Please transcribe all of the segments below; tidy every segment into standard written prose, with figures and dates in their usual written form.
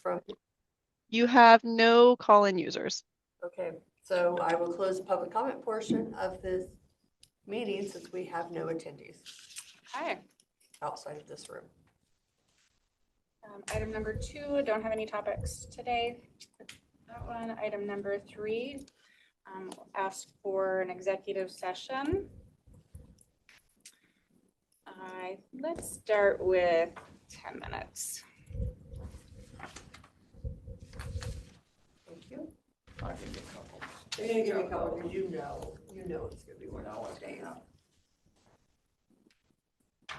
from? You have no call-in users. Okay, so I will close the public comment portion of this meeting since we have no attendees Okay. outside of this room. Item number 2, don't have any topics today. That one. Item number 3, ask for an executive session. Let's start with 10 minutes. Thank you. I can get a couple. You're gonna give me a couple because you know it's gonna be one of those days.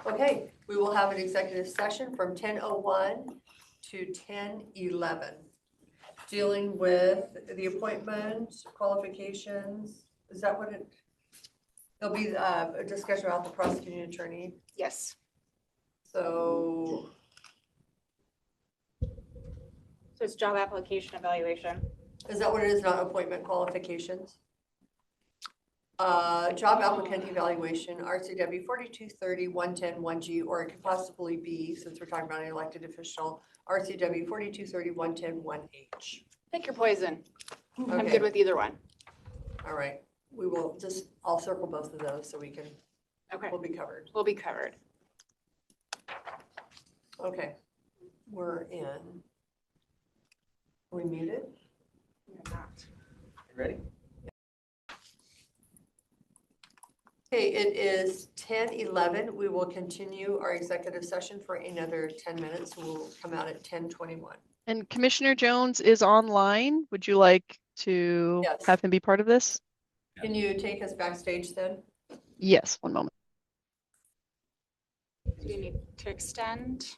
Okay, we will have an executive session from 10:01 to 10:11, dealing with the appointment, qualifications. Is that what it? There'll be a discussion about the prosecuting attorney. Yes. So So it's job application evaluation. is that what it is, not appointment qualifications? Job applicant evaluation, RCW 4230-110-1G, or it could possibly be, since we're talking about an elected official, RCW 4230-110-1H. Pick your poison. I'm Okay. good with either one. All right, we will just, I'll circle both of those so we can, Okay, we'll be covered. we'll be covered. Okay, we're in. Are we muted? We're not. You ready? Okay, it is 10:11. We will continue our executive session for another 10 minutes. We'll come out at 10:21. And Commissioner Jones is online. Would you like to Yes. have him be part of this? Can you take us backstage then? Yes, one moment. Do you need to extend?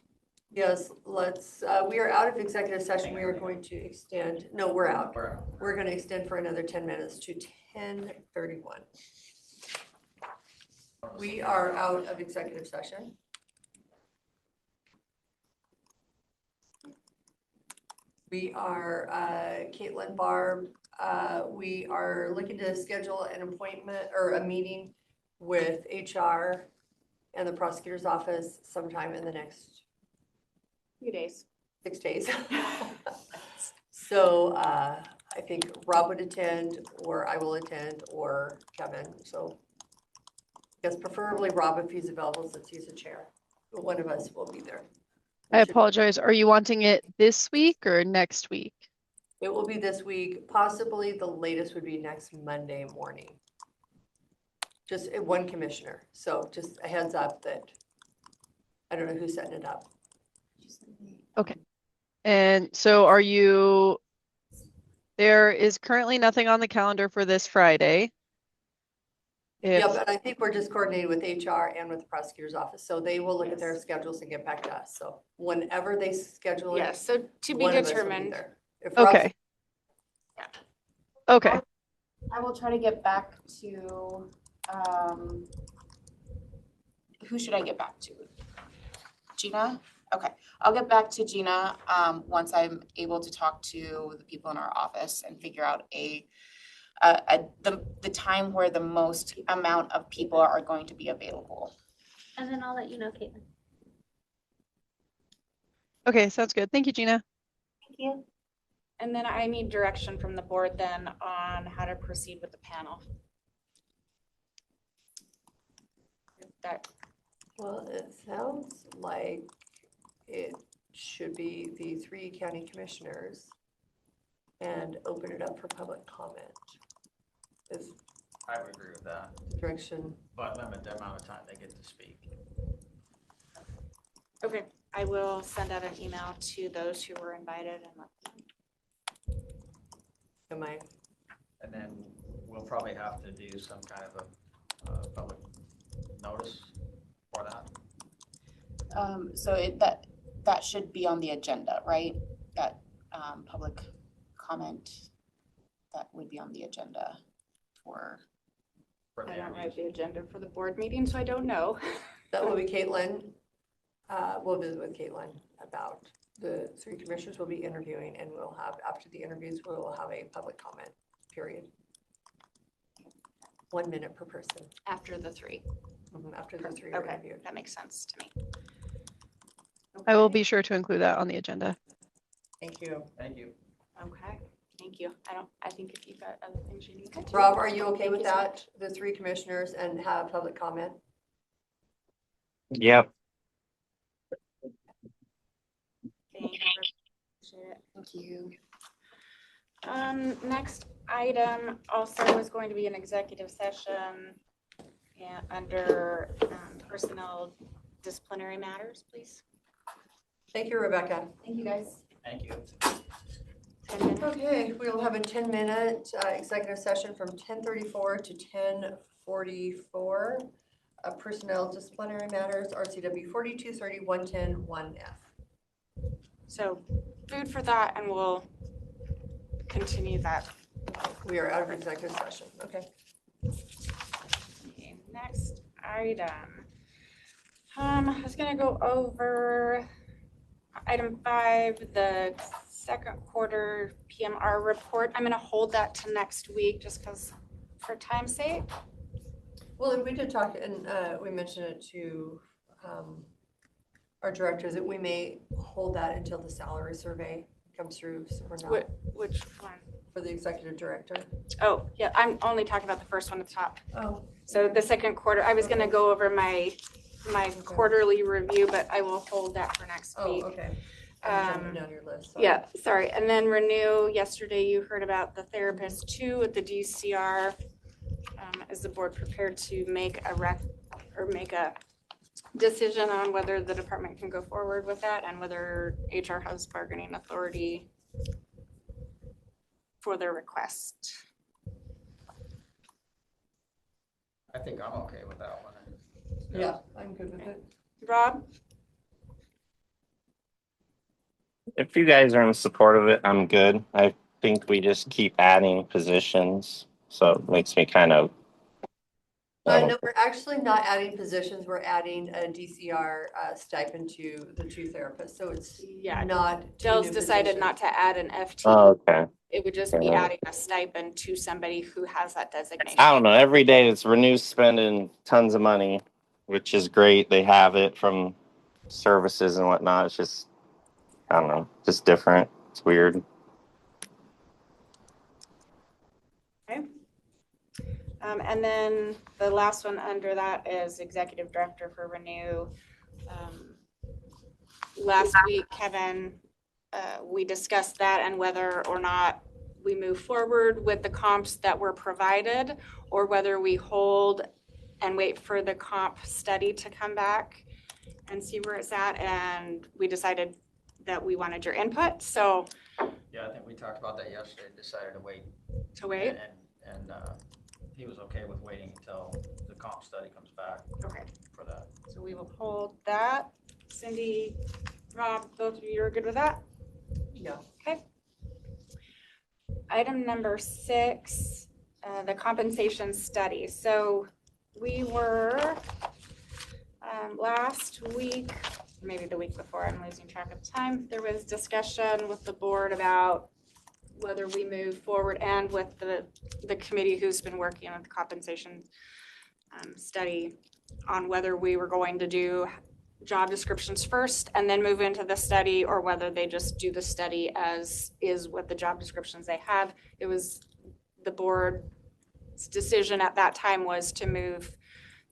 Yes, let's, we are out of executive session. We are going to extend, no, we're out. We're going to extend for another 10 minutes to 10:31. We are out of executive session. We are, Caitlin, Barb, we are looking to schedule an appointment or a meeting with HR and the prosecutor's office sometime in the next Few days. 6 days. So I think Rob would attend, or I will attend, or Kevin. So I guess preferably Rob if he's available since he's a chair. But one of us will be there. I apologize. Are you wanting it this week or next week? It will be this week. Possibly the latest would be next Monday morning. Just one commissioner. So just a heads up that I don't know who's setting it up. Okay. And so there is currently nothing on the calendar for this Friday. Yeah, but I think we're just coordinating with HR and with the prosecutor's office. So they will look at their schedules and get back to us. So whenever they schedule it. Yes, so to be one of us will be determined. there. If Rob's- Okay. Okay. I will try to get back to, who should I get back to? Gina? Okay, I'll get back to Gina, once I'm able to talk to the people in our office and figure out the time where the most amount of people are going to be available. And then I'll let you know, Caitlin. Okay, sounds good. Thank you, Gina. Thank you. And then I need direction from the board then on how to proceed with the panel. Well, it sounds like it should be the 3 county commissioners and open it up for public comment. Is I would agree with that, the direction. but limit the amount of time they get to speak. Okay, I will send out an email to those who were invited and let them. Am I? And then we'll probably have to do some kind of a public notice for that. So that should be on the agenda, right? That public comment, that would be on the agenda for. For the I don't interviews. write the agenda for the board meeting, so I don't know. That will be Caitlin. We'll visit with Caitlin about the 3 commissioners will be interviewing, and we'll have, after the interviews, we will have a public comment period. 1 minute per person. After the 3. After the 3 are Okay, interviewed. that makes sense to me. I will Okay. be sure to include that on the agenda. Thank you. Thank you. Okay, thank you. I think if you've got other things you need to. Rob, are you okay Thank with you so that? The 3 commissioners and have public comment? Yep. Thank you. Appreciate it. Thank you. Next item also is going to be an executive session under personnel disciplinary matters, please. Thank you, Rebecca. Thank you, guys. Thank you. 10 minutes. Okay, we will have a 10-minute executive session from 10:34 to 10:44. Personnel disciplinary matters, RCW 4230-110-1F. So food for thought, and we'll continue that. We are out of executive session. Okay. Okay, next item. I was gonna go over item 5, the second quarter PMR report. I'm gonna hold that to next week just because for time's sake. Well, and we did talk, and we mentioned it to our directors, that we may hold that until the salary survey comes through, so we're not Which one? for the executive director. Oh, yeah, I'm only talking about the first one at the top. Oh. So the second quarter, I was gonna go over my quarterly review, but I will hold that for next week. Oh, okay. I'm jumping down your list. Sorry. Yeah, sorry. And then Renew, yesterday you heard about the therapist 2 at the DCR. Is the board prepared to make a decision on whether the department can go forward with that and whether HR has bargaining authority for their request? I think I'm okay with that one. Yeah, I'm good with it. Rob? If you guys are in support of it, I'm good. I think we just keep adding positions, so it makes me kind of. No, we're actually not adding positions. We're adding a DCR stipend to the 2 therapists, so it's Yeah, not. 2 Dell's new decided positions. not to add an FT. Oh, okay. It would just be Yeah. adding a stipend to somebody who has that designation. I don't know. Every day it's Renew spending tons of money, which is great. They have it from services and whatnot. It's just, I don't know, just different. It's weird. And then the last one under that is executive director for Renew. Last week, Kevin, we discussed that and whether or not we move forward with the comps that were provided or whether we hold and wait for the comp study to come back and see where it's at. And we decided that we wanted your input, so. Yeah, I think we talked about that yesterday, decided to wait. To wait? And he was okay with waiting until the comp study comes back Okay, for that. so we will hold that. Cindy, Rob, both of you are good with that? Yeah. Okay. Item number 6, the compensation study. So we were last week, maybe the week before, I'm losing track of time, there was discussion with the board about whether we move forward and with the committee who's been working on the compensation study on whether we were going to do job descriptions first and then move into the study, or whether they just do the study as is with the job descriptions they have. It was the board's decision at that time was to move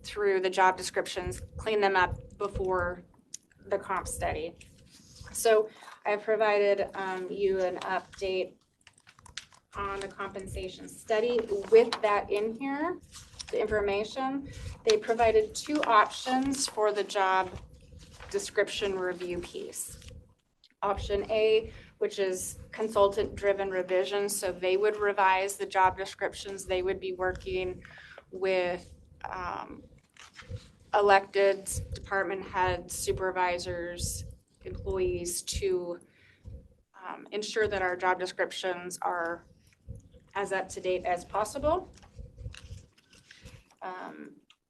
through the job descriptions, clean them up before the comp study. So I provided you an update on the compensation study. With that in here, the information, they provided 2 options for the job description review piece. Option A, which is consultant-driven revisions, so they would revise the job descriptions. They would be working with elected department heads, supervisors, employees to ensure that our job descriptions are as up to date as possible.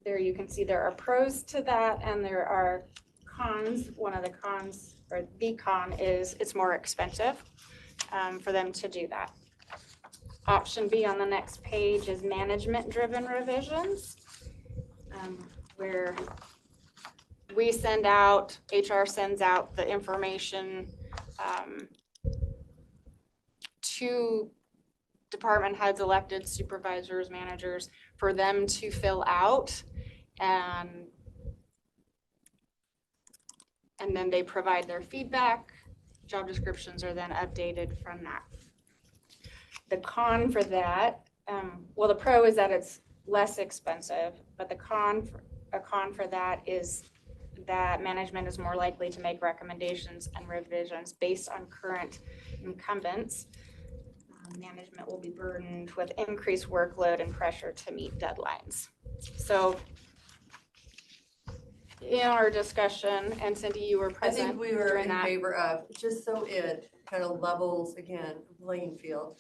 There you can see there are pros to that and there are cons. One of the cons, or the con, is it's more expensive for them to do that. Option B on the next page is management-driven revisions, where we send out, HR sends out the information to department heads, elected supervisors, managers, for them to fill out. And then they provide their feedback. Job descriptions are then updated from that. The con for that, well, the pro is that it's less expensive, but a con for that is that management is more likely to make recommendations and revisions based on current incumbents. Management will be burdened with increased workload and pressure to meet deadlines. So in our discussion, and Cindy, you were I present think we were during in that. favor of, just so it kind of levels, again, playing field,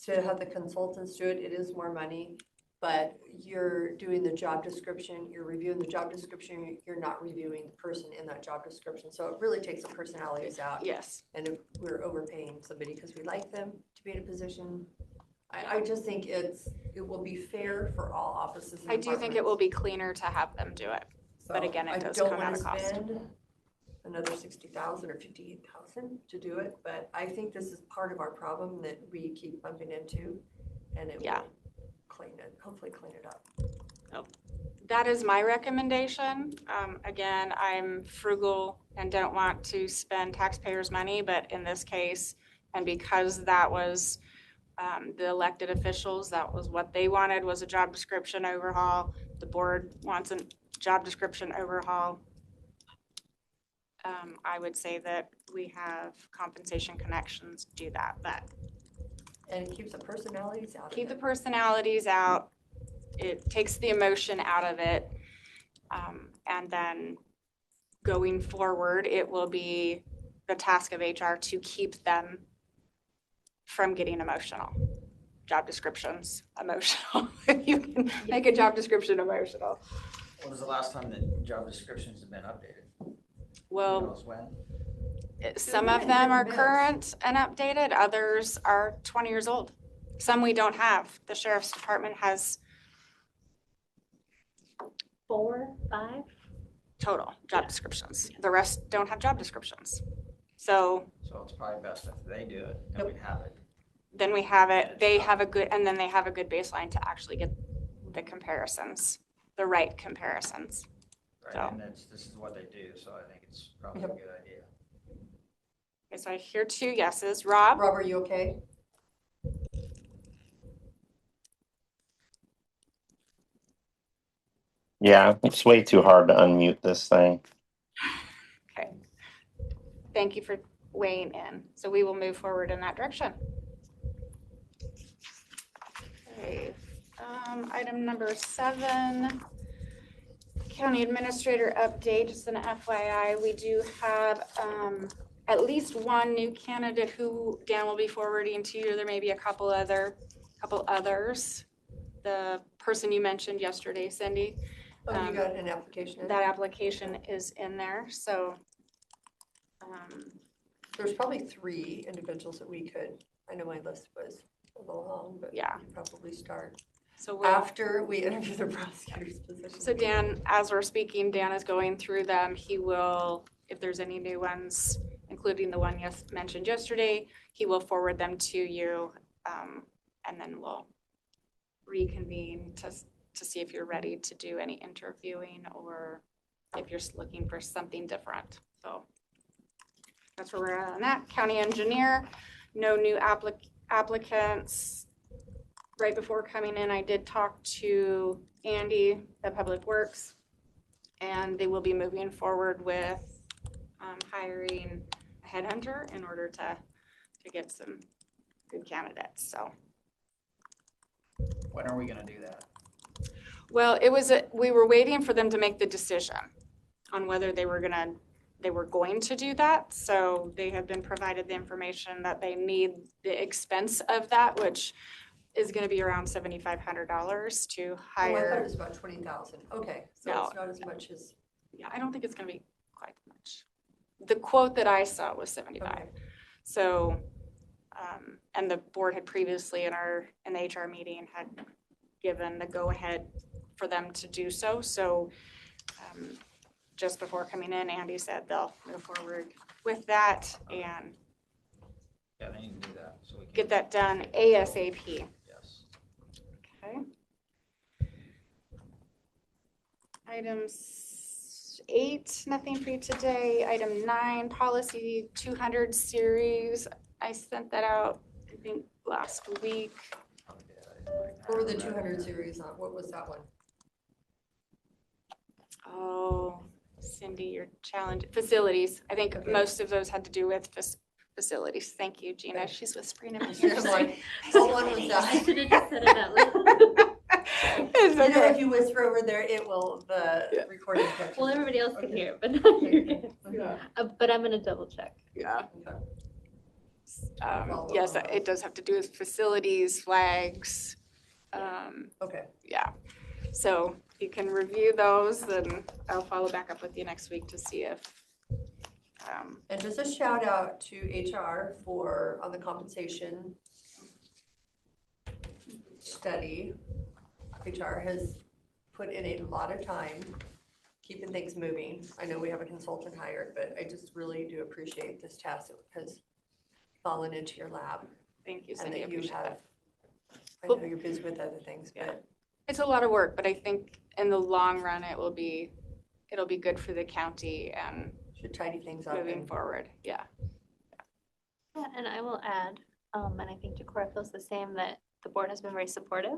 to have the consultants do it, it is more money, but you're doing the job description, you're reviewing the job description, you're not reviewing the person in that job description. So it really takes the personalities out. Yes, And if we're overpaying somebody because we like them to be in a position, I just think it will be fair for all offices and I do think it will be cleaner to have them do it. but So again, it does I don't come at want a to cost. spend another 60,000 or 58,000 to do it, but I think this is part of our problem that we keep bumping into, and it Yeah. will hopefully clean it up. That is my recommendation. Again, I'm frugal and don't want to spend taxpayers' money, but in this case, and because that was the elected officials, that was what they wanted, was a job description overhaul. The board wants a job description overhaul. I would say that we have compensation connections do that, but And it keeps the personalities out of keep the it. personalities out. It takes the emotion out of it. And then going forward, it will be the task of HR to keep them from getting emotional. Job descriptions, emotional. You can make a job description emotional. When was the last time that job descriptions have been updated? Who Well, knows when? some of them are current and updated, others are 20 years old. Some we don't have. The sheriff's department has 4, 5. total job descriptions. The rest don't have job descriptions. So So it's probably best if they do it and we have it. then we have it, they have a good, and then they have a good baseline to actually get the comparisons, the right comparisons. Right, So. and this is what they do, so I think it's probably a good idea. Okay, so I hear 2 yeses. Rob? Rob, are you okay? Yeah, it's way too hard to unmute this thing. Okay. Thank you for weighing in. So we will move forward in that direction. Okay, item number 7, county administrator update. Just an FYI, we do have at least one new candidate who Dan will be forwarding to you. There may be a couple others. The person you mentioned yesterday, Cindy, Oh, you got an application in? that application is in there. So There's probably 3 individuals that we could, I know my list was a little long, but Yeah. we could probably start so we'll. after we interview the prosecutor's position. So Dan, as we're speaking, Dan is going through them. He will, if there's any new ones, including the one you mentioned yesterday, he will forward them to you. And then we'll reconvene to see if you're ready to do any interviewing or if you're looking for something different. So that's where we're at on that. County engineer, no new applicants. Right before coming in, I did talk to Andy at Public Works, and they will be moving forward with hiring a headhunter in order to get some good candidates. So, When are we gonna do that? well, we were waiting for them to make the decision on whether they were going to do that. So they have been provided the information that they need, the expense of that, which is going to be around $7,500 to Oh, I thought it hire. was about 20,000. Okay, so No. it's not as much as. Yeah, I don't think it's going to be quite much. The quote that I saw was 75. Okay. So, and the board had previously in the HR meeting had given the go-ahead for them to do so. So just before coming in, Andy said they'll move forward with that, and Yeah, they need to do that. so we can. get that done ASAP. Yes. Okay. Items 8, nothing for you today. Item 9, policy 200 series. I sent that out, I think, last week. What were the 200 series on? What was that one? Oh, Cindy, your challenge, facilities. I think Okay. most of those had to do with facilities. Thank you, Gina. Okay. She's whispering in my I'm ear. like, what one was I that? should have just said it out loud. It's You know, if okay. you whisper over there, it will, the Yeah. recording catch. Well, it. everybody else can Okay. hear, but not you. Okay. Yeah. But I'm gonna double check. Yeah. Okay. Yes, it does have to do with facilities, flags. Okay. Yeah, so you can review those and I'll follow back up with you next week to see if, And just a shout out to HR for, on the compensation study. HR has put in a lot of time keeping things moving. I know we have a consultant hired, but I just really do appreciate this task that has fallen into your lap. thank you, And Cindy, I that you appreciate have, that. I know you're busy with other things, but It's a lot of work, but I think in the long run, it'll be good for the county and should tidy things up. moving And forward, yeah. Yeah, and I will add, and I think Decorah feels the same, that the board has been very supportive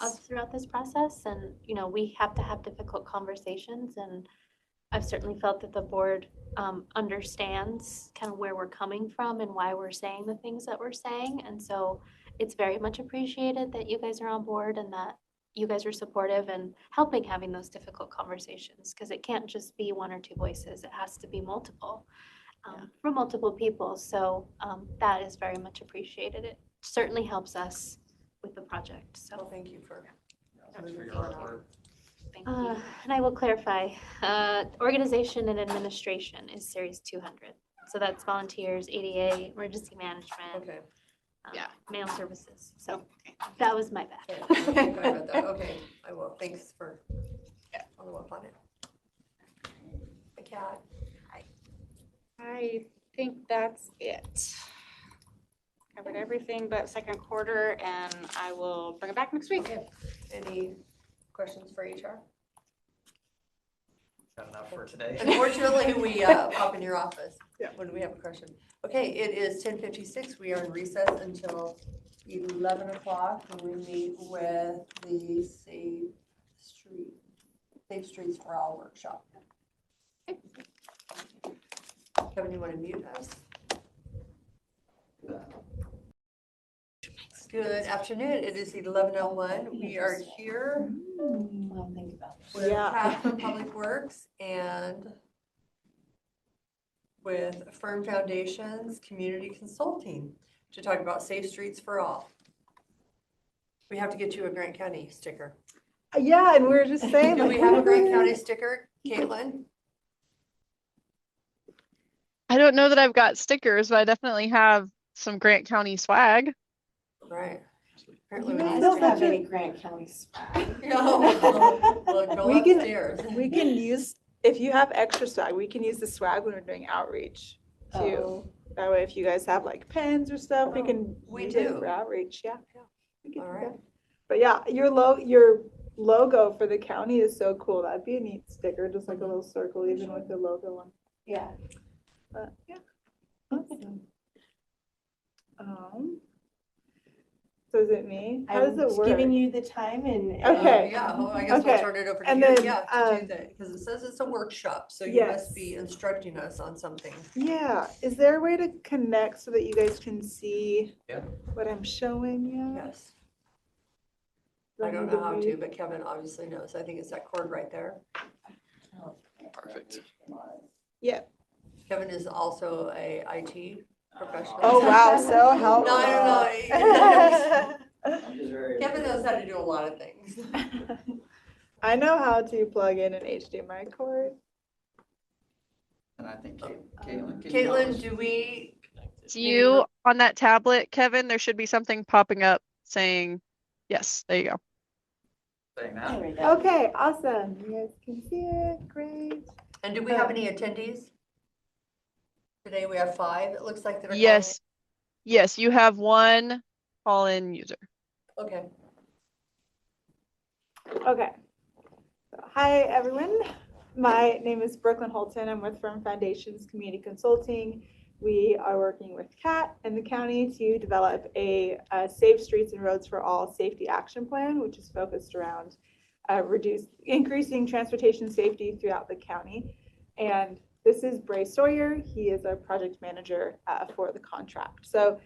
of Yes. throughout this process. And, you know, we have to have difficult conversations, and I've certainly felt that the board understands kind of where we're coming from and why we're saying the things that we're saying. And so it's very much appreciated that you guys are on board and that you guys are supportive and helping having those difficult conversations, because it can't just be one or two voices. It has to be multiple from multiple people. So that is very much appreciated. It certainly helps us with the project. well, So thank you for. Thanks for moving your forward hard on it. work. Thank you. and I will clarify, organization and administration is Series 200. So that's volunteers, ADA, emergency management, Okay. Yeah. mail services. So Okay. that was my bad. Okay, sorry about that. Okay, I will. Thanks for following up on it. The cat. I think that's it. Covered everything but second quarter, and I will bring it back next week. Okay. Any questions for HR? Got enough for today? Unfortunately, we pop in your office Yeah. when we have a question. Okay, it is 10:56. We are in recess until 11 o'clock, and we meet with the Safe Streets for All workshop. Kevin, you want to mute us? Good afternoon. It is 11:01. We are here with Pat from Public Works and with Firm Foundations Community Consulting to talk about Safe Streets for All. We have to get you a Grant County sticker. Yeah, and we were just saying. Do we have a Grant County sticker, Caitlin? I don't know that I've got stickers, but I definitely have some Grant County swag. Right. Apparently we I need don't have stickers. any Grant County swag. No, well, go We can- upstairs. We can use, if you have extra swag, we can use the swag when we're doing outreach too. Oh. That way, if you guys have like pens or stuff, we can We use it do. for outreach, yeah. We can All do right. that. But yeah, your logo for the county is so cool. That'd be a neat sticker, just like a little circle, even with the logo on. Yeah. But yeah. Awesome. So is it me? How does I'm it just work? giving you the time and. Okay. Yeah, well, I guess we'll Okay. turn it over to And you, then, yeah, to do that, because it says it's a workshop, so you must Yes. be instructing us on something. Yeah, is there a way to connect so that you guys can see Yeah. what I'm showing you? Yes. I don't know how to, but Kevin obviously knows. I think it's that cord right there. Perfect. Yeah. Kevin is also a IT professional. Oh, wow, so helpful. No, I don't know. Kevin knows how to do a lot of things. I know how to plug in an HDMI cord. And I think Caitlin. can you help Caitlin, us? do we, Do you, on that tablet, Kevin, there should be something popping up saying, yes, there you go. Saying There that? we go. Okay, awesome. You guys can see it, great. and do we have any attendees? Today we have 5, it looks like that are calling in. Yes. Yes, you have one call-in user. Okay. Okay. Hi, everyone. My name is Brooklyn Holton. I'm with Firm Foundations Community Consulting. We are working with CAT and the county to develop a Safe Streets and Roads for All safety action plan, which is focused around increasing transportation safety throughout the county. And this is Bray Sawyer. He is our project manager for the contract. So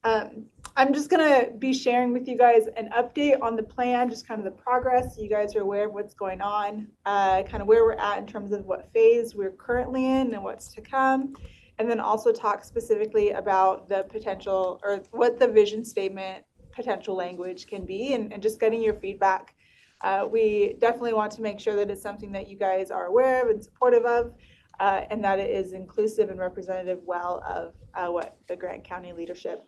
I'm just gonna be sharing with you guys an update on the plan, just kind of the progress. You guys are aware of what's going on, kind of where we're at in terms of what phase we're currently in and what's to come. And then also talk specifically about the potential or what the vision statement potential language can be and just getting your feedback. We definitely want to make sure that it's something that you guys are aware of and supportive of, and that it is inclusive and representative well of what the Grant County leadership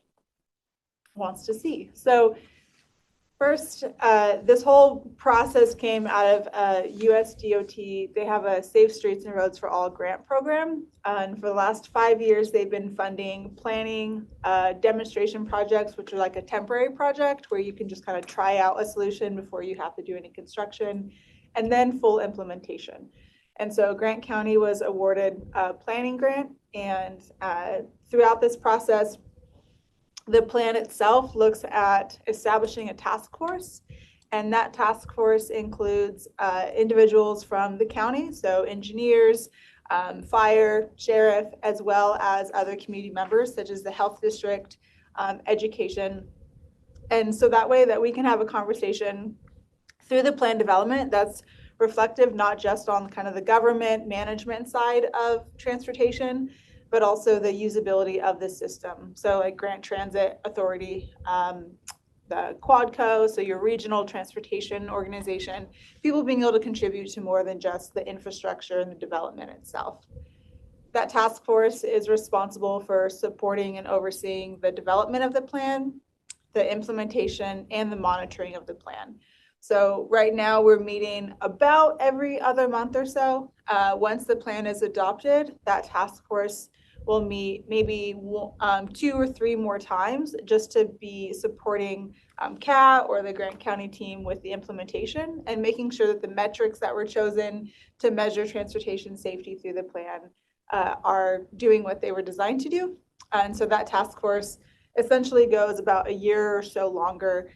wants to see. So first, this whole process came out of US DOT. They have a Safe Streets and Roads for All grant program. And for the last 5 years, they've been funding planning demonstration projects, which are like a temporary project where you can just kind of try out a solution before you have to do any construction, and then full implementation. And so Grant County was awarded a planning grant, and throughout this process, the plan itself looks at establishing a task force, and that task force includes individuals from the county, so engineers, fire, sheriff, as well as other community members such as the health district, education. And so that way that we can have a conversation through the plan development that's reflective not just on kind of the government management side of transportation, but also the usability of the system. So like Grant Transit Authority, the Quadco, so your regional transportation organization, people being able to contribute to more than just the infrastructure and the development itself. That task force is responsible for supporting and overseeing the development of the plan, the implementation, and the monitoring of the plan. So right now we're meeting about every other month or so. Once the plan is adopted, that task force will meet maybe 2 or 3 more times just to be supporting CAT or the Grant County team with the implementation and making sure that the metrics that were chosen to measure transportation safety through the plan are doing what they were designed to do. And so that task force essentially goes about a year or so longer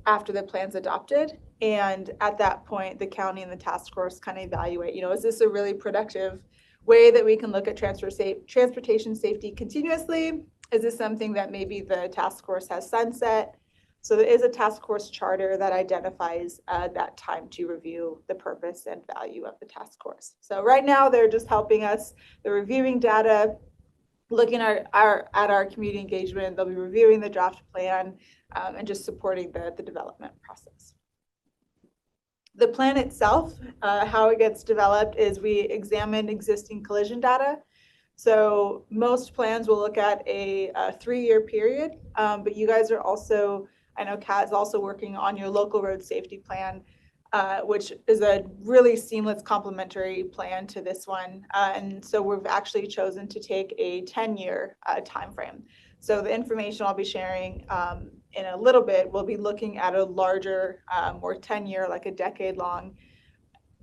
after the plan's adopted. And at that point, the county and the task force kind of evaluate, is this a really productive way that we can look at transportation safety continuously? Is this something that maybe the task force has sunset? So there is a task force charter that identifies that time to review the purpose and value of the task force. So right now they're just helping us, they're reviewing data, looking at our community engagement. They'll be reviewing the draft plan and just supporting the development process. The plan itself, how it gets developed is we examine existing collision data. So most plans will look at a 3-year period, but you guys are also, I know Kat is also working on your local road safety plan, which is a really seamless complementary plan to this one. And so we've actually chosen to take a 10-year timeframe. So the information I'll be sharing in a little bit, we'll be looking at a larger, more 10-year, like a decade-long,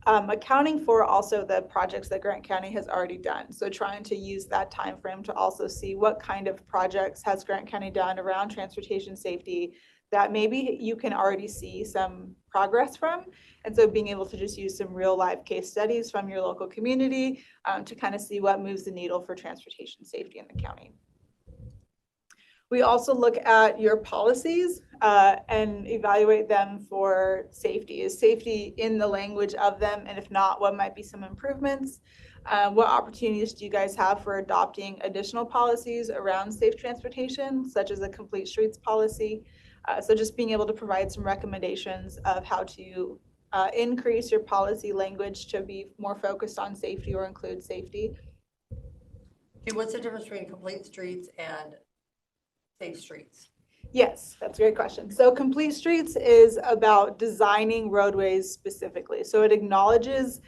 accounting for also the projects that Grant County has already done. So trying to use that time frame to also see what kind of projects has Grant County done around transportation safety that maybe you can already see some progress from. And so being able to just use some real live case studies from your local community to kind of see what moves the needle for transportation safety in the county. We also look at your policies and evaluate them for safety. Is safety in the language of them? And if not, what might be some improvements? What opportunities do you guys have for adopting additional policies around safe transportation, such as a complete streets policy? So just being able to provide some recommendations of how to increase your policy language to be more focused on safety or include safety. Okay, what's the difference between complete streets and safe streets? Yes, that's a great question. So complete streets is about designing roadways specifically. So it acknowledges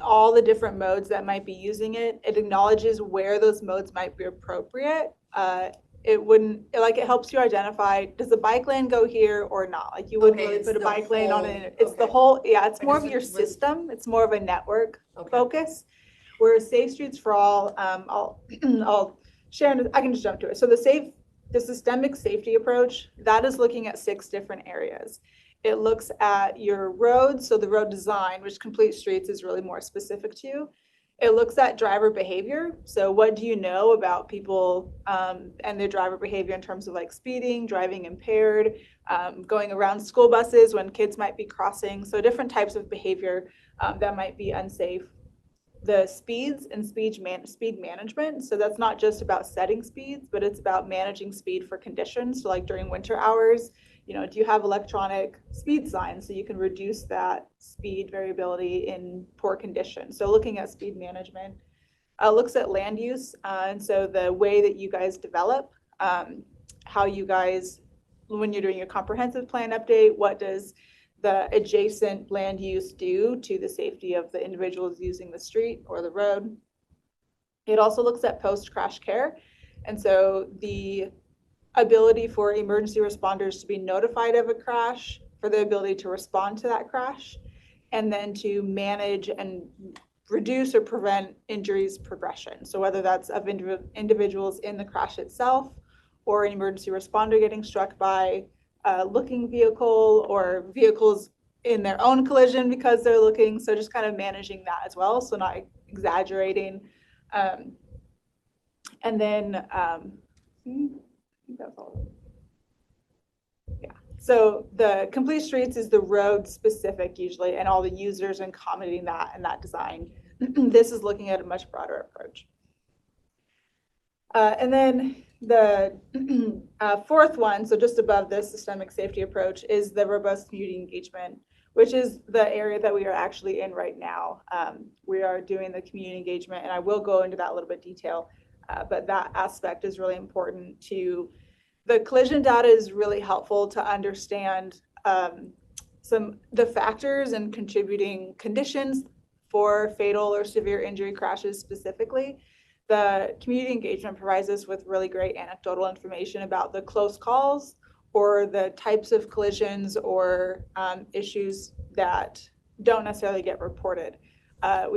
all the different modes that might be using it. It acknowledges where those modes might be appropriate. it wouldn't, like, it helps you identify, does the bike lane go here or not? Like, you wouldn't Okay, really it's put a the bike lane on whole- it. It's the okay. whole, yeah, it's more of Because your it was- system. It's more of a network Okay. focus. Whereas Safe Streets for All, I'll share, I can just jump to it. So the systemic safety approach, that is looking at 6 different areas. It looks at your roads, so the road design, which Complete Streets is really more specific to. It looks at driver behavior. So what do you know about people and their driver behavior in terms of like speeding, driving impaired, going around school buses when kids might be crossing. So different types of behavior that might be unsafe. The speeds and speed management. So that's not just about setting speeds, but it's about managing speed for conditions. So like during winter hours, you know, do you have electronic speed signs so you can reduce that speed variability in poor conditions? So looking at speed management looks at land use. And so the way that you guys develop, how you guys, when you're doing your comprehensive plan update, what does the adjacent land use do to the safety of the individuals using the street or the road. It also looks at post-crash care. And so the ability for emergency responders to be notified of a crash, for the ability to respond to that crash, and then to manage and reduce or prevent injuries progression. So whether that's of individuals in the crash itself or an emergency responder getting struck by a looking vehicle or vehicles in their own collision because they're looking. So just kind of managing that as well. So not exaggerating. And then I think that's all. Yeah. So the Complete Streets is the road specific usually, and all the users and commenting that and that design. This is looking at a much broader approach. And then the fourth one, so just above this systemic safety approach, is the robust community engagement, which is the area that we are actually in right now. We are doing the community engagement, and I will go into that a little bit detail, but that aspect is really important to, the collision data is really helpful to understand the factors and contributing conditions for fatal or severe injury crashes specifically. The community engagement provides us with really great anecdotal information about the close calls or the types of collisions or issues that don't necessarily get reported. I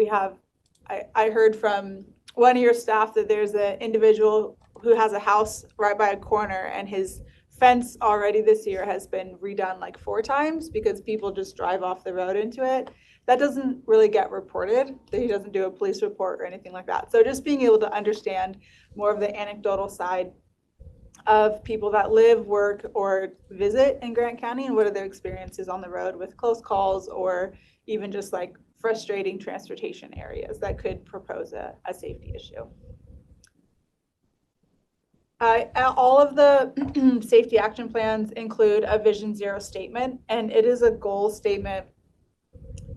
heard from one of your staff that there's an individual who has a house right by a corner and his fence already this year has been redone like 4 times because people just drive off the road into it. That doesn't really get reported. He doesn't do a police report or anything like that. So just being able to understand more of the anecdotal side of people that live, work, or visit in Grant County and what are their experiences on the road with close calls or even just like frustrating transportation areas that could propose a safety issue. All of the safety action plans include a Vision Zero statement, and it is a goal statement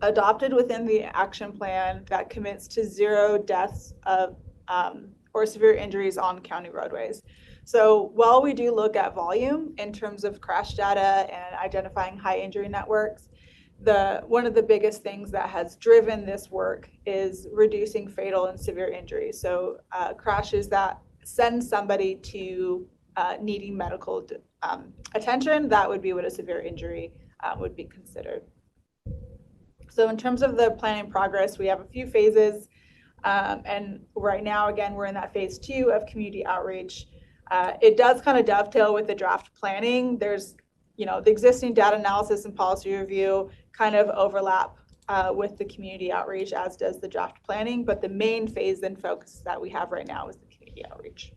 adopted within the action plan that commits to 0 deaths of or severe injuries on county roadways. So while we do look at volume in terms of crash data and identifying high injury networks, one of the biggest things that has driven this work is reducing fatal and severe injuries. So crashes that send somebody to needing medical attention, that would be what a severe injury would be considered. So in terms of the planning progress, we have a few phases. And right now, again, we're in that phase 2 of community outreach. It does kind of dovetail with the draft planning. There's, the existing data analysis and policy review kind of overlap with the community outreach, as does the draft planning. But the main phase and focus that we have right now is the community outreach.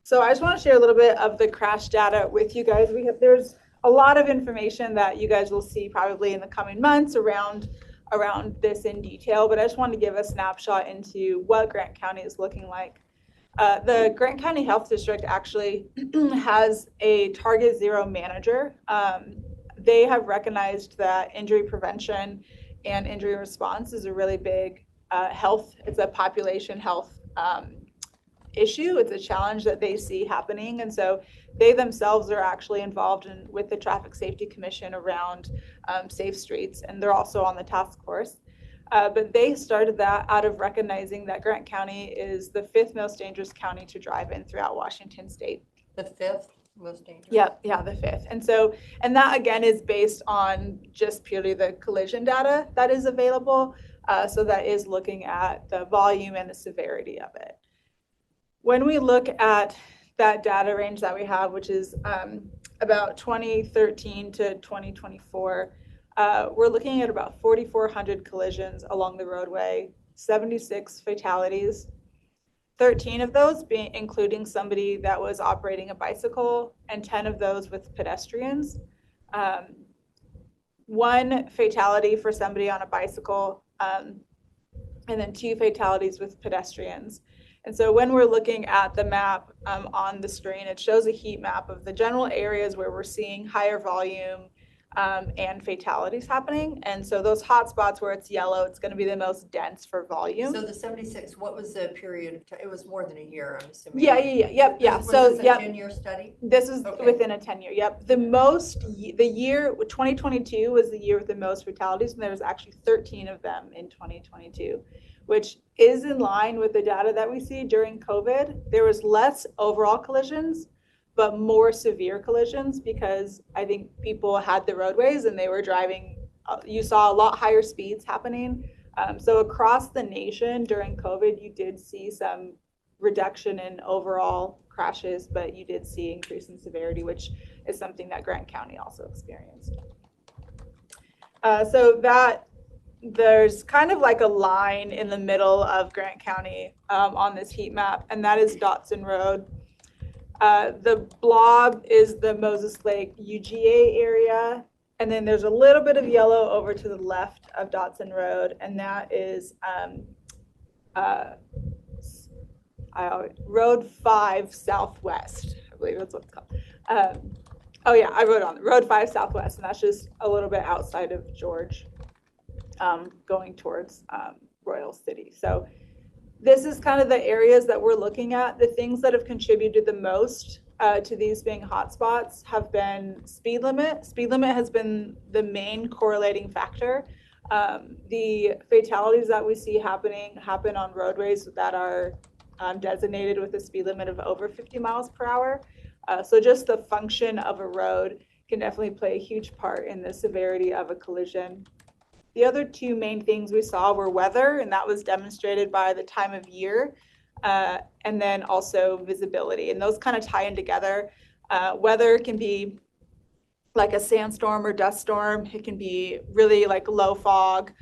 So I just want to share a little bit of the crash data with you guys. There's a lot of information that you guys will see probably in the coming months around this in detail, but I just wanted to give a snapshot into what Grant County is looking like. The Grant County Health District actually has a Target Zero manager. They have recognized that injury prevention and injury response is a really big it's a population health issue. It's a challenge that they see happening. And so they themselves are actually involved with the Traffic Safety Commission around safe streets, and they're also on the task force. But they started that out of recognizing that Grant County is the 5th most dangerous county to drive in throughout Washington state. The 5th most dangerous? Yep, yeah, the 5th. And that again is based on just purely the collision data that is available. So that is looking at the volume and the severity of it. When we look at that data range that we have, which is about 2013 to 2024, we're looking at about 4,400 collisions along the roadway, 76 fatalities, 13 of those being including somebody that was operating a bicycle, and 10 of those with pedestrians. 1 fatality for somebody on a bicycle, and then 2 fatalities with pedestrians. And so when we're looking at the map on the screen, it shows a heat map of the general areas where we're seeing higher volume and fatalities happening. And so those hot spots where it's yellow, it's going to be the most dense for volume. So the 76, what was the period of time? It was more than a year, I'm assuming. Yeah. Was So, this a yep. 10-year study? This is Okay. within a 10-year, yep. The year, 2022 was the year with the most fatalities, and there was actually 13 of them in 2022, which is in line with the data that we see during COVID. There was less overall collisions, but more severe collisions because I think people had the roadways and they were driving, you saw a lot higher speeds happening. So across the nation during COVID, you did see some reduction in overall crashes, but you did see increase in severity, which is something that Grant County also experienced. So that there's kind of like a line in the middle of Grant County on this heat map, and that is Dotson Road. The blob is the Moses Lake UGA area, and then there's a little bit of yellow over to the left of Dotson Road, and that is Road 5 Southwest, I believe that's what it's called. Oh yeah, I wrote on Road 5 Southwest, and that's just a little bit outside of George, going towards Royal City. So this is kind of the areas that we're looking at. The things that have contributed the most to these being hotspots have been speed limit. Speed limit has been the main correlating factor. The fatalities that we see happen on roadways that are designated with a speed limit of over 50 miles per hour. So just the function of a road can definitely play a huge part in the severity of a collision. The other 2 main things we saw were weather, and that was demonstrated by the time of year, and then also visibility. And those kind of tie in together. Weather can be like a sandstorm or dust storm. It can be really like low fog.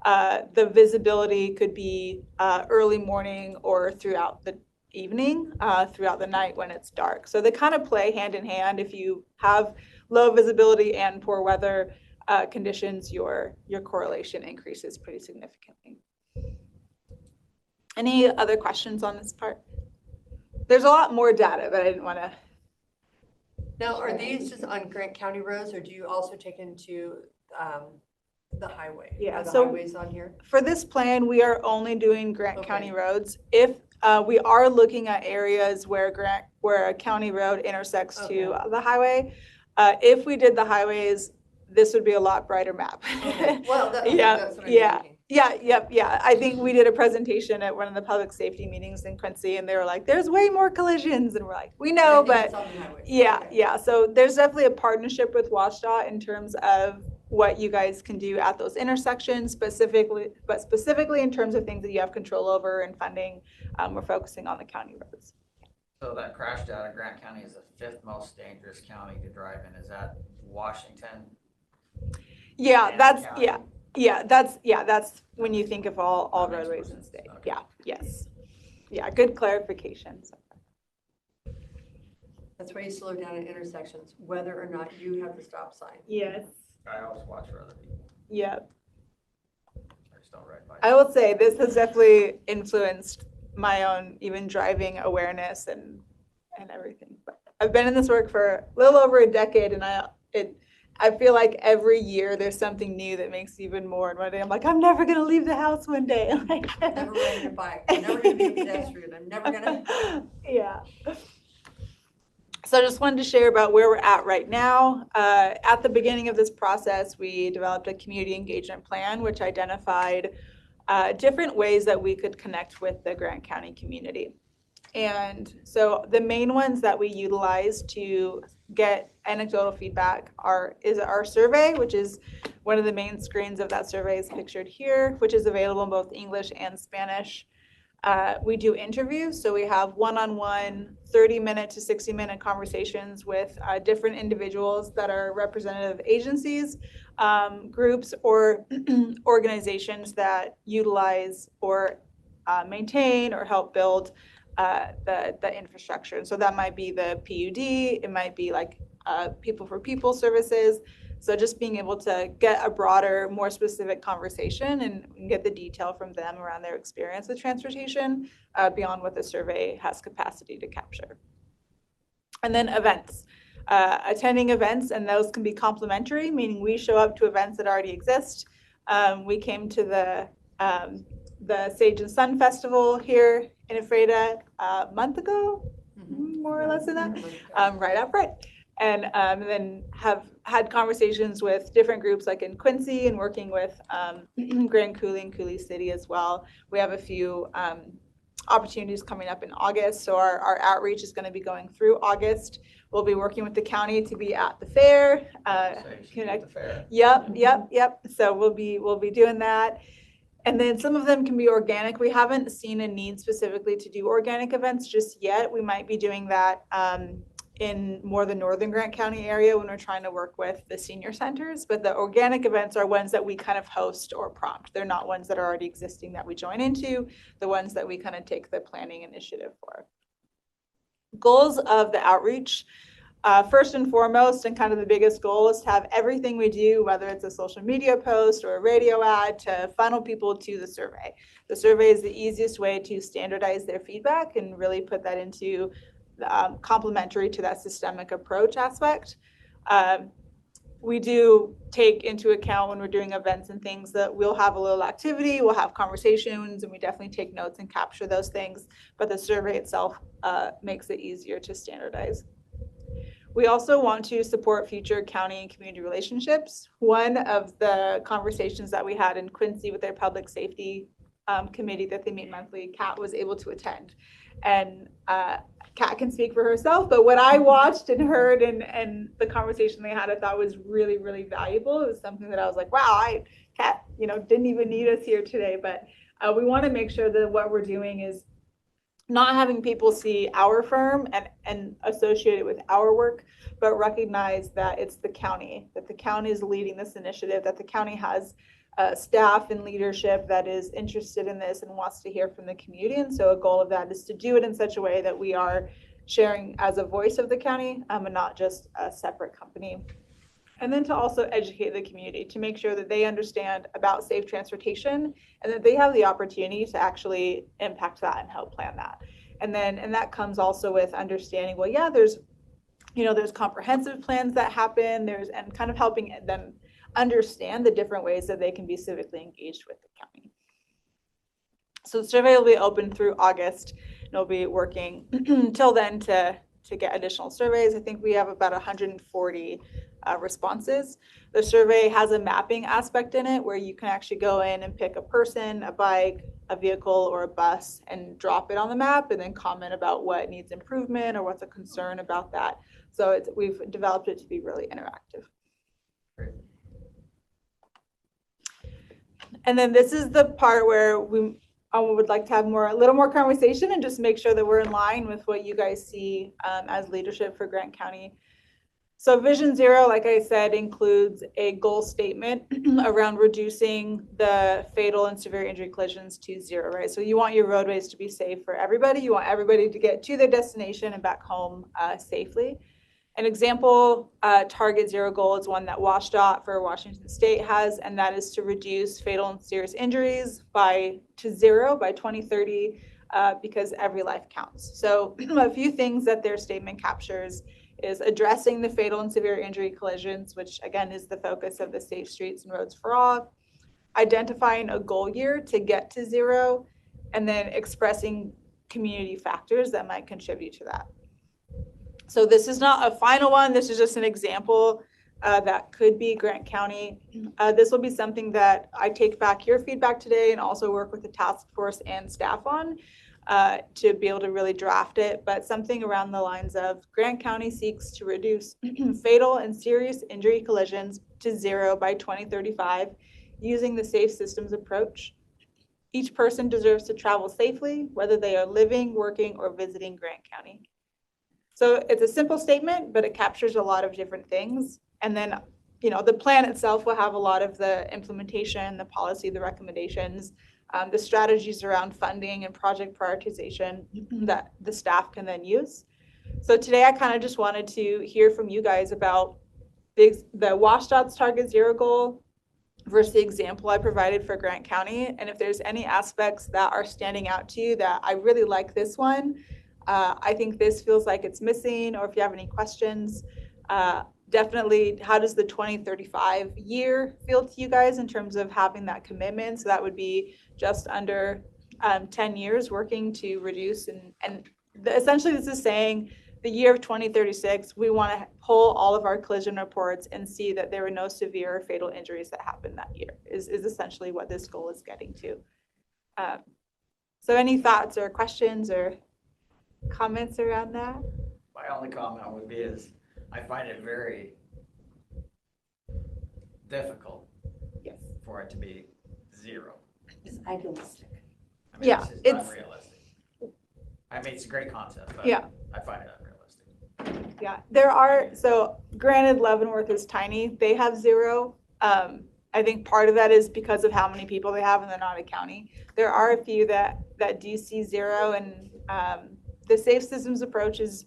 The visibility could be early morning or throughout the evening, throughout the night when it's dark. So they kind of play hand in hand. If you have low visibility and poor weather conditions, your correlation increases pretty significantly. Any other questions on this part? There's a lot more data, but I didn't want to. Now, are these just on Grant County roads, or do you also take into the highway? Yeah, Are the so highways on here? For this plan, we are only doing Grant Okay. County roads. If we are looking at areas where a county road intersects to the highway, if we did the highways, this would be a lot brighter map. Okay. Well, that's what I'm thinking. Yeah. I think we did a presentation at one of the public safety meetings in Quincy, and they were like, "There's way more collisions," and we're like, "We know, I think but." it's on the highways. Yeah, Okay. yeah. So there's definitely a partnership with WashDOT in terms of what you guys can do at those intersections specifically in terms of things that you have control over and funding. We're focusing on the county roads. So that crash data, Grant County is the 5th most dangerous county to drive in. Is that Washington? Yeah, And that's county? that's when you think of all That makes more roadways in the sense. state. Okay. Yeah, yes. Yeah, good clarification. That's why you slow down at intersections, whether or not you have the stop sign. Yes. I always watch for other people. Yeah. I just don't ride bikes. I will say this has definitely influenced my own even driving awareness and everything. But I've been in this work for a little over a decade, and I feel like every year there's something new that makes even more. And one day I'm like, I'm never gonna leave the house one day. Never riding a bike. I'm never gonna be a pedestrian. I'm never gonna. Yeah. So I just wanted to share about where we're at right now. At the beginning of this process, we developed a community engagement plan, which identified different ways that we could connect with the Grant County community. And so the main ones that we utilize to get anecdotal feedback is our survey, which is one of the main screens of that survey is pictured here, which is available in both English and Spanish. We do interviews, so we have one-on-one 30-minute to 60-minute conversations with different individuals that are representative agencies, groups, or organizations that utilize or maintain or help build the infrastructure. So that might be the PUD, it might be like people for people services. So just being able to get a broader, more specific conversation and get the detail from them around their experience with transportation beyond what the survey has capacity to capture. And then events. Attending events, and those can be complimentary, meaning we show up to events that already exist. We came to the Sage and Sun Festival here in Ephrata a month ago, more or less than that, right up front. And then have had conversations with different groups like in Quincy and working with Grand Coulee and Coulee City as well. We have a few opportunities coming up in August. So our outreach is going to be going through August. We'll be working with the county to be at the fair. Connect the fair. Yep. So we'll be doing that. And then some of them can be organic. We haven't seen a need specifically to do organic events just yet. We might be doing that in more the northern Grant County area when we're trying to work with the senior centers. But the organic events are ones that we kind of host or prompt. They're not ones that are already existing that we join into, the ones that we kind of take the planning initiative for. Goals of the outreach. First and foremost, and kind of the biggest goal is to have everything we do, whether it's a social media post or a radio ad, to funnel people to the survey. The survey is the easiest way to standardize their feedback and really put that into complementary to that systemic approach aspect. We do take into account when we're doing events and things that we'll have a little activity, we'll have conversations, and we definitely take notes and capture those things, but the survey itself makes it easier to standardize. We also want to support future county and community relationships. One of the conversations that we had in Quincy with their public safety committee that they meet monthly, Kat was able to attend. And Kat can speak for herself, but what I watched and heard and the conversation they had, I thought was really, really valuable. It was something that I was like, wow, Kat, didn't even need us here today. But we want to make sure that what we're doing is not having people see our firm and associate it with our work, but recognize that it's the county, that the county is leading this initiative, that the county has staff and leadership that is interested in this and wants to hear from the community. And so a goal of that is to do it in such a way that we are sharing as a voice of the county and not just a separate company. And then to also educate the community to make sure that they understand about safe transportation and that they have the opportunity to actually impact that and help plan that. And that comes also with understanding, well, yeah, there's comprehensive plans that happen, and kind of helping them understand the different ways that they can be civically engaged with the county. So the survey will be open through August, and we'll be working until then to get additional surveys. I think we have about 140 responses. The survey has a mapping aspect in it where you can actually go in and pick a person, a bike, a vehicle, or a bus and drop it on the map and then comment about what needs improvement or what's a concern about that. So we've developed it to be really interactive. Great. And then this is the part where we would like to have a little more conversation and just make sure that we're in line with what you guys see as leadership for Grant County. So Vision Zero, like I said, includes a goal statement around reducing the fatal and severe injury collisions to zero, right? So you want your roadways to be safe for everybody. You want everybody to get to their destination and back home safely. An example Target Zero goal is one that WashDOT for Washington State has, and that is to reduce fatal and serious injuries to zero by 2030 because every life counts. So a few things that their statement captures is addressing the fatal and severe injury collisions, which again is the focus of the Safe Streets and Roads for All, identifying a goal year to get to zero, and then expressing community factors that might contribute to that. So this is not a final one. This is just an example that could be Grant County. This will be something that I take back your feedback today and also work with the task force and staff on to be able to really draft it. But something around the lines of Grant County seeks to reduce fatal and serious injury collisions to 0 by 2035 using the safe systems approach. Each person deserves to travel safely, whether they are living, working, or visiting Grant County. So it's a simple statement, but it captures a lot of different things. And then, you know, the plan itself will have a lot of the implementation, the policy, the recommendations, the strategies around funding and project prioritization that the staff can then use. So today I kind of just wanted to hear from you guys about the WashDOT's Target Zero goal versus the example I provided for Grant County. And if there's any aspects that are standing out to you that I really like this one, I think this feels like it's missing, or if you have any questions, definitely, how does the 2035 year feel to you guys in terms of having that commitment? So that would be just under 10 years working to reduce essentially this is saying the year of 2036, we want to pull all of our collision reports and see that there were no severe or fatal injuries that happened that year is essentially what this goal is getting to. So any thoughts or questions or comments around that? My only comment would be is, I find it very difficult Yes. for it to be 0. It's idealistic. I mean, Yeah, it's just it's- unrealistic. I mean, it's a great concept, but Yeah. I find it unrealistic. Yeah, there are, so granted Leavenworth is tiny, they have 0. I think part of that is because of how many people they have and they're not a county. There are a few that do see 0, and the safe systems approach is,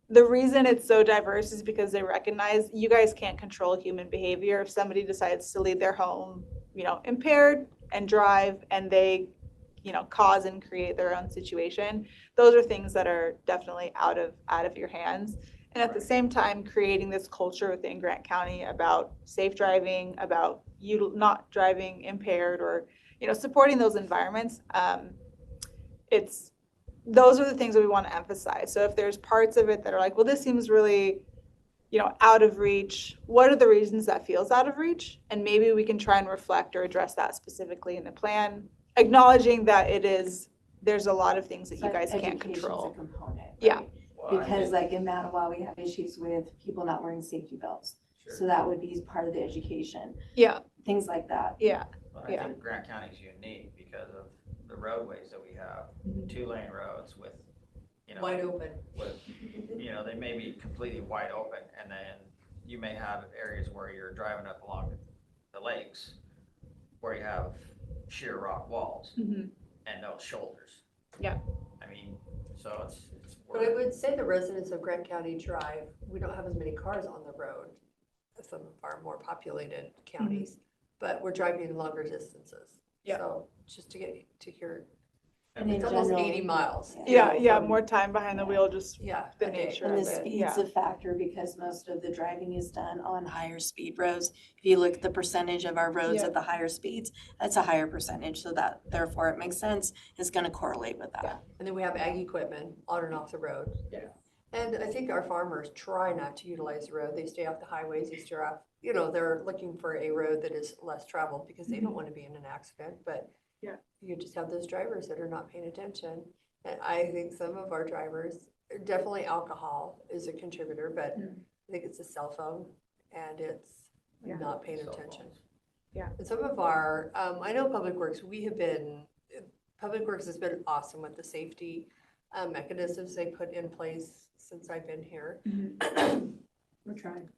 the reason it's so diverse is because they recognize you guys can't control human behavior. If somebody decides to leave their home, you know, impaired and drive, and they, you know, cause and create their own situation, those are things that are definitely out of your hands. And at the same time, creating this culture within Grant County about safe driving, about you not driving impaired, or, you know, supporting those environments. Those are the things that we want to emphasize. So if there's parts of it that are like, well, this seems really, you know, out of reach, what are the reasons that feels out of reach? And maybe we can try and reflect or address that specifically in the plan, acknowledging that there's a lot of things that you guys can't control. Education's a component, Yeah. right? Well, I Because think- like in Mattawa, we have issues with people not wearing safety belts. Sure. So that would be part of the education, Yeah, things like that. yeah, But I think Grant County is unique because of the roadways that we have, 2-lane roads with, you know, Wide open. with, you know, they may be completely wide open, and then you may have areas where you're driving up along the lakes where you have sheer rock walls Mhm. and no shoulders. Yeah. I mean, so it's. But I would say the residents of Grant County Drive, we don't have as many cars on the road as some of our more populated counties, but we're driving longer distances. Yeah. So just to get to here, And in it's almost general- 80 miles. yeah, more time behind the wheel, just Yeah. the a day. nature And of the it, speed's yeah. a factor because most of the driving is done on higher speed roads. If you look at the percentage of our roads Yeah. at the higher speeds, that's a higher percentage, so that therefore it makes sense, it's gonna correlate with that. And then we have ag equipment on and off the road. Yeah. And I think our farmers try not to utilize the road. They stay off the highways, they stay off, you know, they're looking for a road that is less traveled because they don't want to be in an accident, but Yeah. you just have those drivers that are not paying attention. And I think some of our drivers, definitely alcohol is a contributor, but I think it's a cell phone and it's Yeah. not paying Cell attention. phones. Yeah. And some of our, I know Public Works, Public Works has been awesome with the safety mechanisms they put in place since I've been here. We're trying.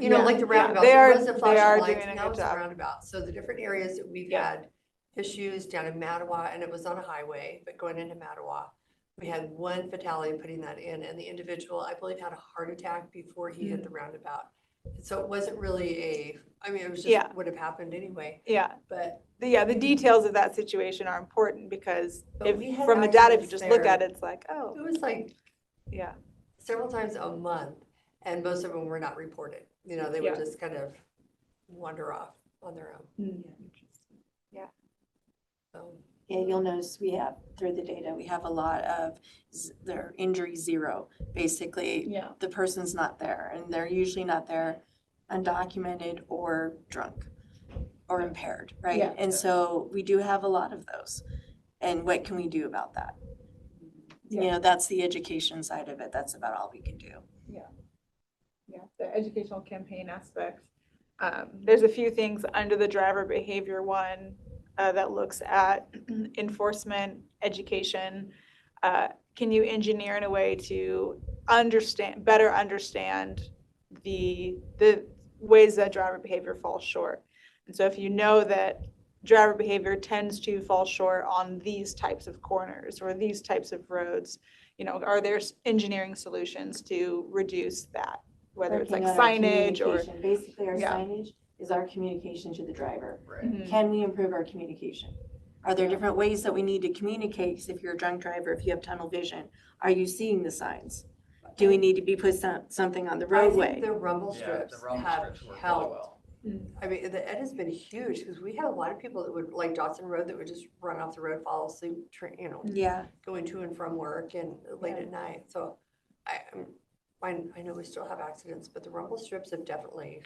You know, Yeah, like the yeah, roundabouts, they it are- wasn't they flashing are lights, doing a and now good it's the job. roundabouts. So the different areas that we've Yeah. had issues down in Mattawa, and it was on a highway, but going into Mattawa, we had one fatality putting that in, and the individual, I believe, had a heart attack before he hit the roundabout. So it wasn't really it was Yeah. just would have happened anyway, Yeah, but the details of that situation are important because But we had from the data, if you accidents just look there. at it, it's like, oh, it was like yeah, several times a month, and most of them were not reported. You know, they would Yeah. just kind of wander off on their own. So, Yeah, you'll notice we have, through the data, we have a lot of their injury 0. Basically, yeah, the person's not there, and they're usually not there undocumented or drunk or impaired, right? Yeah. And so we do have a lot of those. And what can we do about that? You Yeah. know, that's the education side of it. That's about all we can do. Yeah, the educational campaign aspect. There's a few things under the driver behavior one that looks at enforcement, education. Can you engineer in a way to better understand the ways that driver behavior falls short? And so if you know that driver behavior tends to fall short on these types of corners or these types of roads, you know, are there engineering solutions to reduce that? Whether it's like Working on our signage or, communication. Basically, our Yeah. signage is our communication to the driver. Right. Mhm. Can we improve our communication? Are there different ways that we need to communicate? Because if you're a drunk driver, if you have tunnel vision, are you seeing the signs? Do we need to be put something on the I roadway? think the rumble Yeah, strips the rumble have strips work really helped. well. I mean, the ed has been huge because we had a lot of people that would, like Dotson Road, that would just run off the road, fall asleep, you know, Yeah, going to and from work and late at night. So I know we still have accidents, but the rumble strips have definitely,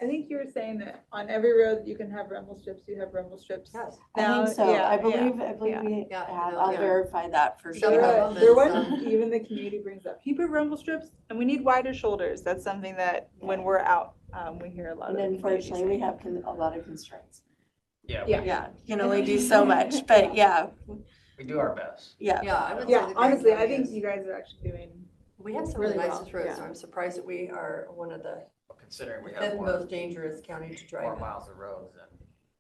I think you were saying that on every road you can have rumble strips, you have rumble strips. yes. I Now, think so. yeah, I yeah, believe yeah. we Yeah, have. no, I'll yeah. verify that for Some sure. of them There is, was, even the community brings up, keep it rumble strips, and we need wider shoulders. That's something that when we're out, we hear a lot of And the community unfortunately, we saying. have a lot of constraints. Yeah, Yeah. Yeah, you can only do so much, but yeah, we do our best. yeah. Yeah, I would say Yeah, the Grand honestly, I County think is- you guys are actually doing, we have some of really the well, nicest roads, so yeah. I'm surprised that we are one of the Considering we have fifth more, most dangerous county to drive more in. miles of roads than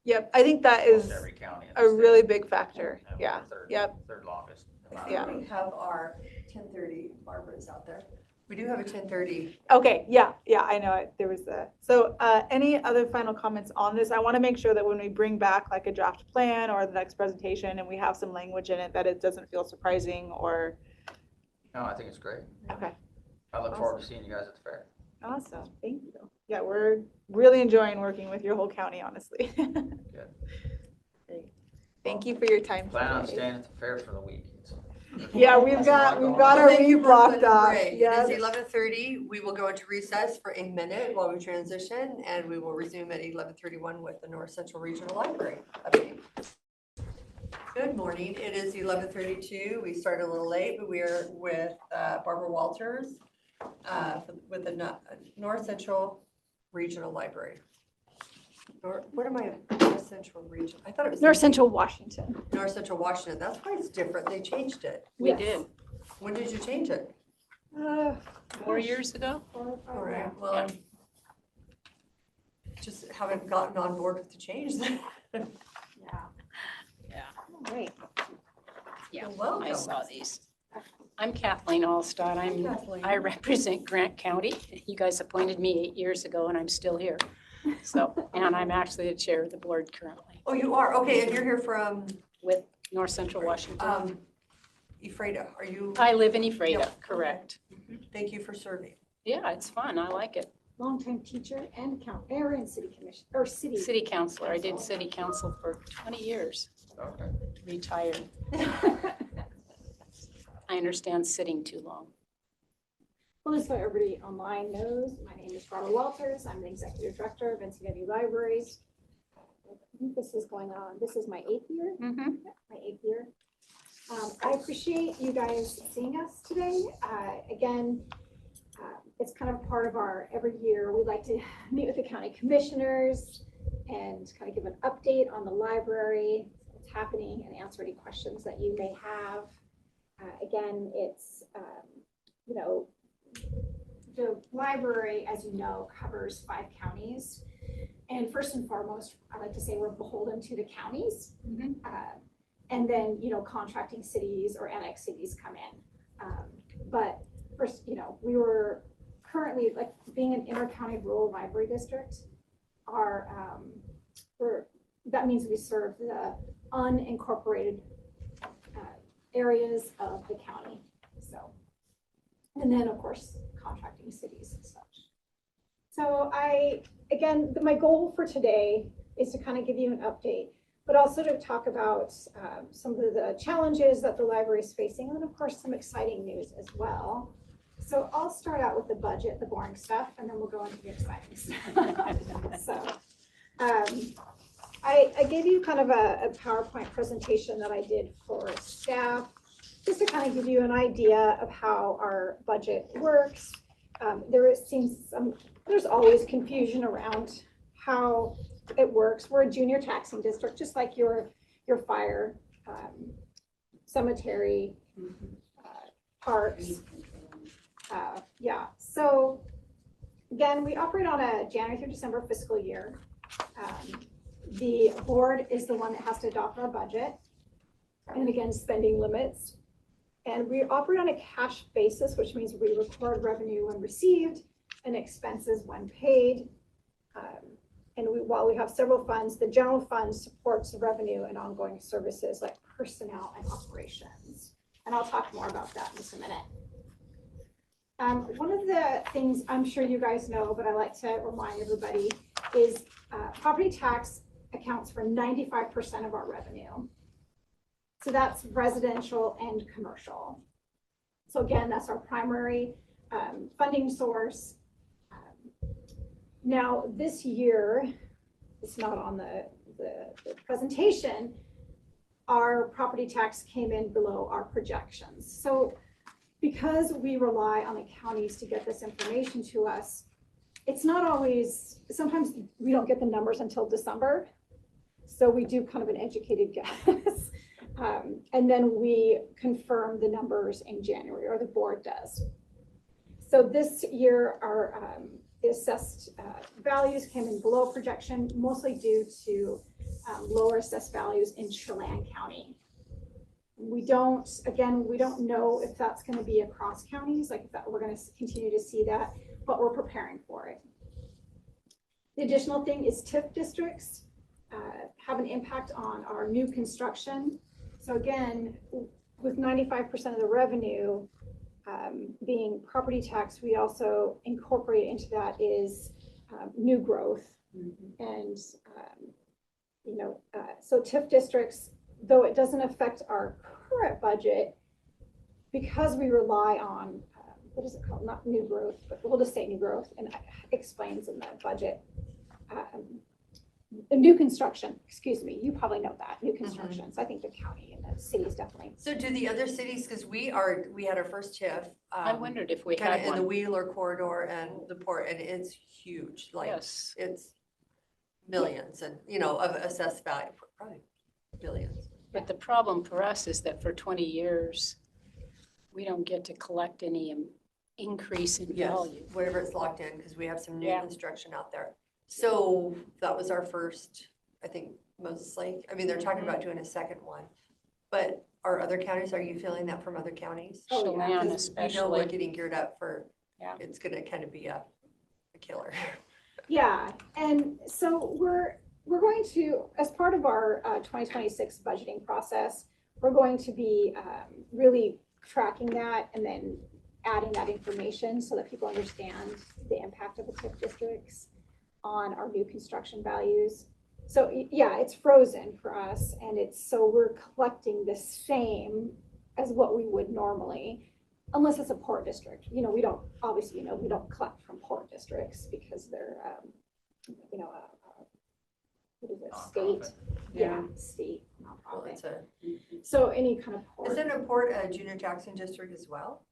yep, I think that almost is every county in the a state. really big factor. And we're Yeah, the third- yep. Third longest amount Yeah. of We roads. have our 10:30, Barbara's out there. We do have a 10:30. Okay, yeah, I know it. There was so any other final comments on this? I want to make sure that when we bring back like a draft plan or the next presentation and we have some language in it, that it doesn't feel surprising or, No, I think it's great. okay, I look forward to seeing you guys at the fair. awesome, thank you. Yeah, we're really enjoying working with your whole county, honestly. Good. Great. Thank you for your time Plan on today. staying at the fair for the week. Yeah, we've got our Thank you, week blocked Brooklyn. off. Great. It Yeah. is 11:30. We will go into recess for a minute while we transition, and we will resume at 11:31 with the North Central Regional Library update. Good morning. It is 11:32. We started a little late, but we are with Barbara Walters with the North Central Regional Library. What am I, North Central Region? I thought it was. North Central Washington. North Central Washington. That's why it's different. They changed it. We Yes. did. When did you change it? 4 years ago? All right, well, I just haven't gotten on board with the change. Great. Yeah, Welcome. I saw these. I'm Kathleen Allstott. Kathleen. I represent Grant County. You guys appointed me 8 years ago and I'm still here. So, and I'm actually the chair of the board currently Oh, you are? Okay, and you're here from, with North Central Washington. Ephrata. Are you? I live in Ephrata, Yep. correct. Thank you for serving. Yeah, it's fun. I like it. Longtime teacher and city commission, or city. City councilor. I did city council for 20 years, Okay. retired. I understand sitting too long. Well, just so everybody online knows, my name is Barbara Walters. I'm the executive director of NCW Libraries. I think this is going on, this is my 8th year. Mm-hmm. Yeah, my 8th year. I appreciate you guys seeing us today. Again, it's kind of part of our, every year, we like to meet with the county commissioners and kind of give an update on the library, what's happening, and answer any questions that you may have. Again, it's, you know, the library, as you know, covers 5 counties. And first and foremost, I like to say we're beholden to the counties. And then, you know, contracting cities or annex cities come in. But first, you know, we were currently, like, being an inter-county rural library district, that means we serve the unincorporated areas of the county. So, and then of course, contracting cities and such. So again, my goal for today is to kind of give you an update, but also to talk about some of the challenges that the library is facing, and then of course some exciting news as well. So I'll start out with the budget, the boring stuff, and then we'll go into the exciting stuff. So, I gave you kind of a PowerPoint presentation that I did for staff, just to kind of give you an idea of how our budget works. There's always confusion around how it works. We're a junior taxing district, just like your fire, cemetery, parks. Yeah, so again, we operate on a January through December fiscal year. The board is the one that has to adopt our budget, and again, spending limits. And we operate on a cash basis, which means we record revenue when received and expenses when paid. While we have several funds, the general fund supports revenue and ongoing services like personnel and operations. And I'll talk more about that in just a minute. One of the things I'm sure you guys know, but I like to remind everybody, is property tax accounts for 95% of our revenue. So that's residential and commercial. So again, that's our primary funding source. Now this year, it's not on the presentation, our property tax came in below our projections. So because we rely on the counties to get this information to us, it's not always, sometimes we don't get the numbers until December. So we do kind of an educated guess. And then we confirm the numbers in January, or the board does. So this year, our assessed values came in below projection, mostly due to lower assessed values in Chelan County. We don't know if that's going to be across counties, like if that, we're going to continue to see that, but we're preparing for it. The additional thing is TIF districts have an impact on our new construction. So again, with 95% of the revenue being property tax, we also incorporate into that is new growth. And, so TIF districts, though it doesn't affect our current budget, because we rely on, what is it called? Not new growth, but we'll just say new growth, and it explains in the budget. New construction, excuse me, you probably know that, new construction. So I think the county and the cities definitely. So do the other cities, because we had our first TIF. I wondered if we kind had of in the one. Wheeler corridor and the port, and it's huge, like Yes. it's millions and, of assessed value, probably billions. But the problem for us is that for 20 years, we don't get to collect any increase in Yes, value. wherever it's locked in, because we have some new Yeah. construction out there. So that was our first, I think, mostly. I mean, they're talking about doing a second one. But are other counties, are you feeling that from other counties? Oh, yeah. Chelan 'Cause we know especially. we're getting geared up for, Yeah. it's gonna kind of be a killer. Yeah, and so we're going to, as part of our 2026 budgeting process, we're going to be really tracking that and then adding that information so that people understand the impact of the TIF districts on our new construction values. So yeah, it's frozen for us, and we're collecting the same as what we would normally, unless it's a port district. We don't, obviously, we don't collect from port districts because they're, what is it, state? Nonprofit. Yeah, state Well, nonprofit. it's a, So any kind of port. isn't a port a junior taxing district as well?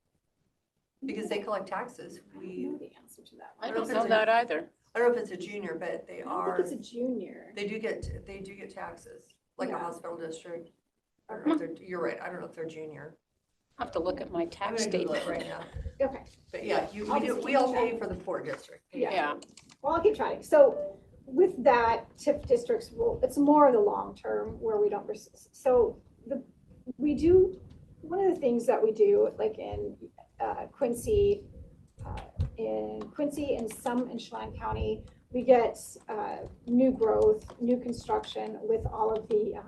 Because they collect taxes. I don't know the answer to that I one. don't know that either. I don't know if it's a junior, but they I don't are, think it's a junior. they do get taxes, like a Yeah. hospital district. I don't know if they're, you're right, I don't know if they're junior. I have to look at my I'm tax gonna Google it statement. right now. Okay, But yeah, I'll just we keep all track. pay for the port district. Yeah. Yeah. well, I'll keep trying. So with that, TIF districts it's more of the long term where we don't, so one of the things that we do, like in Quincy and some in Chelan County, we get new growth, new construction with all of the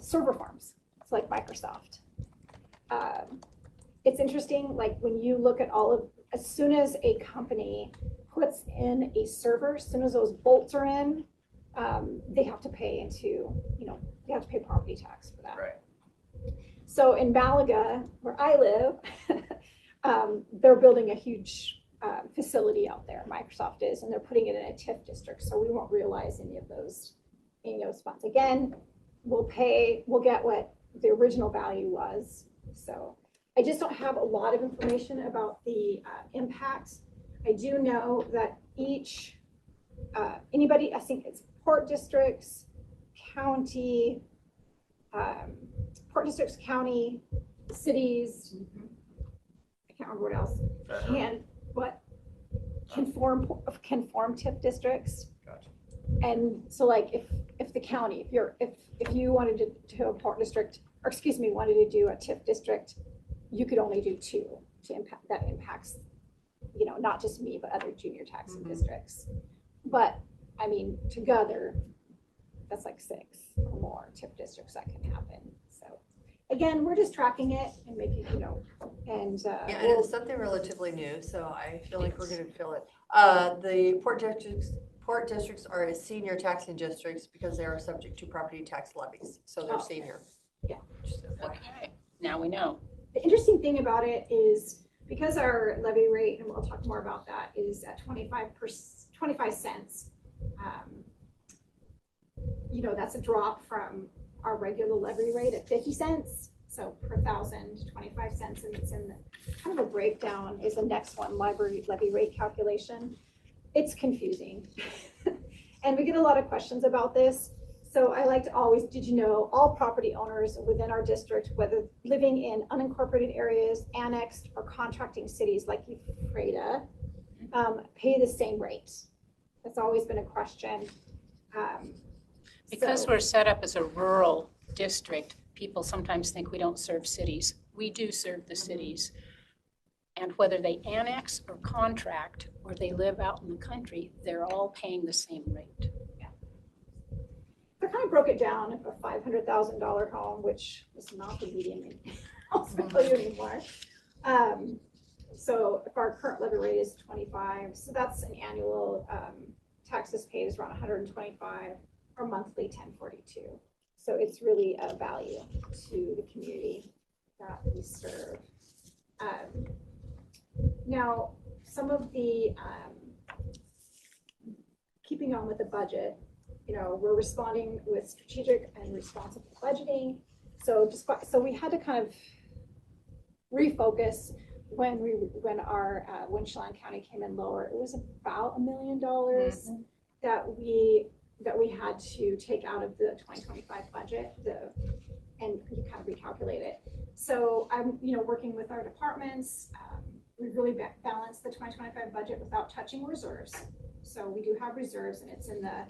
server farms. It's like Microsoft. It's interesting, like when you look at as soon as a company puts in a server, as soon as those bolts are in, they have to pay they have to pay property tax for that. Right. So in Malaga, where I live, they're building a huge facility out there, Microsoft is, and they're putting it in a TIF district, so we won't realize any of those funds. Again, we'll get what the original value was. So I just don't have a lot of information about the impacts. I do know that each, anybody, I think it's port districts, county, cities, I can't remember what else, can form TIF districts. Gotcha. And so like if the county, if you wanted to do a port district, or excuse me, wanted to do a TIF district, you could only do 2 that impacts, not just me, but other junior taxing districts. But I mean, together, that's like 6 or more TIF districts that can happen. So again, we're just tracking it and making, and And it's something relatively new, so I feel like we're gonna feel it. The port districts are senior taxing districts because they are subject to property tax levies, so they're senior. Yeah. Okay, now we know. The interesting thing about it is because our levy rate, and we'll talk more about that, is at 25 cents. That's a drop from our regular levy rate at 50 cents. So per thousand, 25 cents, and it's in the kind of a breakdown is the next one, library levy rate calculation. It's confusing. And we get a lot of questions about this. So I like to always, did you know all property owners within our district, whether living in unincorporated areas, annexed or contracting cities like Ephrata, pay the same rate? That's always been a question. Because we're set up as a rural district, people sometimes think we don't serve cities. We do serve the cities. And whether they annex or contract or they live out in the country, they're all paying the same rate. I kind of broke it down if a $500,000 home, which is not the median house value anymore. So if our current levy rate is 25, so that's an annual taxes paid is around 125, or monthly 1042. So it's really a value to the community that we serve. Now, some of the, keeping on with the budget, we're responding with strategic and responsible budgeting. So we had to kind of refocus when Chelan County came in lower. It was about $1 million that we had to take out of the 2025 budget and kind of recalculate it. So I'm working with our departments. We really balanced the 2025 budget without touching reserves. So we do have reserves, and it's in the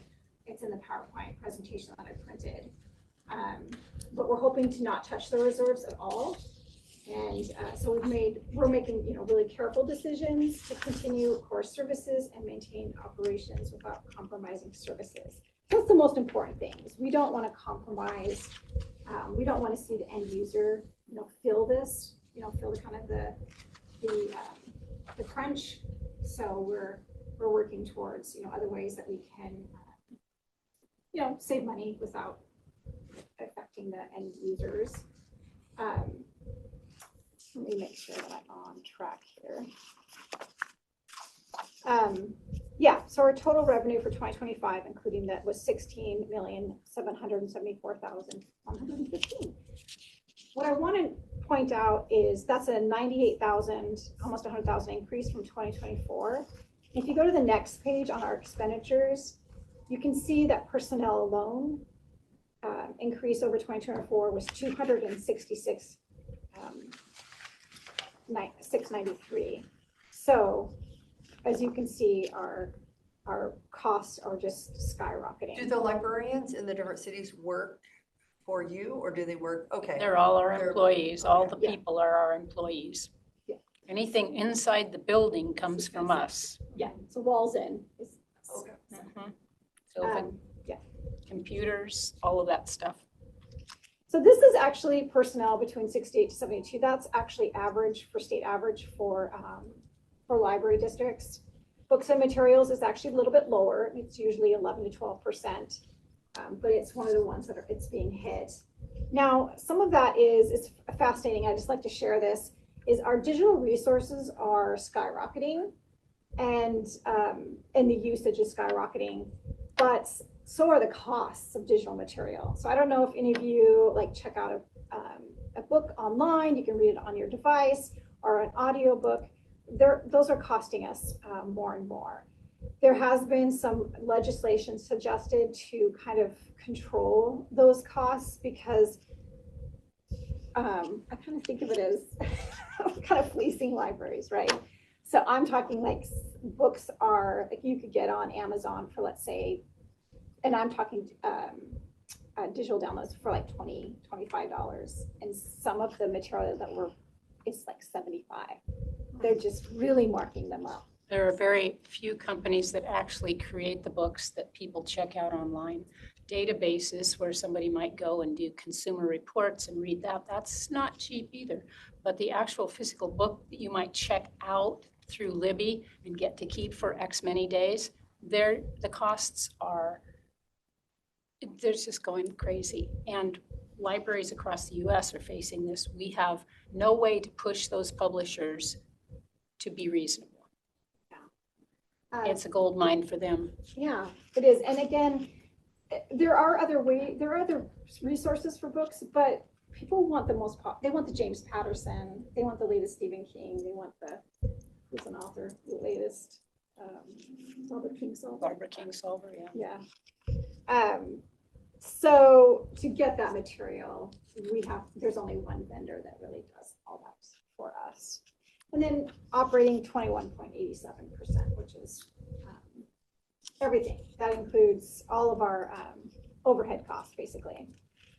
PowerPoint presentation that I printed. But we're hoping to not touch the reserves at all. And so we're making really careful decisions to continue core services and maintain operations without compromising services. That's the most important thing. Is we don't want to compromise. We don't want to see the end user feel this, feel the kind of the crunch. So we're working towards other ways that we can save money without affecting the end users. Let me make sure that I'm on track here. So our total revenue for 2025, including that, was $16,774,115. What I want to point out is that's a 98,000, almost 100,000 increase from 2024. If you go to the next page on our expenditures, you can see that personnel alone increase over 2024 was 693. So as you can see, our costs are just skyrocketing. Do the librarians in the different cities work for you, or do they work? Okay. They're all our They're- employees. All the Yeah. people are our employees. Yeah. Anything inside the building comes from us. Yeah, so walls in. Okay. So Yeah. computers, all of that stuff. So this is actually personnel between 68 to 72. That's actually average for state average for library districts. Books and materials is actually a little bit lower. It's usually 11 to 12%, but it's one of the ones that it's being hit. Now, some of that it's fascinating. I just like to share this. is our digital resources are skyrocketing and the usage is skyrocketing, but so are the costs of digital material. So I don't know if any of you like check out a book online, you can read it on your device, or an audio book. Those are costing us more and more. There has been some legislation suggested to kind of control those costs because I kind of think of it as kind of fleecing libraries, right? So I'm talking like books are like you could get on Amazon for, let's say, and I'm talking digital downloads for like $20, $25. And some of the material that it's like $75. They're just really marking them up. There are very few companies that actually create the books that people check out online. Databases where somebody might go and do consumer reports and read that, that's not cheap either. But the actual physical book that you might check out through Libby and get to keep for X many days, the costs are, they're just going crazy. And libraries across the US are facing this. We have no way to push those publishers to be reasonable. It's a gold mine for them. Yeah, it is. And again, there are other resources for books, but people want they want the James Patterson, they want the latest Stephen King, they want who's an author, the latest, Barbara Kingsolver, yeah. Yeah. So to get that material, there's only one vendor that really does all that for us. And then operating 21.87%, which is everything. That includes all of our overhead costs, basically.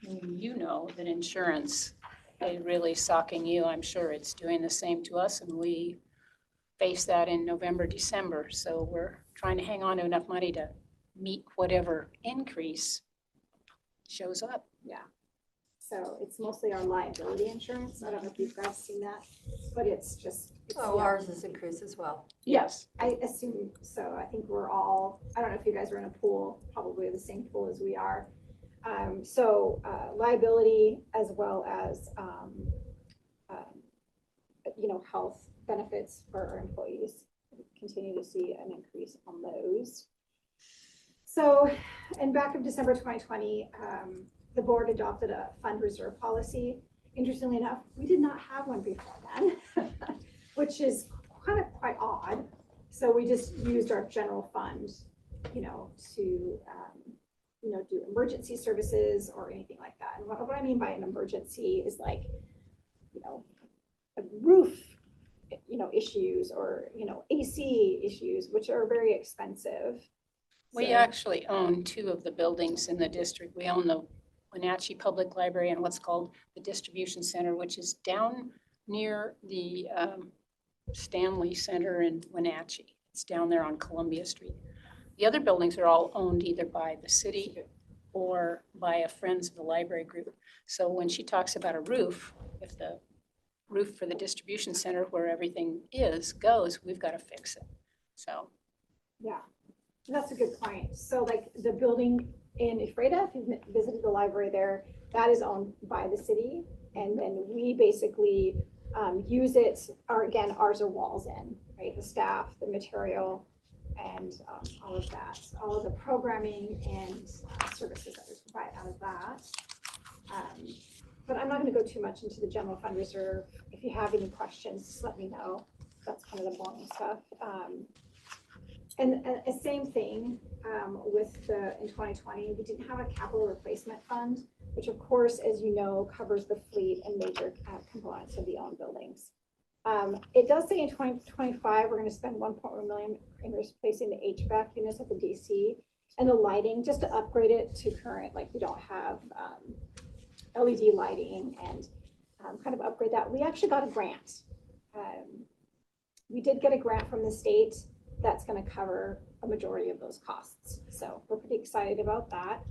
You know that insurance is really socking you. I'm sure it's doing the same to us, and we face that in November, December. So we're trying to hang on to enough money to meet whatever increase shows up. Yeah. So it's mostly our liability insurance. I don't know if you guys seen that, but it's Ours has increased as well. Yes. I assume so. I think we're all, I don't know if you guys are in a pool, probably the same pool as we are. Liability as well as, health benefits for our employees. We continue to see an increase on those. So, and back in December 2020, the board adopted a fund reserve policy. Interestingly enough, we did not have one before then, which is quite odd. So we just used our general fund, to, do emergency services or anything like that. And what I mean by an emergency is like, a roof, issues or, AC issues, which are very expensive. We actually own two of the buildings in the district. We own the Wenatchee Public Library and what's called the Distribution Center, which is down near the Stanley Center in Wenatchee. It's down there on Columbia Street. The other buildings are all owned either by the city or by a Friends of the Library group. So when she talks about a roof, if the roof for the distribution center where everything goes, we've got to fix it. So. Yeah, that's a good point. So like the building in Ephrata, if you've visited the library there, that is owned by the city. And then we basically use it, ours are walls in, right? The staff, the material, and all of that, all of the programming and services that we provide out of that. But I'm not going to go too much into the general fund reserve. If you have any questions, just let me know. That's kind of the boring stuff. And same thing with in 2020, we didn't have a capital replacement fund, which of course, as you know, covers the fleet and major components of the owned buildings. It does say in 2025, we're going to spend $1.1 million in replacing the HVAC units at the DC and the lighting just to upgrade it to current, like we don't have LED lighting and kind of upgrade that. We actually got a grant. We did get a grant from the state that's going to cover a majority of those costs. So we're pretty excited about that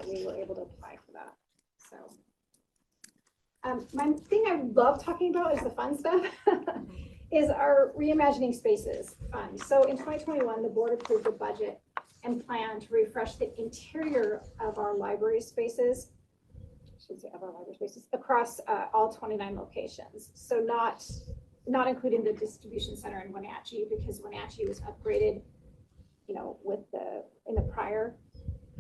we were able to apply for that. So my thing I love talking about is the fun stuff, is our Reimagining Spaces fund. So in 2021, the board approved a budget and plan to refresh the interior of our library spaces should say of our library spaces, across all 29 locations. So not including the distribution center in Wenatchee, because Wenatchee was upgraded, in the prior.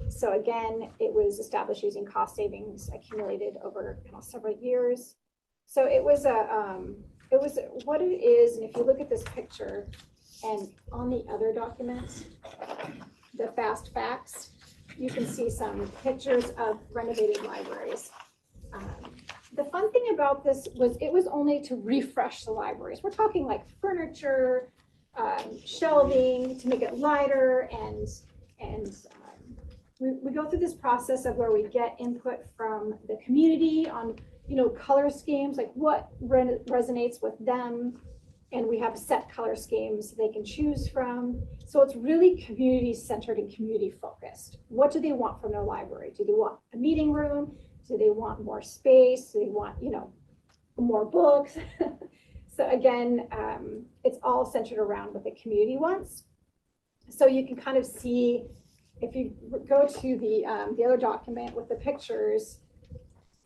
So again, it was established using cost savings accumulated over several years. So it was what it is, and if you look at this picture, and on the other documents, the fast facts, you can see some pictures of renovated libraries. The fun thing about this was it was only to refresh the libraries. We're talking like furniture, shelving to make it lighter, and we go through this process of where we get input from the community on, color schemes, like what resonates with them. And we have set color schemes they can choose from. So it's really community centered and community focused. What do they want from their library? Do they want a meeting room? Do they want more space? Do they want, more books? So again, it's all centered around what the community wants. So you can kind of see, if you go to the other document with the pictures,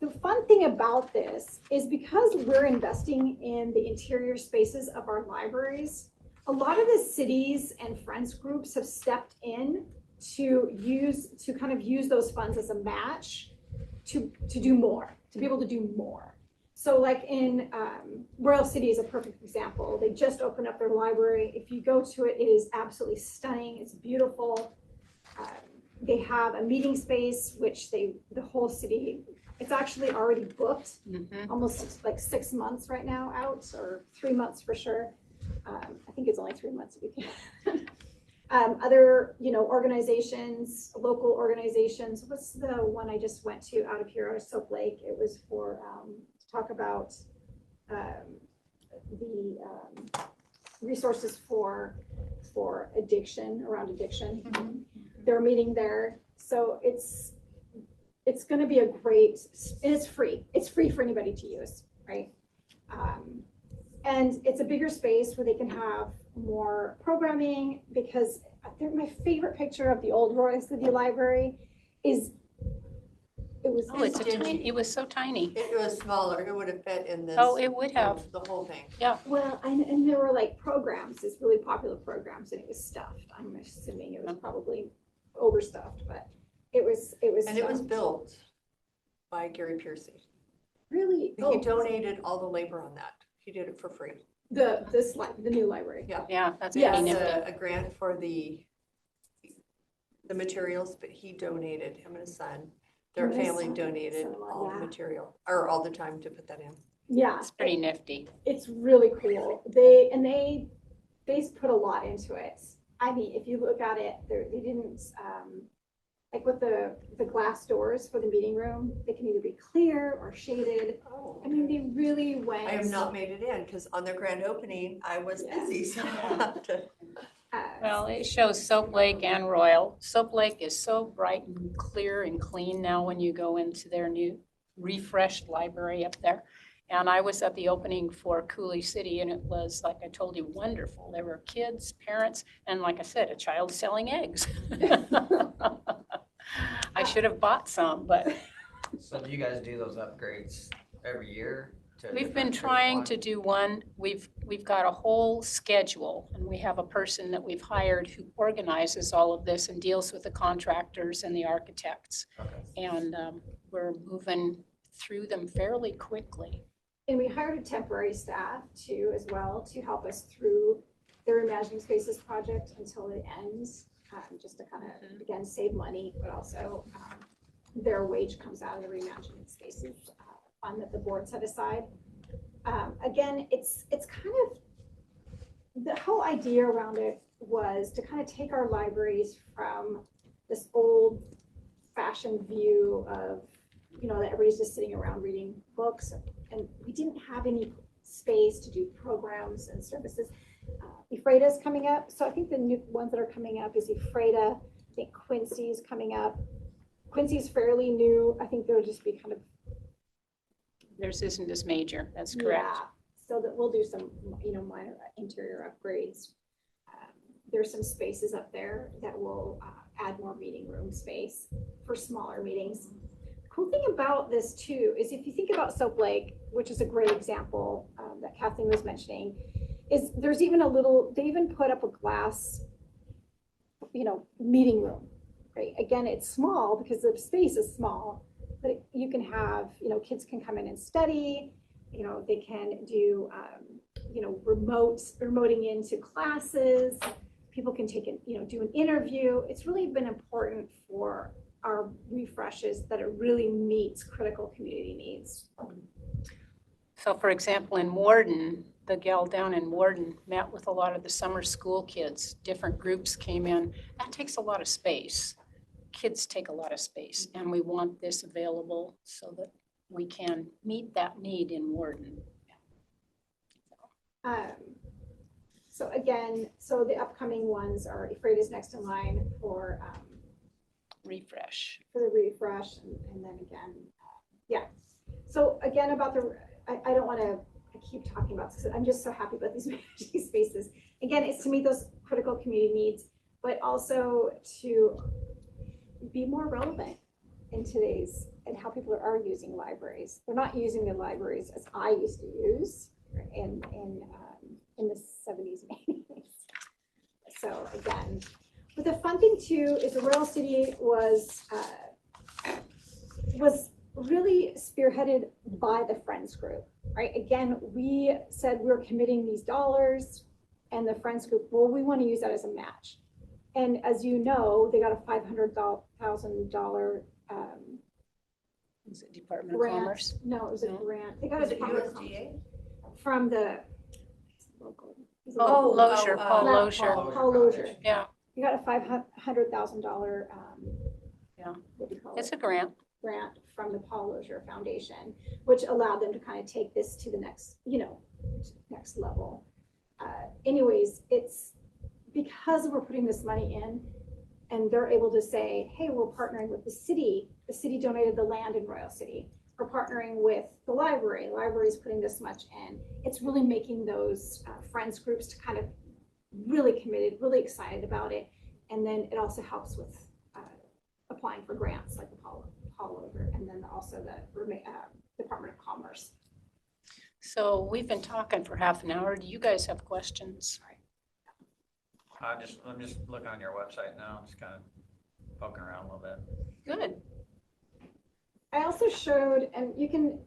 the fun thing about this is because we're investing in the interior spaces of our libraries, a lot of the cities and friends groups have stepped in to kind of use those funds as a match to do more, to be able to do more. So like in Royal City is a perfect example. They just opened up their library. If you go to it, it is absolutely stunning. It's beautiful. They have a meeting space, which the whole city, it's actually already booked, almost like 6 months right now out, or 3 months for sure. I think it's only 3 months if you can. Other, organizations, local organizations. What's the one I just went to out of here, out of Soap Lake? It was for, to talk about the resources for addiction, around addiction. They're meeting there. So it's going to be a great, and it's free. It's free for anybody to use, right? And it's a bigger space where they can have more programming, because my favorite picture of the old Royal City Library is, it was it was so tiny. It was smaller. It would have fit in this. Oh, it would have. The whole thing. well, and there were like programs, it's really popular programs, and it was stuffed. I'm assuming it was probably overstuffed, but it was And it was built by Gary Piercy. really, He donated all the labor on that. He did it for free. the new library. Yeah, that's Yes. pretty It's nifty. a grant for the materials, but he donated, him and his son, their And his family son, donated son-in-law, all the yeah. material, or all the time to put that in. Yeah, It's pretty nifty. it's really cool. They put a lot into it. I mean, if you look at it, they didn't, like with the glass doors for the meeting room, they can either be clear or shaded. Oh, I mean, they really went. I have not made it in, because on their grand opening, I was busy, so I'll have to. Well, it shows Soap Lake and Royal. Soap Lake is so bright and clear and clean now when you go into their new refreshed library up there. And I was at the opening for Cooley City, and it was, like I told you, wonderful. There were kids, parents, and like I said, a child selling eggs. I should have bought some, but So do you guys do those upgrades every year? we've been trying to do one. We've got a whole schedule, and we have a person that we've hired who organizes all of this and deals with the contractors and the architects. Okay. And we're moving through them fairly quickly. And we hired a temporary staff too, as well, to help us through the Reimagining Spaces project until it ends, just to kind of, again, save money, but also their wage comes out of the Reimagining Spaces fund that the board set aside. Again, it's kind of, the whole idea around it was to kind of take our libraries from this old fashioned view of, that everybody's just sitting around reading books, and we didn't have any space to do programs and services. Ephrata's coming up, so I think the new ones that are coming up is Ephrata. I think Quincy's coming up. Quincy's fairly new. I think there'll just be kind of, Theirs isn't as major, that's correct. yeah, so that we'll do some, minor interior upgrades. There's some spaces up there that will add more meeting room space for smaller meetings. cool thing about this too is if you think about Soap Lake, which is a great example that Kathleen was mentioning, is there's even they even put up a glass, meeting room, right? Again, it's small because the space is small, but you can have, kids can come in and study, they can do, remoting into classes. People can take it, do an interview. It's really been important for our refreshes that it really meets critical community needs. So for example, in Warden, the gal down in Warden met with a lot of the summer school kids. Different groups came in. That takes a lot of space. Kids take a lot of space, and we want this available so that we can meet that need in Warden. So again, the upcoming ones are Afraid is next in line for Refresh. the refresh, and then again, yeah. So again, about I don't want to keep talking about this. I'm just so happy about these spaces. Again, it's to meet those critical community needs, but also to be more relevant in today's and how people are using libraries. They're not using the libraries as I used to use in the 70s and 80s. So again, but the fun thing too is the Royal City was really spearheaded by the Friends group, right? Again, we said we're committing these dollars, and the Friends group, well, we want to use that as a match. And as you know, they got a $500,000 Is it Department of grant. Commerce? No, it was a grant. They got Was a it Department of USDA? from the local. Oh, Lozier, oh, Paul Not Lozier. Paul Lozier. Yeah, You got a $500,000 Yeah. what do you call it's it? a grant. Grant from the Paul Lozier Foundation, which allowed them to kind of take this to the next, next level. Anyways, it's because we're putting this money in and they're able to say, hey, we're partnering with the city. The city donated the land in Royal City. We're partnering with the library. The library is putting this much in. It's really making those friends groups to kind of really committed, really excited about it. And then it also helps with applying for grants like the Paul Lozier, and then also the Department of Commerce. So we've been talking for half an hour. Do you guys have questions? I'm just looking on your website now, just kind of poking around a little bit. Good. I also showed, and you can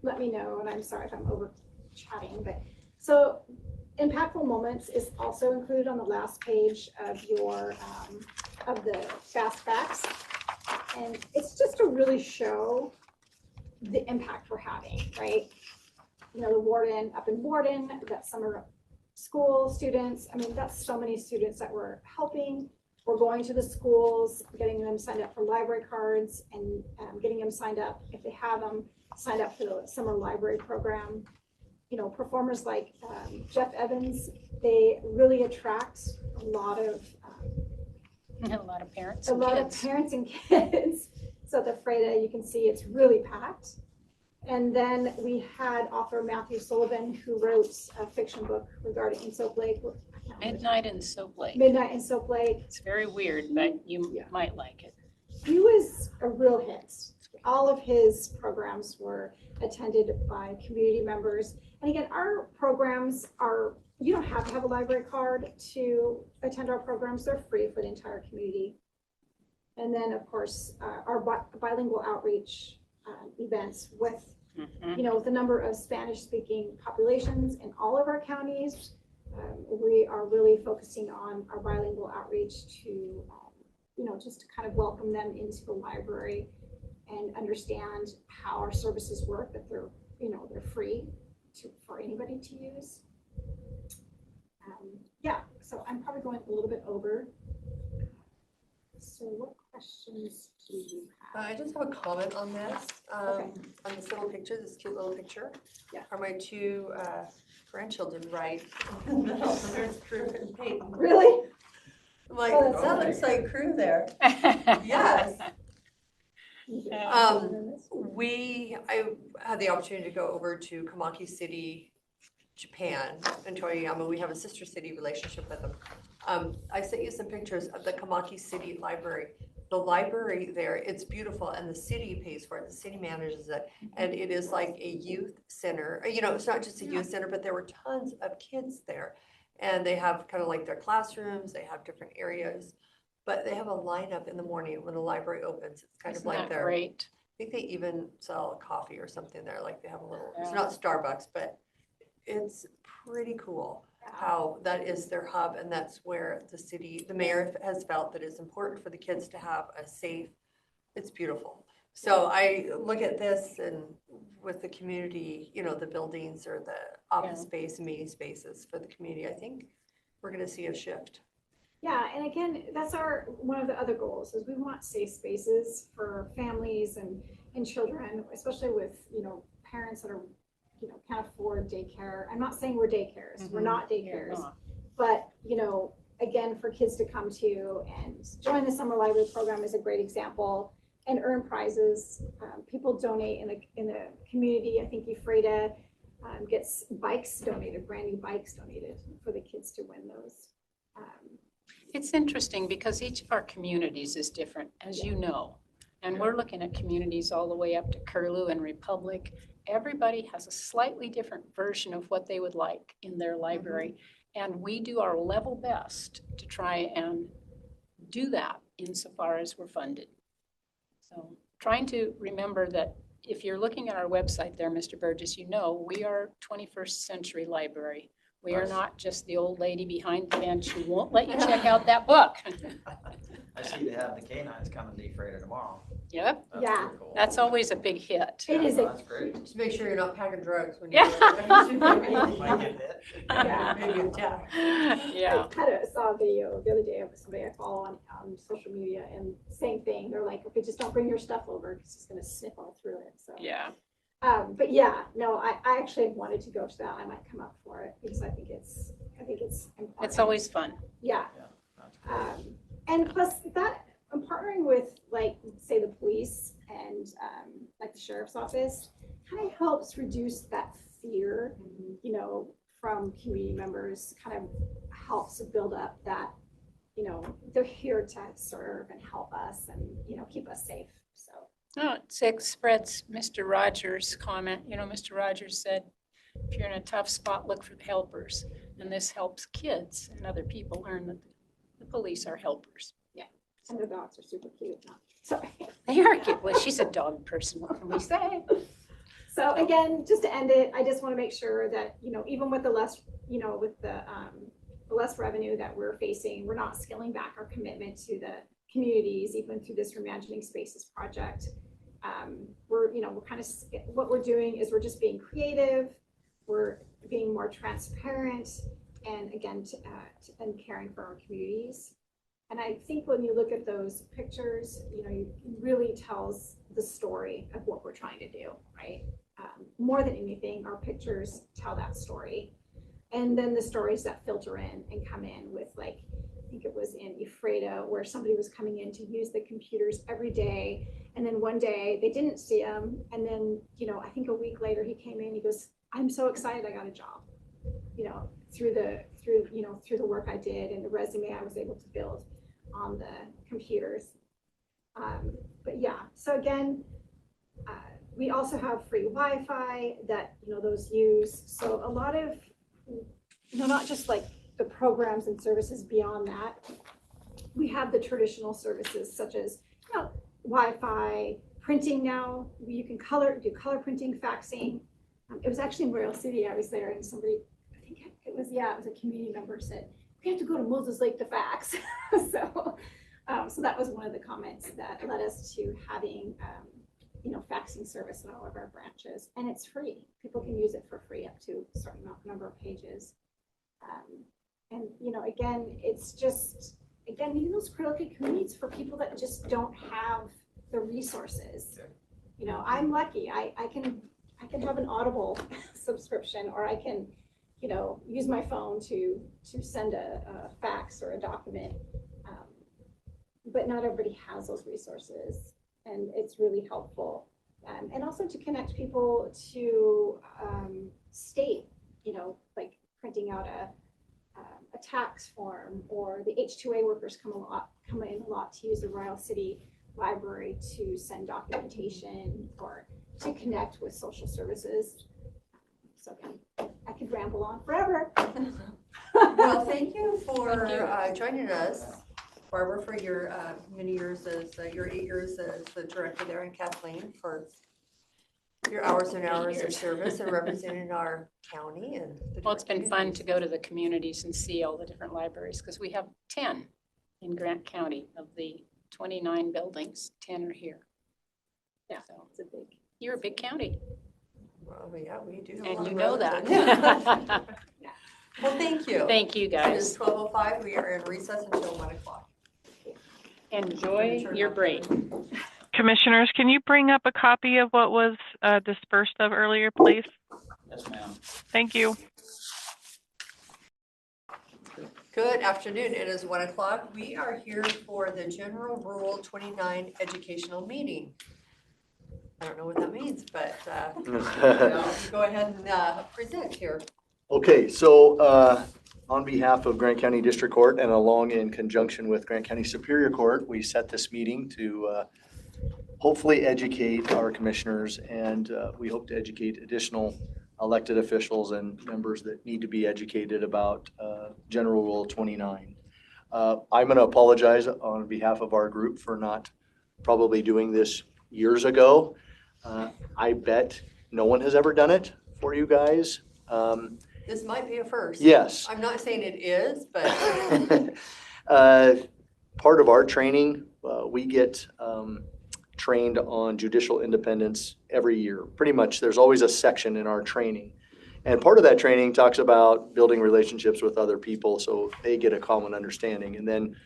let me know, and I'm sorry if I'm over chatting, but so impactful moments is also included on the last page of your of the fast facts, and it's just to really show the impact we're having, right? The warden up in Warden, that summer school students, I mean, that's so many students that we're helping. We're going to the schools, getting them signed up for library cards, and getting them signed up, if they have them, signed up for the summer library program. Performers like Jeff Evans, they really attract a lot of parents a and lot kids. of parents and kids. So at the Freda, you can see it's really packed. And then we had author Matthew Sullivan, who wrote a fiction book regarding in Soap Lake. Midnight in Soap Lake. Midnight in Soap Lake. It's very weird, but you might like it. He was a real hit. All of his programs were attended by community members. And again, our programs are, you don't have to have a library card to attend our programs. They're free for the entire community. And then, of course, our bilingual outreach events with, with the number of Spanish-speaking populations in all of our counties. We are really focusing on our bilingual outreach to, just to kind of welcome them into the library and understand how our services work, that they're, they're free for anybody to use. So I'm probably going a little bit over. So what questions do you have? I just have a comment on this, Okay. on this little picture, this cute little picture. Yeah. Are my two grandchildren right? No, there's Crew and Peyton. Really? I'm like, Oh, that's that nice. looks like Crew there. Yes. I had the opportunity to go over to Kamaki City, Japan, and Toyoyama. We have a sister city relationship with them. I sent you some pictures of the Kamaki City Library. the library there, it's beautiful, and the city pays for it, the city manages it. And it is like a youth center, you know, it's not just a youth center, but there were tons of kids there. And they have kind of like their classrooms, they have different areas, but they have a lineup in the morning when the library opens. It's kind of Isn't like that their, I great? think they even sell coffee or something there, like they have a little, it's Yeah. not Starbucks, but it's pretty cool how that is their hub, and that's where the city, the mayor has felt that it's important for the kids to have a safe, it's beautiful. So I look at this and with the community, you know, the buildings or the office space, meeting spaces for the community, I think we're gonna see a shift. Yeah, and again, that's one of the other goals is we want safe spaces for families and children, especially with, you know, parents that are, you know, can't afford daycare. I'm not saying we're daycares, we're not daycares, but, you know, again, for kids to come to and join the summer library program is a great example, and earn prizes. People donate in the community. I think Ephrata gets bikes donated, brand new bikes donated for the kids to win those. It's interesting because each of our communities is different, as you know. And we're looking at communities all the way up to Curlew and Republic. Everybody has a slightly different version of what they would like in their library. And we do our level best to try and do that insofar as we're funded. So trying to remember that if you're looking at our website there, Mr. Burgess, you know, we are 21st century library. We are not just the old lady behind the bench who won't let you check out that book. I see they have the canines coming to Ephrata tomorrow. Yep, That's Yeah. pretty cool. that's always a big hit. It is a That's great. Just make sure you're not packing drugs when Yeah. you're. Might get hit. Yeah. Maybe attack. Yeah. I saw a video the other day of somebody I follow on social media, and same thing. They're like, okay, just don't bring your stuff over because it's gonna snip all through it. So. Yeah. But yeah, no, I actually wanted to go to that. I might come up for it because I think it's important. It's always fun. Yeah. That's great. And plus that, I'm partnering with like, say the police and like the sheriff's office, kind of helps reduce that fear, you know, from community members, kind of helps build up that, you know, they're here to serve and help us and, you know, keep us safe, so. No, it spreads Mr. Rogers' comment. You know, Mr. Rogers said, if you're in a tough spot, look for helpers. And this helps kids and other people learn that the police are helpers. And the dogs are super cute. No, sorry. They are cute. Well, she's a dog person. What can we say? So again, just to end it, I just want to make sure that, you know, even with the less, you know, with the less revenue that we're facing, we're not scaling back our commitment to the communities, even through this Reimagining Spaces project. We're, you know, we're kind of, what we're doing is we're just being creative, we're being more transparent, and again, and caring for our communities. And I think when you look at those pictures, you know, it really tells the story of what we're trying to do, right? More than anything, our pictures tell that story. And then the stories that filter in and come in with, like, I think it was in Ephrata where somebody was coming in to use the computers every day. And then one day they didn't see him. And then, you know, I think a week later he came in, he goes, I'm so excited I got a job, you know, through the work I did and the resume I was able to build on the computers. But yeah, so again, we also have free Wi-Fi that, you know, those use. So a lot of, you know, not just like the programs and services beyond that, we have the traditional services such as, you know, Wi-Fi, printing now. You can do color printing, faxing. It was actually in Royal City. I was there and somebody, I think it was a community member said, we have to go to Moses Lake to fax. So that was one of the comments that led us to having, you know, faxing service in all of our branches, and it's free. People can use it for free up to a certain number of pages. And, you know, again, it's just, again, these are those critical communities for people that just don't have the resources. You know, I'm lucky. I can have an Audible subscription, or I can, you know, use my phone to send a fax or a document. But not everybody has those resources, and it's really helpful. And also to connect people to state, you know, like printing out a tax form, or the H-2A workers come in a lot to use the Royal City Library to send documentation or to connect with social services. So I could ramble on forever. Well, thank you for joining us, Barbara, for your many years as, your 8 years as the director there, and Kathleen for your hours and hours of service and representing our county and the Well, it's been different fun to go to the communities and see all the different libraries, because we have 10 in Grant County. Of the 29 buildings, 10 are here. Yeah, so it's a big, you're a big county, Well, yeah, we do. have a and lot you of know residents. that. Well, thank you. Thank you, It is guys. 12:05. We are in recess until 1 o'clock. Enjoy your break. Commissioners, can you bring up a copy of what was dispersed of earlier, please? Yes, ma'am. Thank you. Good afternoon. It is 1 o'clock. We are here for the General Rule 29 educational meeting. I don't know what that means, but you go ahead and present here. Okay, so on behalf of Grant County District Court and along in conjunction with Grant County Superior Court, we set this meeting to hopefully educate our commissioners, and we hope to educate additional elected officials and members that need to be educated about General Rule 29. I'm going to apologize on behalf of our group for not probably doing this years ago. I bet no one has ever done it for you guys. This might be a first. Yes. I'm not saying it is, but part of our training, we get trained on judicial independence every year. Pretty much, there's always a section in our training. And part of that training talks about building relationships with other people so they get a common understanding. And then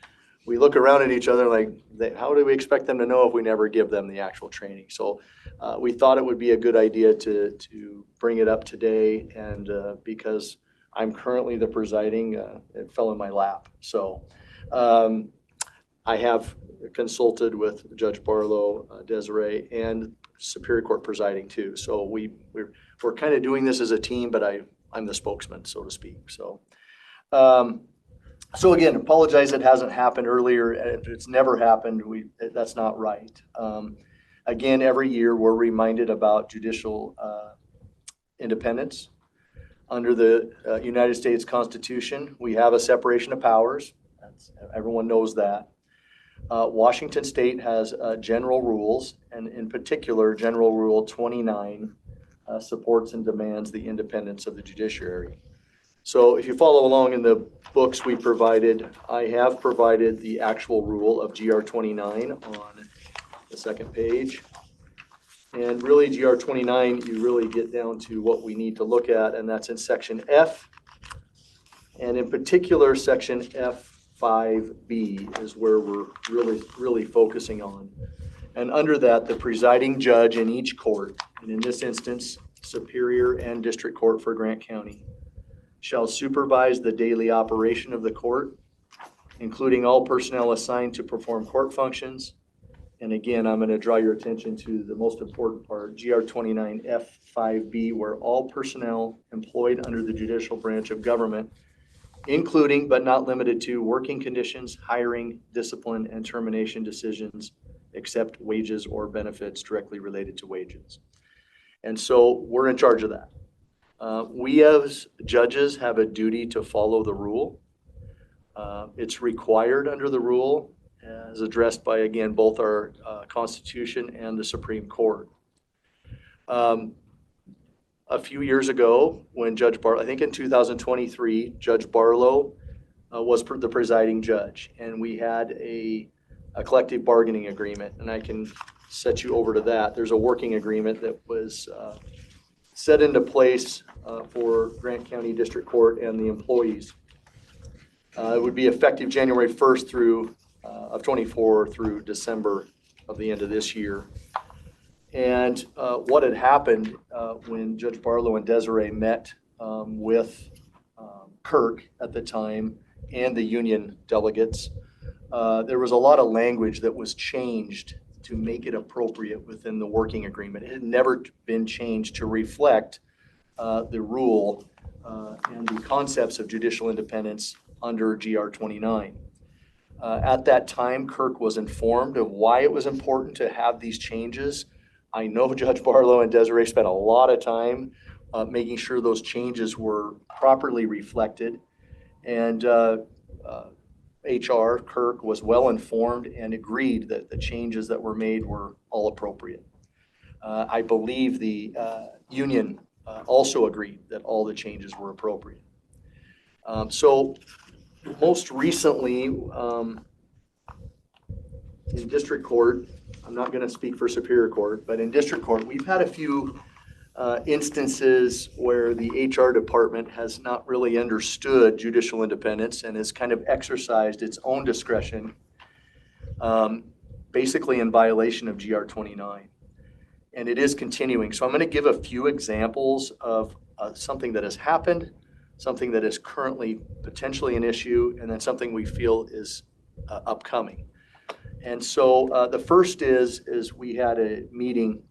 we look around at each other like, how do we expect them to know if we never give them the actual training? So we thought it would be a good idea to bring it up today, and because I'm currently the presiding, it fell in my lap. So I have consulted with Judge Barlow, Desiree, and Superior Court presiding too. So we're kind of doing this as a team, but I'm the spokesman, so to speak. So so again, apologize it hasn't happened earlier. If it's never happened, that's not right. Again, every year we're reminded about judicial independence. Under the United States Constitution, we have a separation of powers. Everyone knows that. Washington State has general rules, and in particular, General Rule 29 supports and demands the independence of the judiciary. So if you follow along in the books we provided, I have provided the actual rule of GR 29 on the second page. And really, GR 29, you really get down to what we need to look at, and that's in section F. And in particular, section F5B is where we're really focusing on. And under that, the presiding judge in each court, and in this instance, Superior and District Court for Grant County, shall supervise the daily operation of the court, including all personnel assigned to perform court functions. And again, I'm going to draw your attention to the most important part, GR 29 F5B, where all personnel employed under the judicial branch of government, including but not limited to working conditions, hiring, discipline, and termination decisions, except wages or benefits directly related to wages. And so we're in charge of that. We as judges have a duty to follow the rule. It's required under the rule, as addressed by, again, both our Constitution and the Supreme Court. A few years ago, when Judge Barlow, I think in 2023, Judge Barlow was the presiding judge, and we had a collective bargaining agreement, and I can set you over to that. There's a working agreement that was set into place for Grant County District Court and the employees. It would be effective January 1st of 24 through December of the end of this year. And what had happened when Judge Barlow and Desiree met with Kirk at the time and the union delegates, there was a lot of language that was changed to make it appropriate within the working agreement. It had never been changed to reflect the rule and the concepts of judicial independence under GR 29. At that time, Kirk was informed of why it was important to have these changes. I know Judge Barlow and Desiree spent a lot of time making sure those changes were properly reflected. And HR, Kirk, was well informed and agreed that the changes that were made were all appropriate. I believe the union also agreed that all the changes were appropriate. So most recently, in district court, I'm not going to speak for Superior Court, but in district court, we've had a few instances where the HR department has not really understood judicial independence and has kind of exercised its own discretion, basically in violation of GR 29. And it is continuing. So I'm going to give a few examples of something that has happened, something that is currently potentially an issue, and then something we feel is upcoming. And so the first is we had a meeting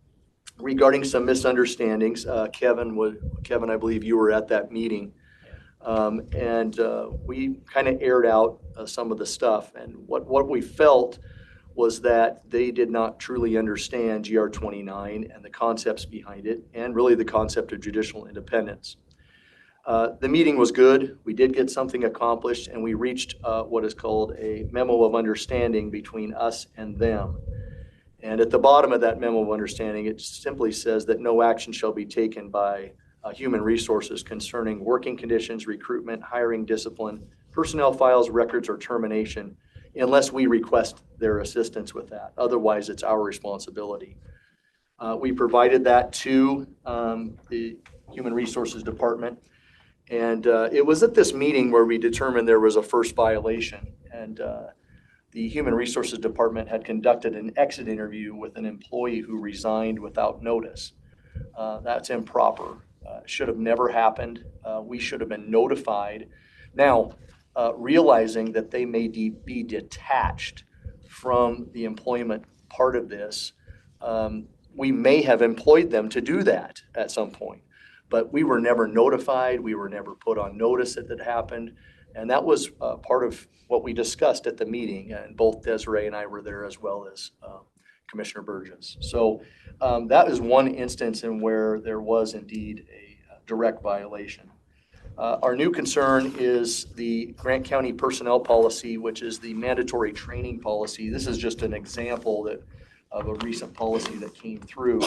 regarding some misunderstandings. Kevin, I believe you were at that meeting. And we kind of aired out some of the stuff. And what we felt was that they did not truly understand GR 29 and the concepts behind it, and really the concept of judicial independence. The meeting was good. We did get something accomplished, and we reached what is called a memo of understanding between us and them. And at the bottom of that memo of understanding, it simply says that no action shall be taken by human resources concerning working conditions, recruitment, hiring, discipline, personnel files, records, or termination, unless we request their assistance with that. Otherwise, it's our responsibility. We provided that to the Human Resources Department. And it was at this meeting where we determined there was a first violation. And the Human Resources Department had conducted an exit interview with an employee who resigned without notice. That's improper. Should have never happened. We should have been notified. Now, realizing that they may be detached from the employment part of this, we may have employed them to do that at some point. But we were never notified. We were never put on notice that it happened. And that was part of what we discussed at the meeting. And both Desiree and I were there, as well as Commissioner Burgess. So that is one instance in where there was indeed a direct violation. Our new concern is the Grant County Personnel Policy, which is the mandatory training policy. This is just an example of a recent policy that came through.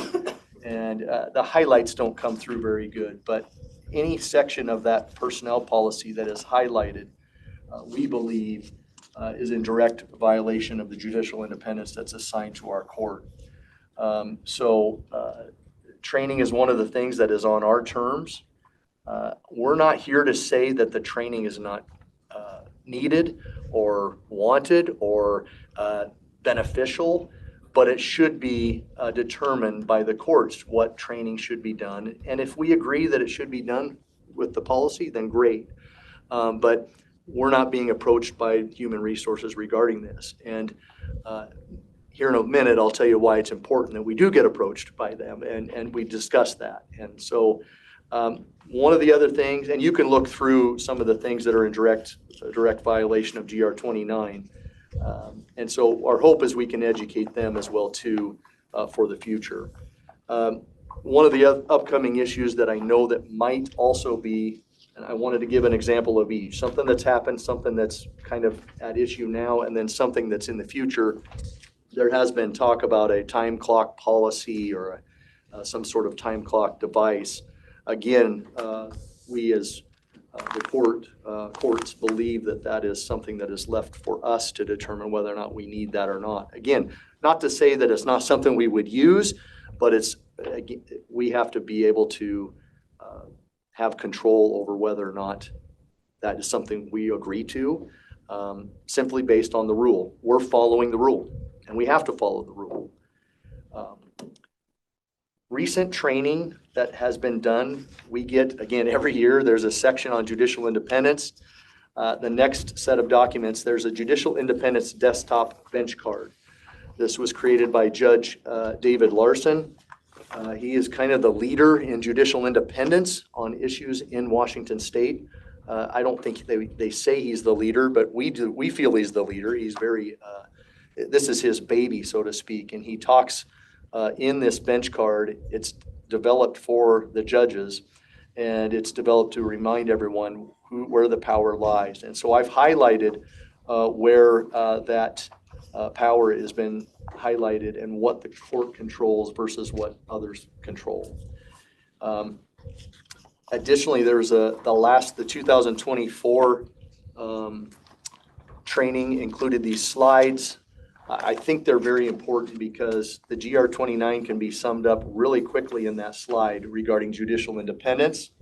And the highlights don't come through very good, but any section of that personnel policy that is highlighted, we believe is in direct violation of the judicial independence that's assigned to our court. So training is one of the things that is on our terms. We're not here to say that the training is not needed or wanted or beneficial, but it should be determined by the courts what training should be done. And if we agree that it should be done with the policy, then great. But we're not being approached by human resources regarding this. And here in a minute, I'll tell you why it's important that we do get approached by them, and we discuss that. And so one of the other things, and you can look through some of the things that are in direct violation of GR 29. And so our hope is we can educate them as well too for the future. One of the upcoming issues that I know that might also be, and I wanted to give an example of each, something that's happened, something that's kind of at issue now, and then something that's in the future. There has been talk about a time clock policy or some sort of time clock device. Again, we as the courts believe that is something that is left for us to determine whether or not we need that or not. Again, not to say that it's not something we would use, but we have to be able to have control over whether or not that is something we agree to, simply based on the rule. We're following the rule, and we have to follow the rule. Recent training that has been done, we get, again, every year, there's a section on judicial independence. The next set of documents, there's a judicial independence desktop bench card. This was created by Judge David Larson. He is kind of the leader in judicial independence on issues in Washington State. I don't think they say he's the leader, but we feel he's the leader. He's very, this is his baby, so to speak, and he talks in this bench card. It's developed for the judges, and it's developed to remind everyone where the power lies. And so I've highlighted where that power has been highlighted and what the court controls versus what others control. Additionally, there's the 2024 training included these slides. I think they're very important because the GR 29 can be summed up really quickly in that slide regarding judicial independence.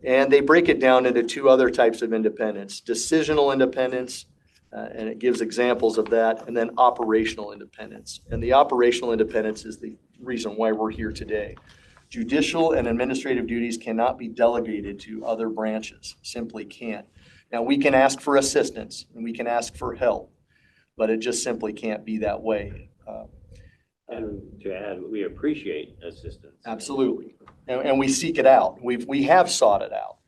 And they break it down into two other types of independence: decisional independence, and it gives examples of that, and then operational independence. And the operational independence is the reason why we're here today. Judicial and administrative duties cannot be delegated to other branches, simply can't. Now, we can ask for assistance and we can ask for help, but it just simply can't be that way. And to add, we appreciate assistance. Absolutely. And we seek it out. We have sought it out.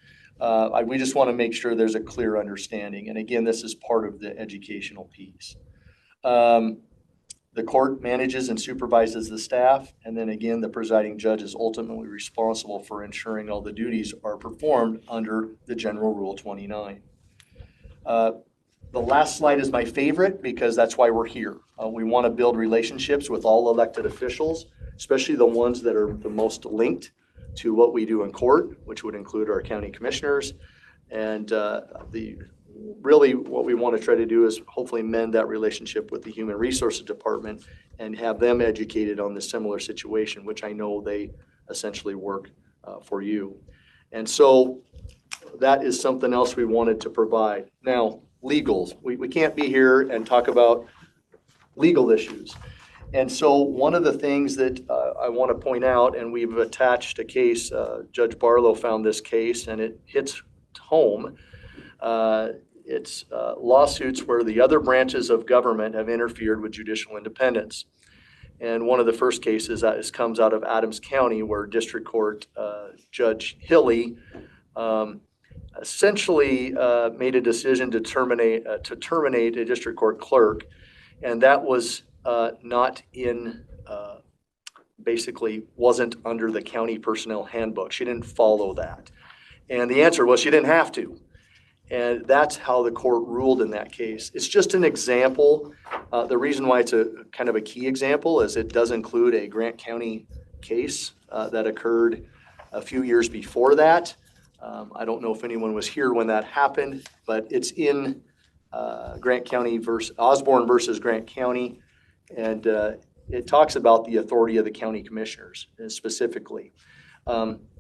We just want to make sure there's a clear understanding. And again, this is part of the educational piece. The court manages and supervises the staff. And then again, the presiding judge is ultimately responsible for ensuring all the duties are performed under the General Rule 29. The last slide is my favorite because that's why we're here. We want to build relationships with all elected officials, especially the ones that are the most linked to what we do in court, which would include our county commissioners. And really what we want to try to do is hopefully mend that relationship with the Human Resources Department and have them educated on the similar situation, which I know they essentially work for you. And so that is something else we wanted to provide. Now, legals. We can't be here and talk about legal issues. And so one of the things that I want to point out, and we've attached a case, Judge Barlow found this case, and it hits home. It's lawsuits where the other branches of government have interfered with judicial independence. And one of the first cases comes out of Adams County, where District Court Judge Hilly essentially made a decision to terminate a district court clerk, and that was not in, basically wasn't under the county personnel handbook. She didn't follow that. And the answer was she didn't have to. And that's how the court ruled in that case. It's just an example. The reason why it's a kind of a key example is it does include a Grant County case that occurred a few years before that. I don't know if anyone was here when that happened, but it's in Grant County Osborne versus Grant County. And it talks about the authority of the county commissioners specifically.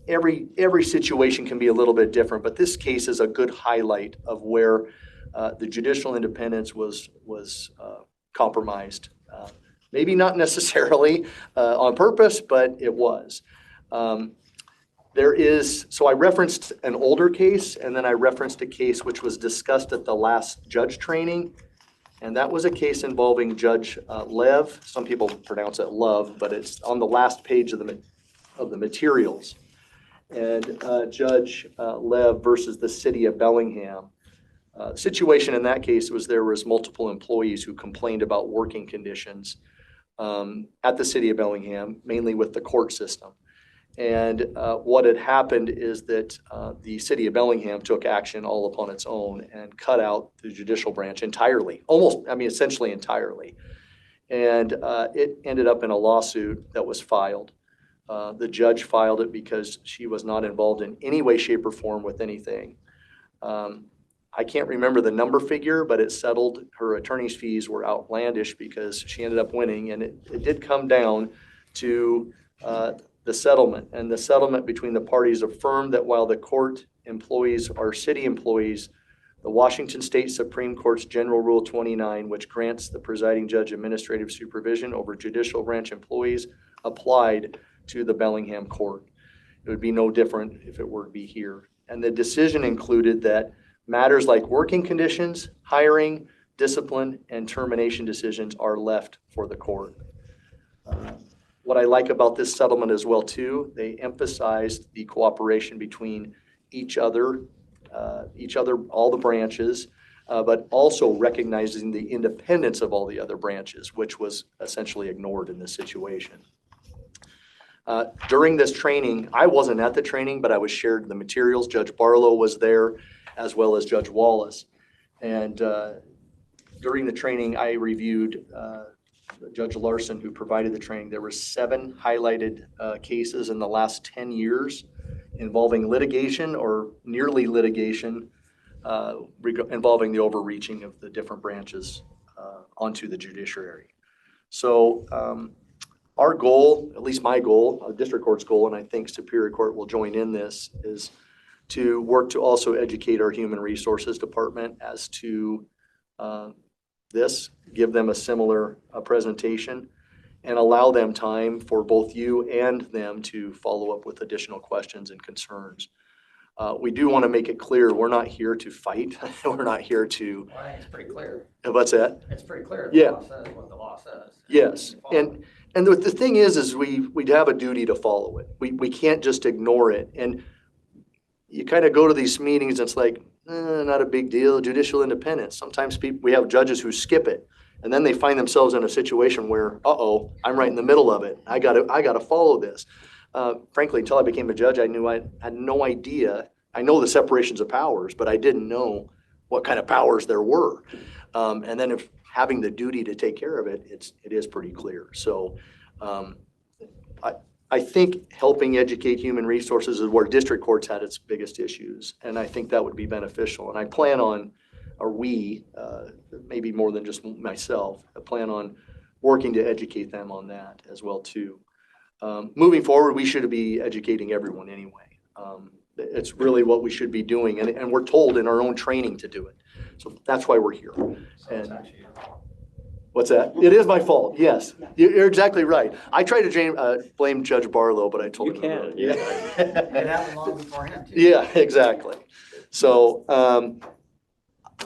Every situation can be a little bit different, but this case is a good highlight of where the judicial independence was compromised. Maybe not necessarily on purpose, but it was. So I referenced an older case, and then I referenced a case which was discussed at the last judge training. And that was a case involving Judge Lev. Some people pronounce it Love, but it's on the last page of the materials. And Judge Lev versus the city of Bellingham. The situation in that case was there was multiple employees who complained about working conditions at the city of Bellingham, mainly with the court system. And what had happened is that the city of Bellingham took action all upon its own and cut out the judicial branch entirely, essentially entirely. And it ended up in a lawsuit that was filed. The judge filed it because she was not involved in any way, shape, or form with anything. I can't remember the number figure, but it settled. Her attorney's fees were outlandish because she ended up winning. And it did come down to the settlement. And the settlement between the parties affirmed that while the court employees are city employees, the Washington State Supreme Court's General Rule 29, which grants the presiding judge administrative supervision over judicial branch employees, applied to the Bellingham court. It would be no different if it were to be here. And the decision included that matters like working conditions, hiring, discipline, and termination decisions are left for the court. What I like about this settlement as well, too, they emphasized the cooperation between each other each other, all the branches, but also recognizing the independence of all the other branches, which was essentially ignored in this situation. During this training, I wasn't at the training, but I was shared the materials. Judge Barlow was there, as well as Judge Wallace. And during the training, I reviewed Judge Larson, who provided the training. There were 7 highlighted cases in the last 10 years involving litigation or nearly litigation involving the overreaching of the different branches onto the judiciary. So our goal, at least my goal, district court's goal, and I think Superior Court will join in this, is to work to also educate our human resources department as to this, give them a similar presentation, and allow them time for both you and them to follow up with additional questions and concerns. We do want to make it clear, we're not here to fight. We're not here to. Well, I think it's pretty clear. What's that? It's pretty clear. Yeah. The law says what the law says. Yes, and the thing is we'd have a duty to follow it. We can't just ignore it. And you kind of go to these meetings, it's like, not a big deal, judicial independence. Sometimes we have judges who skip it, and then they find themselves in a situation where, I'm right in the middle of it. I gotta follow this. Frankly, until I became a judge, I had no idea. I know the separations of powers, but I didn't know what kind of powers there were. And then if having the duty to take care of it, it is pretty clear. So I think helping educate human resources is where district courts had its biggest issues. And I think that would be beneficial. And I plan on, or we, maybe more than just myself, I plan on working to educate them on that as well too. Moving forward, we should be educating everyone anyway. It's really what we should be doing. And we're told in our own training to do it. So that's why we're here. So it's And actually your fault. what's that? It is my fault, yes. You're exactly right. I tried to blame Judge Barlow, but I told You him. can, Yeah. It happened long before him too. Yeah, exactly. So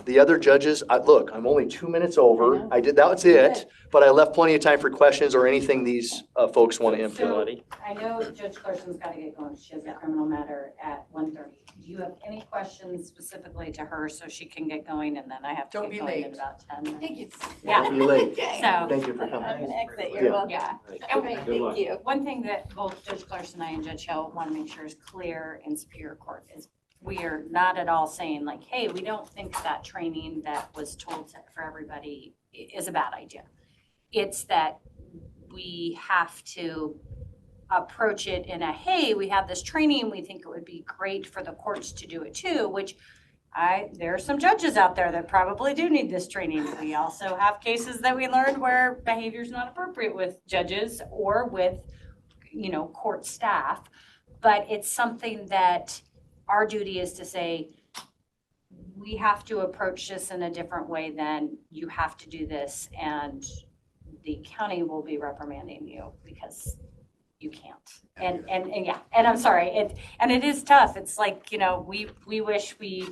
the other judges, look, I'm only 2 minutes over. That's it. But I left plenty of time for questions or anything these folks want to input. I know Judge Carson's got to get going. She has a criminal matter at 1:30. Do you have any questions specifically to her so she can get going? And then I have to Don't get be going in late. about 10 minutes. Thank you. Yeah. You're late. So, Thank you for coming. I'm gonna exit, Yeah. you're welcome. yeah. Okay, Good luck. thank you. One thing that both Judge Clarkson and I and Judge Hill want to make sure is clear in Superior Court is we are not at all saying like, hey, we don't think that training that was told for everybody is a bad idea. It's that we have to approach it in a, hey, we have this training, we think it would be great for the courts to do it too, which there are some judges out there that probably do need this training. We also have cases that we learned where behavior is not appropriate with judges or with, court staff. But it's something that our duty is to say, we have to approach this in a different way than you have to do this, and the county will be reprimanding you because you can't. And yeah, and I'm sorry, it is tough. It's like, we wish we,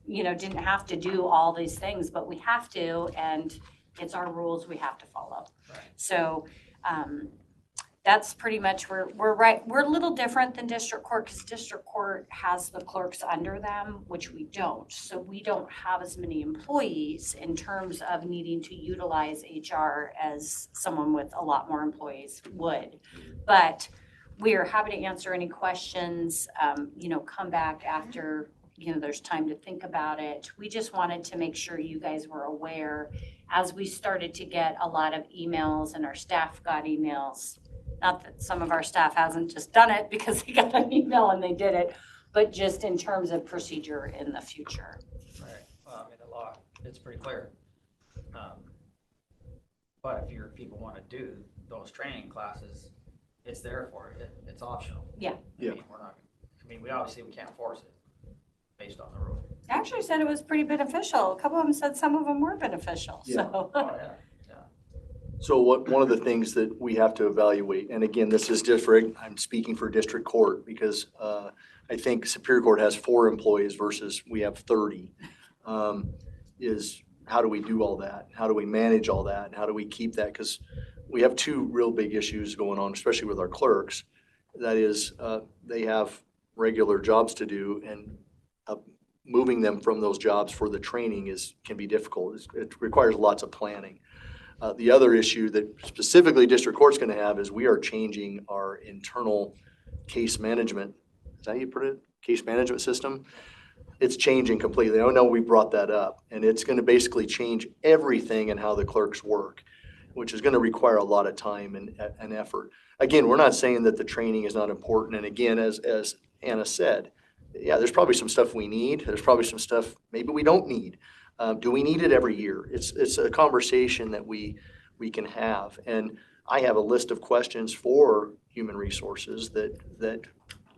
didn't have to do all these things, but we have to, and it's our rules we have to follow. Right. So, that's pretty much we're right. We're a little different than district court because district court has the clerks under them, which we don't. So we don't have as many employees in terms of needing to utilize HR as someone with a lot more employees would. But we are happy to answer any questions, come back after, there's time to think about it. We just wanted to make sure you guys were aware as we started to get a lot of emails and our staff got emails. Not that some of our staff hasn't just done it because they got an email and they did it, but just in terms of procedure in the future. Right, well, the law, it's pretty clear. But if your people want to do those training classes, it's there for you. It's optional. Yeah. Yeah. We obviously we can't force it based on the rule. I actually said it was pretty beneficial. A couple of them said some of them were beneficial, Yeah. so. Oh, yeah. So one of the things that we have to evaluate, and again, this is different, I'm speaking for district court because I think Superior Court has 4 employees versus we have 30, is how do we do all that? How do we manage all that? How do we keep that? Because we have 2 real big issues going on, especially with our clerks. That is, they have regular jobs to do, and moving them from those jobs for the training can be difficult. It requires lots of planning. The other issue that specifically district court's going to have is we are changing our internal case management. Is that how you put it? Case management system. It's changing completely. I know we brought that up, and it's going to basically change everything in how the clerks work, which is going to require a lot of time and effort. Again, we're not saying that the training is not important. And again, as Anna said, yeah, there's probably some stuff we need. There's probably some stuff maybe we don't need. Do we need it every year? It's a conversation that we can have. And I have a list of questions for human resources that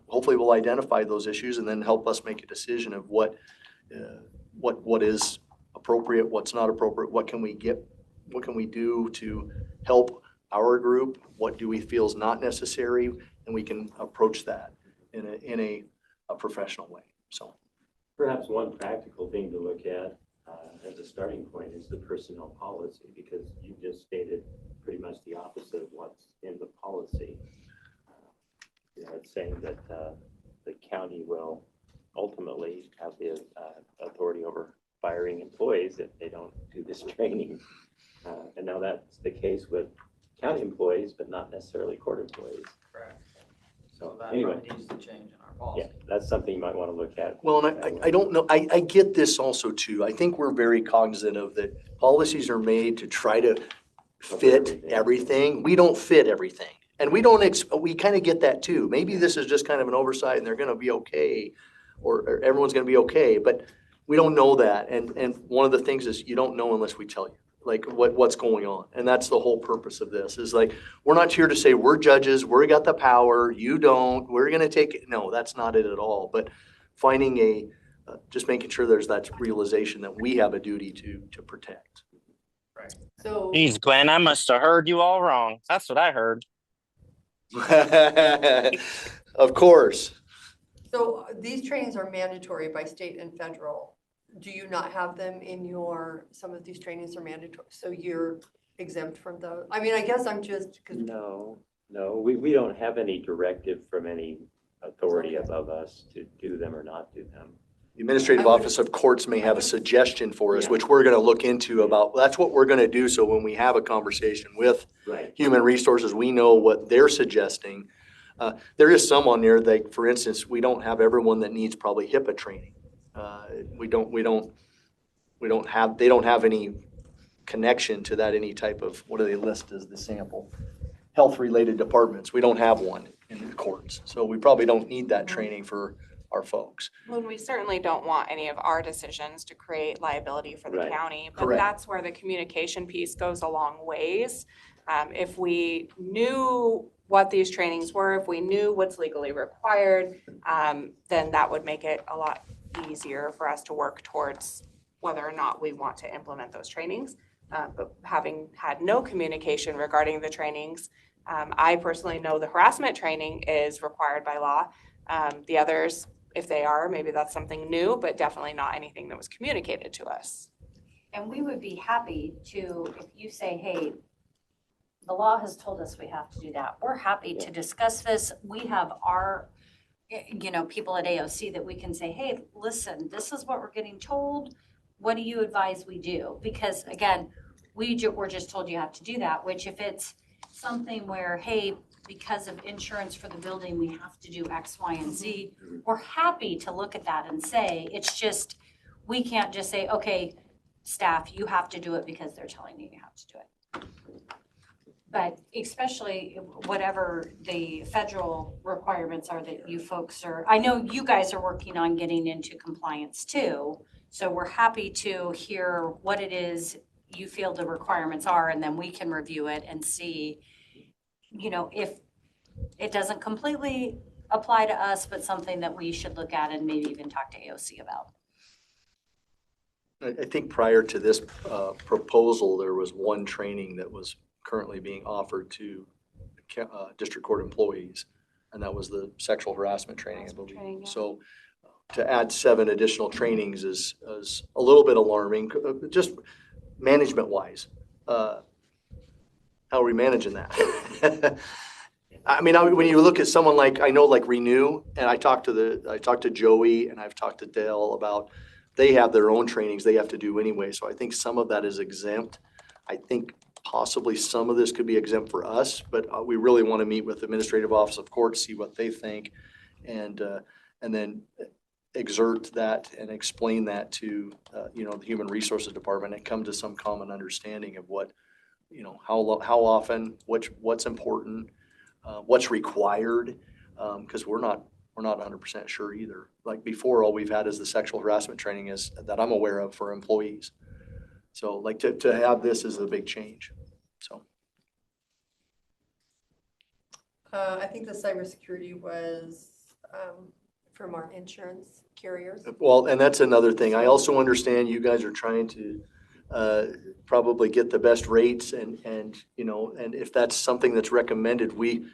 hopefully will identify those issues and then help us make a decision of what is appropriate, what's not appropriate, what can we do to help our group, what do we feel is not necessary, and we can approach that in a professional way. So perhaps one practical thing to look at as a starting point is the personnel policy, because you just stated pretty much the opposite of what's in the policy. It's saying that the county will ultimately have the authority over firing employees if they don't do this training. And now that's the case with county employees, but not necessarily court employees. Correct. So That anyway, probably needs to change in our policy. yeah, that's something you might want to look at. well, and I don't know, I get this also too. I think we're very cognizant of that policies are made to try to fit everything. We don't fit everything. And we kind of get that too. Maybe this is just kind of an oversight and they're going to be okay, or everyone's going to be okay, but we don't know that. And one of the things is you don't know unless we tell you, like what's going on. And that's the whole purpose of this is like, we're not here to say we're judges, we got the power, you don't, we're going to take it. No, that's not it at all. But finding just making sure there's that realization that we have a duty to protect. Right. So, Geez, Glenn, I must have heard you all wrong. That's what I heard. Of course. so these trainings are mandatory by state and federal. Do you not have them in some of these trainings are mandatory, so you're exempt from those? I mean, I guess I'm just, No, we don't have any directive from any authority Okay. above us to do them or not do them. The Administrative Office of Courts may have a suggestion for us, Yeah. which we're going to look into about, that's what we're going to do. So when we have a conversation with Right. Human Resources, we know what they're suggesting. There is some on there that, for instance, we don't have everyone that needs probably HIPAA training. They don't have any connection to that, any type of, what do they list as the sample? Health-related departments. We don't have one in the courts. So we probably don't need that training for our folks. Well, we certainly don't want any of our decisions to create liability for the Right. county, but Correct. that's where the communication piece goes a long ways. If we knew what these trainings were, if we knew what's legally required, then that would make it a lot easier for us to work towards whether or not we want to implement those trainings. But having had no communication regarding the trainings, I personally know the harassment training is required by law. The others, if they are, maybe that's something new, but definitely not anything that was communicated to us. And we would be happy to, if you say, hey, the law has told us we have to do that. We're happy to discuss this. We have our, people at AOC that we can say, hey, listen, this is what we're getting told. What do you advise we do? Because again, we're just told you have to do that, which if it's something where, hey, because of insurance for the building, we have to do X, Y, and Z, we're happy to look at that and say, it's just, we can't just say, okay, staff, you have to do it because they're telling you have to do it. But especially whatever the federal requirements are that you folks are, I know you guys are working on getting into compliance too. So we're happy to hear what it is you feel the requirements are, and then we can review it and see, if it doesn't completely apply to us, but something that we should look at and maybe even talk to AOC about. I think prior to this proposal, there was one training that was currently being offered to district court employees, and that was the sexual harassment training, I believe. Training, yeah. So to add 7 additional trainings is a little bit alarming, just management-wise. How are we managing that? I mean, when you look at someone like, I know like Renew, and I talked to Joey and I've talked to Dale about, they have their own trainings they have to do anyway. So I think some of that is exempt. I think possibly some of this could be exempt for us, but we really want to meet with the Administrative Office of Court, see what they think, and then exert that and explain that to, the Human Resources Department and come to some common understanding of what, how often, what's important, what's required, because we're not 100% sure either. Like before, all we've had is the sexual harassment training is that I'm aware of for employees. So like to have this is a big change, so. I think the cybersecurity was from our insurance carriers. Well, and that's another thing. I also understand you guys are trying to probably get the best rates and if that's something that's recommended, we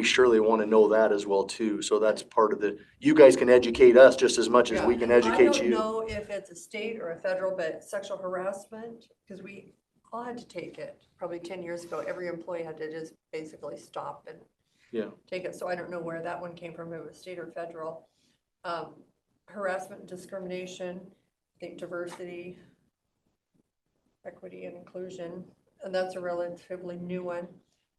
surely want to know that as well too. So that's part of you guys can educate us just as much as we can educate you. I don't know if it's a state or a federal, but sexual harassment, because we all had to take it probably 10 years ago. Every employee had to just basically stop and take it. So I don't know where that one came from, if it was state or federal. Harassment and discrimination, I think diversity, equity and inclusion, and that's a relatively new one.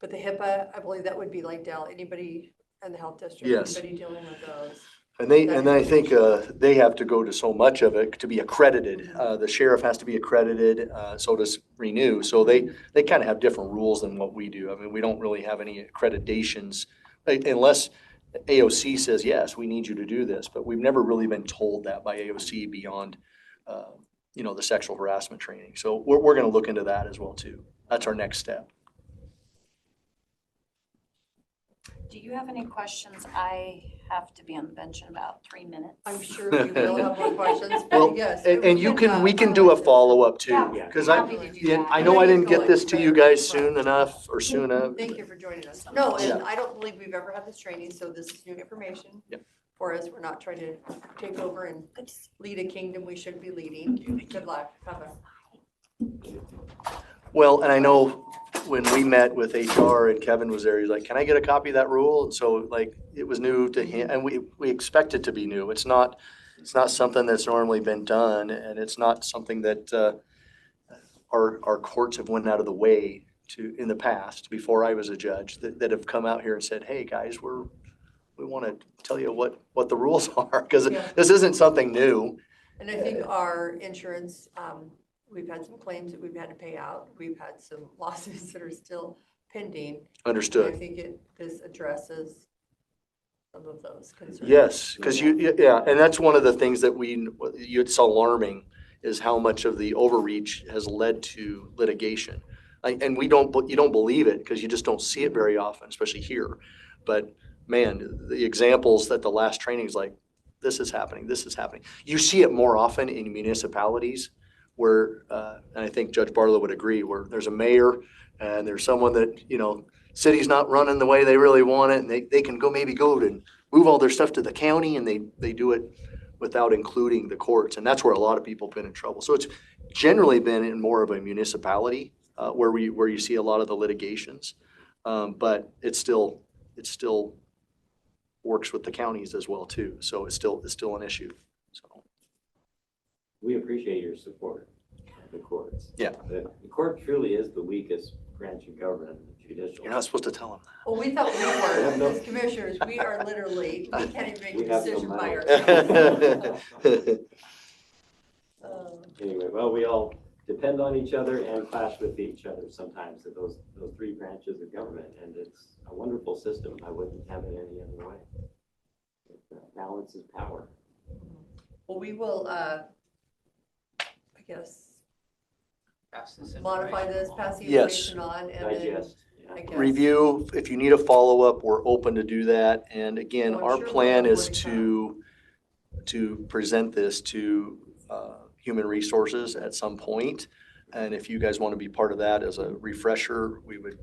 But the HIPAA, I believe that would be like Dell, anybody in the health district, Yes. anybody dealing with those. And I think they have to go to so much of it to be accredited. The sheriff has to be accredited, so does Renew. So they kind of have different rules than what we do. I mean, we don't really have any accreditations unless AOC says, yes, we need you to do this. But we've never really been told that by AOC beyond, the sexual harassment training. So we're going to look into that as well too. That's our next step. Do you have any questions? I have to be on the bench in about 3 minutes. I'm sure you will have more questions, Well, but yes. and we can do a follow-up too. Yeah, Because happy to do that. I know I didn't get this to you guys soon enough or soon enough. Thank you for joining us. No, and Yeah. I don't believe we've ever had this training, so this is new information for us. We're not trying to take over and lead a kingdom we should be leading. Good luck. Have a. Well, and I know when we met with HR and Kevin was there, he's like, can I get a copy of that rule? And so like, it was new to him and we expect it to be new. It's not something that's normally been done and it's not something that our courts have went out of the way to in the past, before I was a judge, that have come out here and said, hey guys, we want to tell you what the rules are, because this isn't something new. And I think our insurance, we've had some claims that we've had to pay out. We've had some lawsuits that are still pending. Understood. And I think this addresses some of those concerns. Yes, because and that's one of the things that it's alarming is how much of the overreach has led to litigation. And you don't believe it because you just don't see it very often, especially here. But man, the examples that the last training is like, this is happening. You see it more often in municipalities where, and I think Judge Barlow would agree, where there's a mayor and there's someone that, city's not running the way they really want it, and they can go and move all their stuff to the county, and they do it without including the courts. And that's where a lot of people have been in trouble. So it's generally been in more of a municipality where you see a lot of the litigations. But it still works with the counties as well too. So it's still an issue. So we appreciate your support of the courts. Yeah. The court truly is the weakest branch of government, the judicial. You're not supposed to tell them that. Well, we thought we were, as commissioners, we are literally, we can't even make a decision by ourselves. ourselves. Anyway, well, we all depend on each other and clash with each other sometimes, those three branches of government, and it's a wonderful system. I wouldn't have it any other way. Balance is power. Well, we will, I guess, modify this, pass the Yes. information on, and Digest. then, I guess. Review, if you need a follow-up, we're open to do that. And again, Well, I'm our sure plan we'll is to present this to Human Resources at some point. And if you guys want to be part of that as a refresher, we would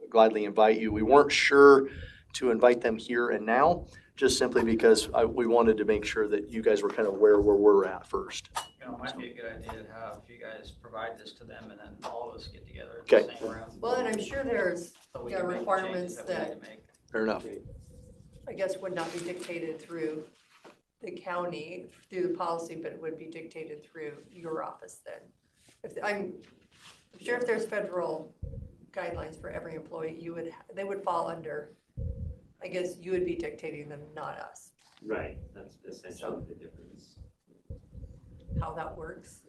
gladly invite you. We weren't sure to invite them here and now, just simply because we wanted to make sure that you guys were kind of where we're at first. It might be a good idea to have you guys provide this to them and then all of us get together at Okay. the same room. Well, and I'm sure there's So we can make the requirements changes we need that to make. Fair enough. I guess would not be dictated through the county, through the policy, but it would be dictated through your office then. I'm sure if there's federal guidelines for every employee, they would fall under, I guess you would be dictating them, not us. Right, that's essentially the difference. How that works.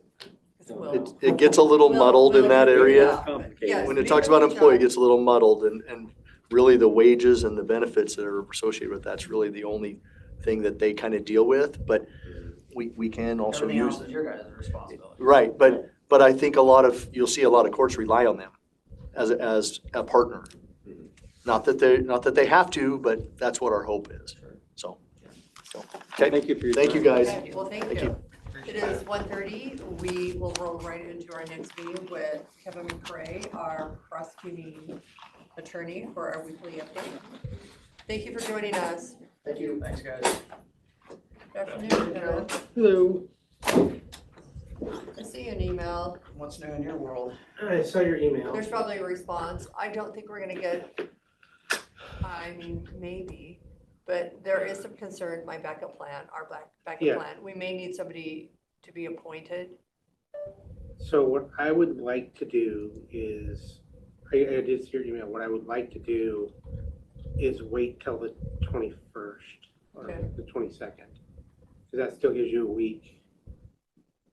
'Cause It gets a little muddled in that figure it area. out, but yes, When it we talks will about reach employee, it out. gets a little muddled and really the wages and the benefits that are associated with that's really the only thing that they kind of deal with, but we can also Everything use else is them. your guys' responsibility. Right, but I think you'll see a lot of courts rely on them as a partner. Not that they have to, but that's what our hope is. So, okay. Thank you for your Thank you, time. guys. Okay, well, thank you. It is 1:30. We will roll right into our next meeting with Kevin McCray, our prosecuting attorney for our weekly update. Thank you for joining us. Thank you. Thanks, guys. Good afternoon, Kevin. Hello. I see an email. What's new in your world? I saw your email. There's probably a response. I don't think we're gonna get, I mean, maybe, but there is some concern, my backup plan, our backup Yeah. plan. We may need somebody to be appointed. So what I would like to do is, I did see your email, what I would like to do is wait till the 21st or Okay. the 22nd. Because that still gives you a week.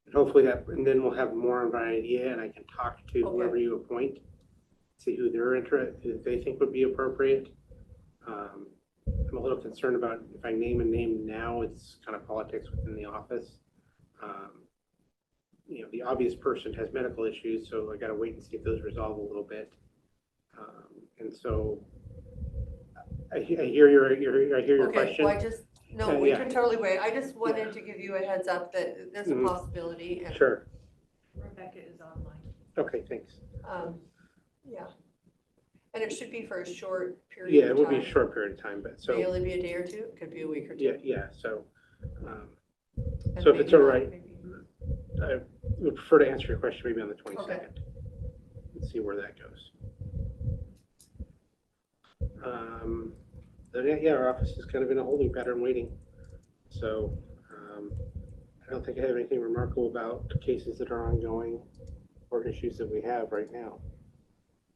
And hopefully and then we'll have more of an idea and I can talk to Okay. whoever you appoint, see who who they think would be appropriate. I'm a little concerned about if I name a name now, it's kind of politics within the office. The obvious person has medical issues, so I gotta wait and see if those resolve a little bit. And so I hear your Okay, question. well, no, we Yeah. can totally wait. I just wanted to give you a heads up that there's a Mhm. possibility and, Sure. Rebecca is online. Okay, thanks. yeah. And it should be for a short period Yeah, of it would be a time. short period of time, but May so, only be a day or two, could be a week or two. yeah, so, And so if it's maybe all not, right, maybe- I would prefer to answer your question maybe on the 22nd. And see where that goes. Yeah, our office is kind of in a holding pattern waiting. So, I don't think I have anything remarkable about cases that are ongoing or issues that we have right now.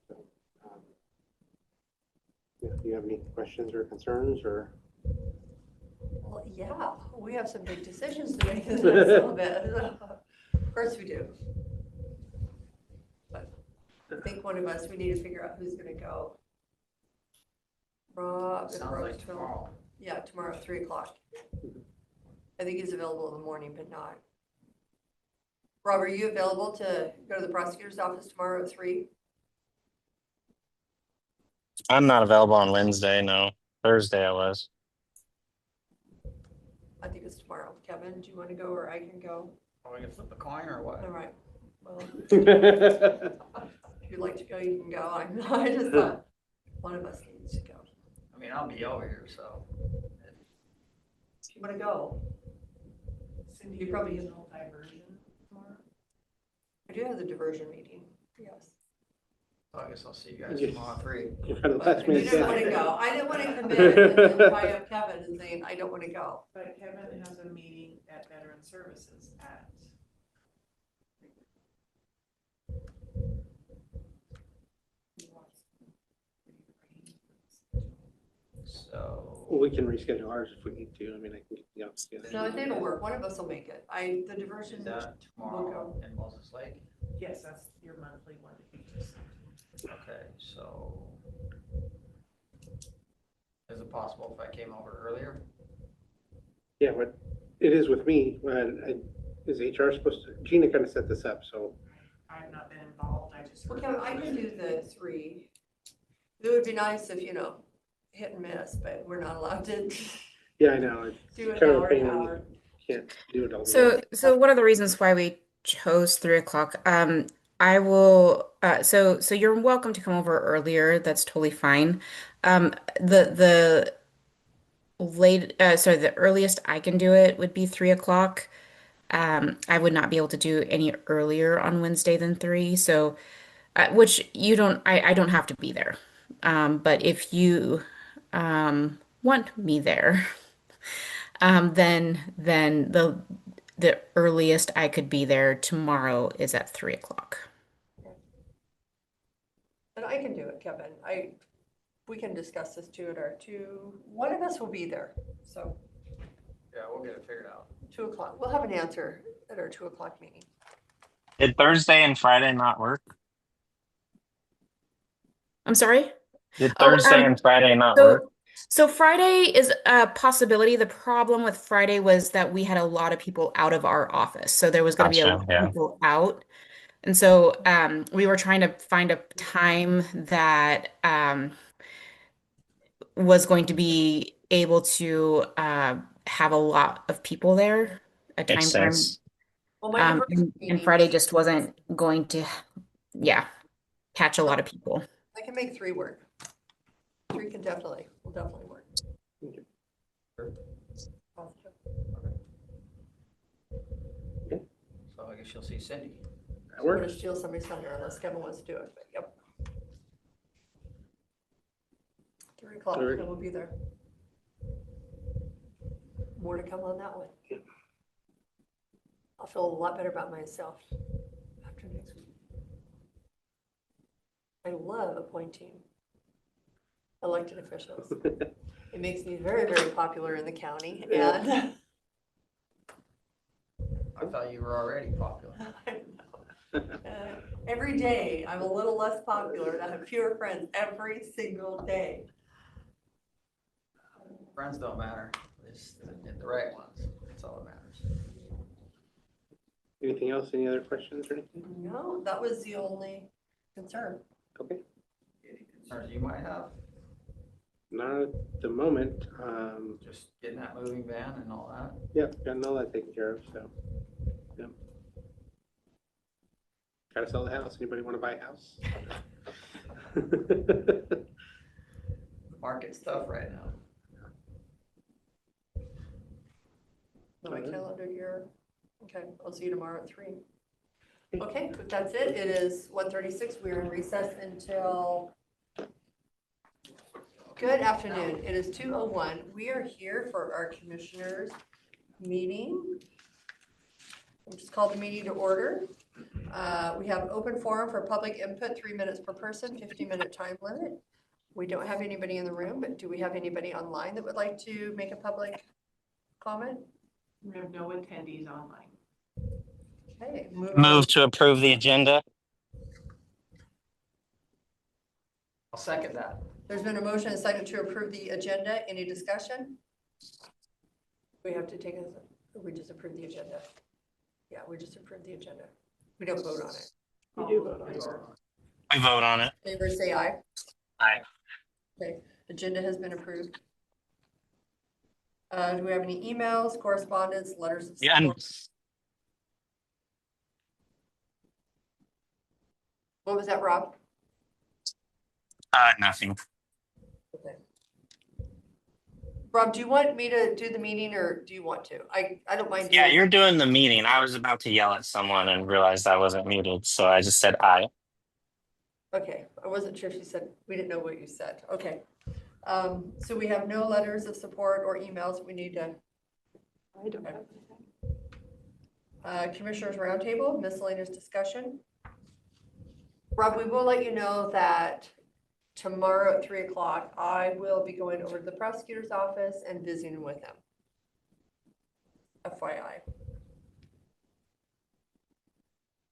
So, do you have any questions or concerns or? Well, yeah, we have some big decisions to make in the next little bit. Of course we do. But I think one of us, we need to figure out who's gonna go. Rob. if Sounds Rob's like available. tomorrow. Yeah, tomorrow at 3:00. I think he's available in the morning, but not. Rob, are you available to go to the prosecutor's office tomorrow at 3:00? I'm not available on Wednesday, no. Thursday I was. I think it's tomorrow. Kevin, do you want to go or I can go? Are we gonna flip a coin or what? All right. Well, if you'd like to go, you can go. I just thought one of us needs to go. I mean, I'll be over here, so. If you want to go. Cindy, you probably have no diversion tomorrow. I do have the diversion meeting, yes. I guess I'll see you guys Yes. tomorrow at 3. You're kind of But last you minute. didn't want to go. I didn't want to commit and then tie up Kevin and saying, I don't want to go. But Kevin has a meeting at Veteran Services at. So. We can reschedule ours if we need to. I mean, I can get the office together. No, it'll work. One of us will make it. The diversion. Is that tomorrow in Moses Lake? Yes, that's your monthly one that you just. Okay, so. Is it possible if I came over earlier? Yeah, but it is with me. Is HR supposed to, Gina kind of set this up, so. I have not been involved, I just. Well, Kevin, I can do the 3. It would be nice if, hit and miss, but we're not allowed to Yeah, I know. It's do an kind of a hour, pain an when hour. you can't do it all. So one of the reasons why we chose 3 o'clock, I will, so you're welcome to come over earlier. That's totally fine. The the earliest I can do it would be 3 o'clock. I would not be able to do any earlier on Wednesday than 3. So, which you don't, I don't have to be there. But if you want me there, then the earliest I could be there tomorrow is at 3 o'clock. And I can do it, Kevin. We can discuss this too at our one of us will be there, so. Yeah, we'll get it figured out. 2 o'clock. We'll have an answer at our 2 o'clock meeting. Did Thursday and Friday not work? I'm sorry? Did Oh, Thursday and Friday not work? so Friday is a possibility. The problem with Friday was that we had a lot of people out of our office. So there was going to be a Gotcha. lot of Yeah. people out. And so we were trying to find a time that was going to be able to have a lot of people there, a Makes time frame. sense. Well, my And meeting, Friday just wasn't going to, catch a lot of people. I can make 3 work. 3 will definitely work. So I guess you'll see Cindy. We're gonna steal somebody's thunder unless Kevin wants to do it, but yep. 3 o'clock, Three. and we'll be there. More to come on that one. I'll feel a lot better about myself after next week. I love appointing elected officials. It makes me very, very popular in the county, and I thought you were already popular. every day I'm a little less popular, and I have fewer friends every single day. Friends don't matter, it's the right ones, that's all that matters. Anything else? Any other questions or anything? No, that was the only concern. Okay. Any concerns you might have, Not at the moment. just getting that moving van and all that? Yeah, gotten all that taken care of, so. Yeah. Gotta sell the house. Anybody want to buy a house? The market's tough right now. My calendar year. Okay, I'll see you tomorrow at 3. Okay, if that's it. It is 1:36. We're in recess until, good afternoon. It is 2:01. We are here for our commissioners meeting. We'll just call the meeting to order. We have open forum for public input, 3 minutes per person, 15-minute time limit. We don't have anybody in the room, but do we have anybody online that would like to make a public comment? We have no attendees online. Okay, Move to approve the agenda. I'll second that. There's been a motion and a second to approve the agenda. Any discussion? We have to take we just approve the agenda. Yeah, we just approve the agenda. We don't vote on it. We do vote on it. We vote on it. Favor say aye. Aye. Okay, agenda has been approved. Do we have any emails, correspondence, letters of Yeah. support? What was that, Rob? Nothing. Okay. Rob, do you want me to do the meeting or do you want to? I don't mind. Yeah, doing you're it. doing the meeting. I was about to yell at someone and realized I wasn't muted, so I just said aye. Okay, I wasn't sure if you said, we didn't know what you said. Okay. So we have no letters of support or emails. We need to. I don't have anything. Commissioners Roundtable, miscellaneous discussion. Rob, we will let you know that tomorrow at 3 o'clock, I will be going over to the prosecutor's office and visiting with him. FYI.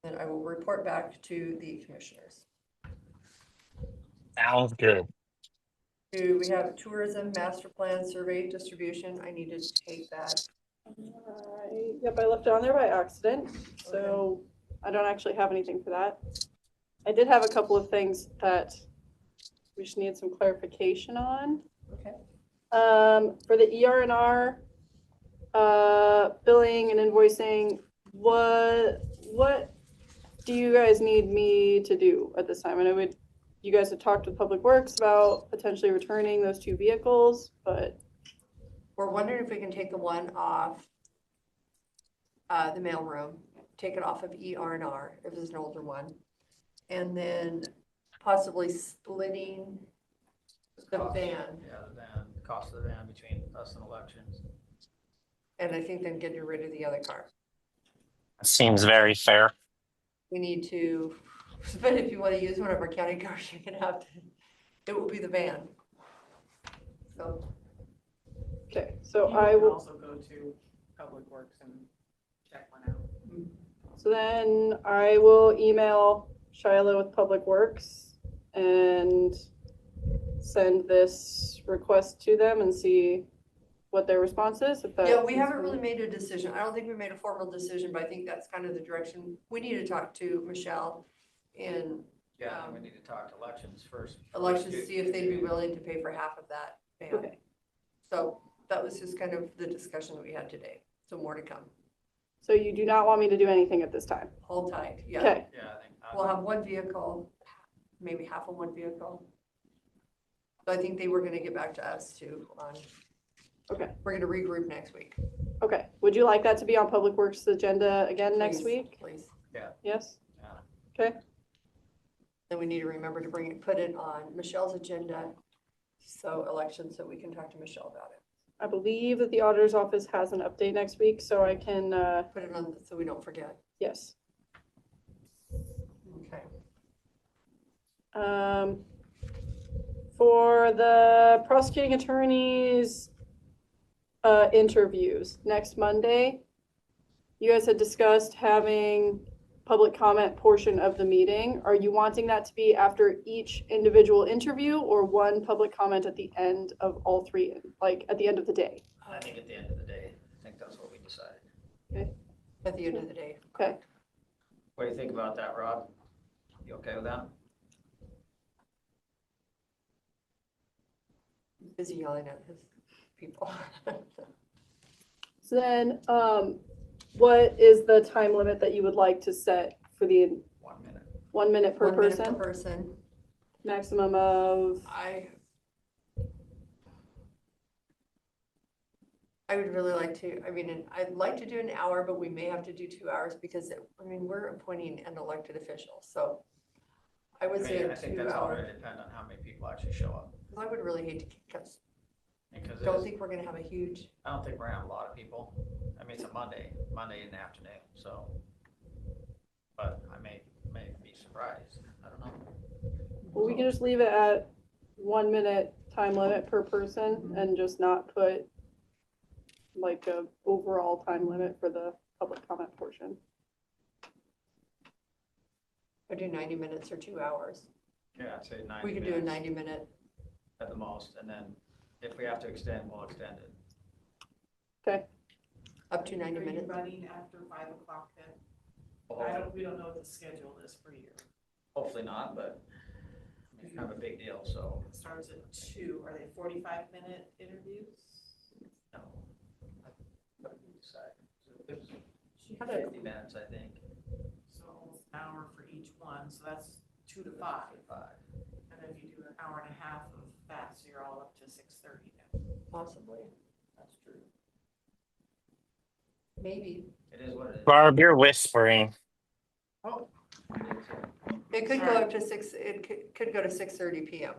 And I will report back to the commissioners. Sounds good. Do we have tourism master plan survey distribution? I need to take that. Yep, I left it on there by accident, so I don't actually have anything for that. I did have a couple of things that we just need some clarification on. Okay. For the ER&R, billing and invoicing, what do you guys need me to do at this time? I know you guys have talked with Public Works about potentially returning those 2 vehicles, but. We're wondering if we can take the one off the mailroom, take it off of ER&R if it's an older one. And then possibly splitting the van. Yeah, the van. cost of the van between us and elections. And I think then getting rid of the other car. Seems very fair. We need to, but if you want to use one of our county cars, you're gonna have to, it will be the van. So, Okay, so You I can will, also go to Public Works and check one out. so then I will email Shiloh with Public Works and send this request to them and see what their response is, if that. yeah, we haven't really made a decision. I don't think we made a formal decision, but I think that's kind of the direction. We need to talk to Michelle and Yeah, we need to talk to elections first. elections, see if they'd be willing to pay for half of that van. Okay. So that was just kind of the discussion that we had today. So more to come. So you do not want me to do anything at this time? Hold tight, yeah. Okay, Yeah, I think. We'll have one vehicle, maybe half of one vehicle. So I think they were gonna get back to us too on. Okay. We're gonna regroup next week. okay. Would you like that to be on Public Works agenda again next Please, week? Please. Yes? Yeah. Okay, Then we need to remember to put it on Michelle's agenda. So election, so we can talk to Michelle about it. I believe that the auditor's office has an update next week, so I can, Put it on so we don't forget. yes. Okay. For the prosecuting attorneys, interviews next Monday, you guys had discussed having public comment portion of the meeting. Are you wanting that to be after each individual interview or one public comment at the end of all three, like at the end of the day? I think at the end of the day, I think that's what we decided. At the end of the day. Okay. What do you think about that, Rob? You okay with that? Busy yelling at his people. So then, what is the time limit that you would like to set for the 1 minute. 1 minute per 1 minute person? per person. Maximum of, I would really like to, I mean, and I'd like to do an hour, but we may have to do 2 hours because, I mean, we're appointing an elected official, so I would say I a think 2 that's all hour. gonna depend on how many people actually show up. I would really hate to kick us. Because Don't think we're gonna have a huge, I don't think we're gonna have a lot of people. I mean, it's a Monday in the afternoon, so. But I may be surprised. I don't know. well, we can just leave it at 1 minute time limit per person and just not put like a overall time limit for the public comment portion. or do 90 minutes or 2 hours. Yeah, I'd say 90 We could do a minutes 90-minute. at the most, and then if we have to extend, we'll extend it. Okay. Up to 90 Are you minutes. running after 5 o'clock then? We don't know what the schedule is for you. Hopefully not, but it's kind of a big deal, so. It starts at 2. Are they 45-minute interviews? No. What do you decide? It was 50 minutes, I think. So almost an hour for each one, so that's 2 to 5. And then if you do an hour and a half of that, so you're all up to 6:30 then. Possibly. That's true. Maybe. It is what it is. Barb, you're whispering. Oh. It could go up to 6, it could go to 6:30 PM.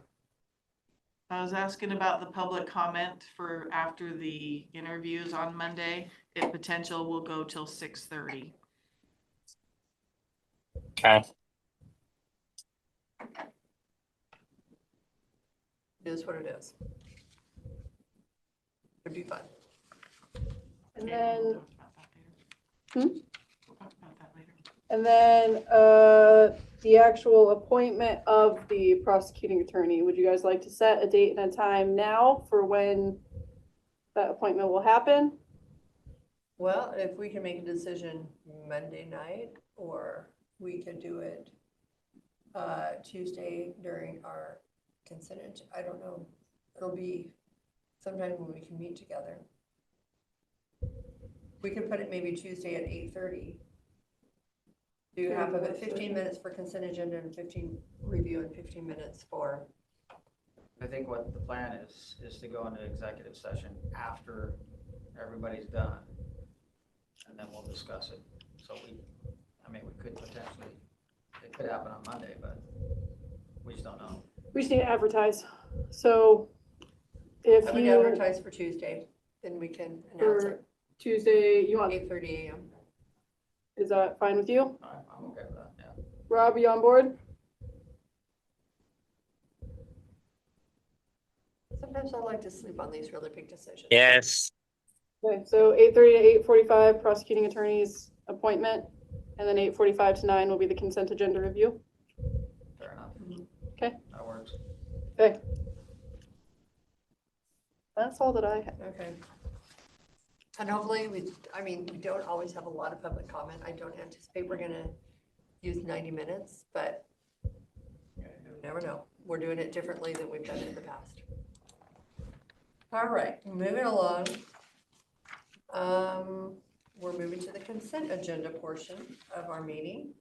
I was asking about the public comment for after the interviews on Monday. If potential will go till 6:30. Okay. It is what it is. It'd be fun. And then, We'll talk about that later. We'll talk about that later. and then, the actual appointment of the prosecuting attorney, would you guys like to set a date and a time now for when that appointment will happen? Well, if we can make a decision Monday night, or we could do it Tuesday during our consent, I don't know. It'll be sometime when we can meet together. We could put it maybe Tuesday at 8:30. Do half of it, 15 minutes for consent agenda and 15 review and 15 minutes for. I think what the plan is to go into executive session after everybody's done. And then we'll discuss it. So we could potentially, it could happen on Monday, but we just don't know. We just need to advertise. So If I would you, advertise for Tuesday, then we can announce for it, Tuesday, you want, 8:30 a.m. is that fine with you? I'm okay with that, yeah. Rob, you on board? Sometimes I like to sleep on these really big decisions. Yes. Okay, so 8:30 to 8:45, prosecuting attorney's appointment, and then 8:45 to 9 will be the consent agenda review. Fair enough. Okay. That works. Okay. That's all that I have. Okay. And hopefully we don't always have a lot of public comment. I don't anticipate we're gonna use 90 minutes, but you never know. We're doing it differently than we've done it in the past. All right, moving along. We're moving to the consent agenda portion of our meeting.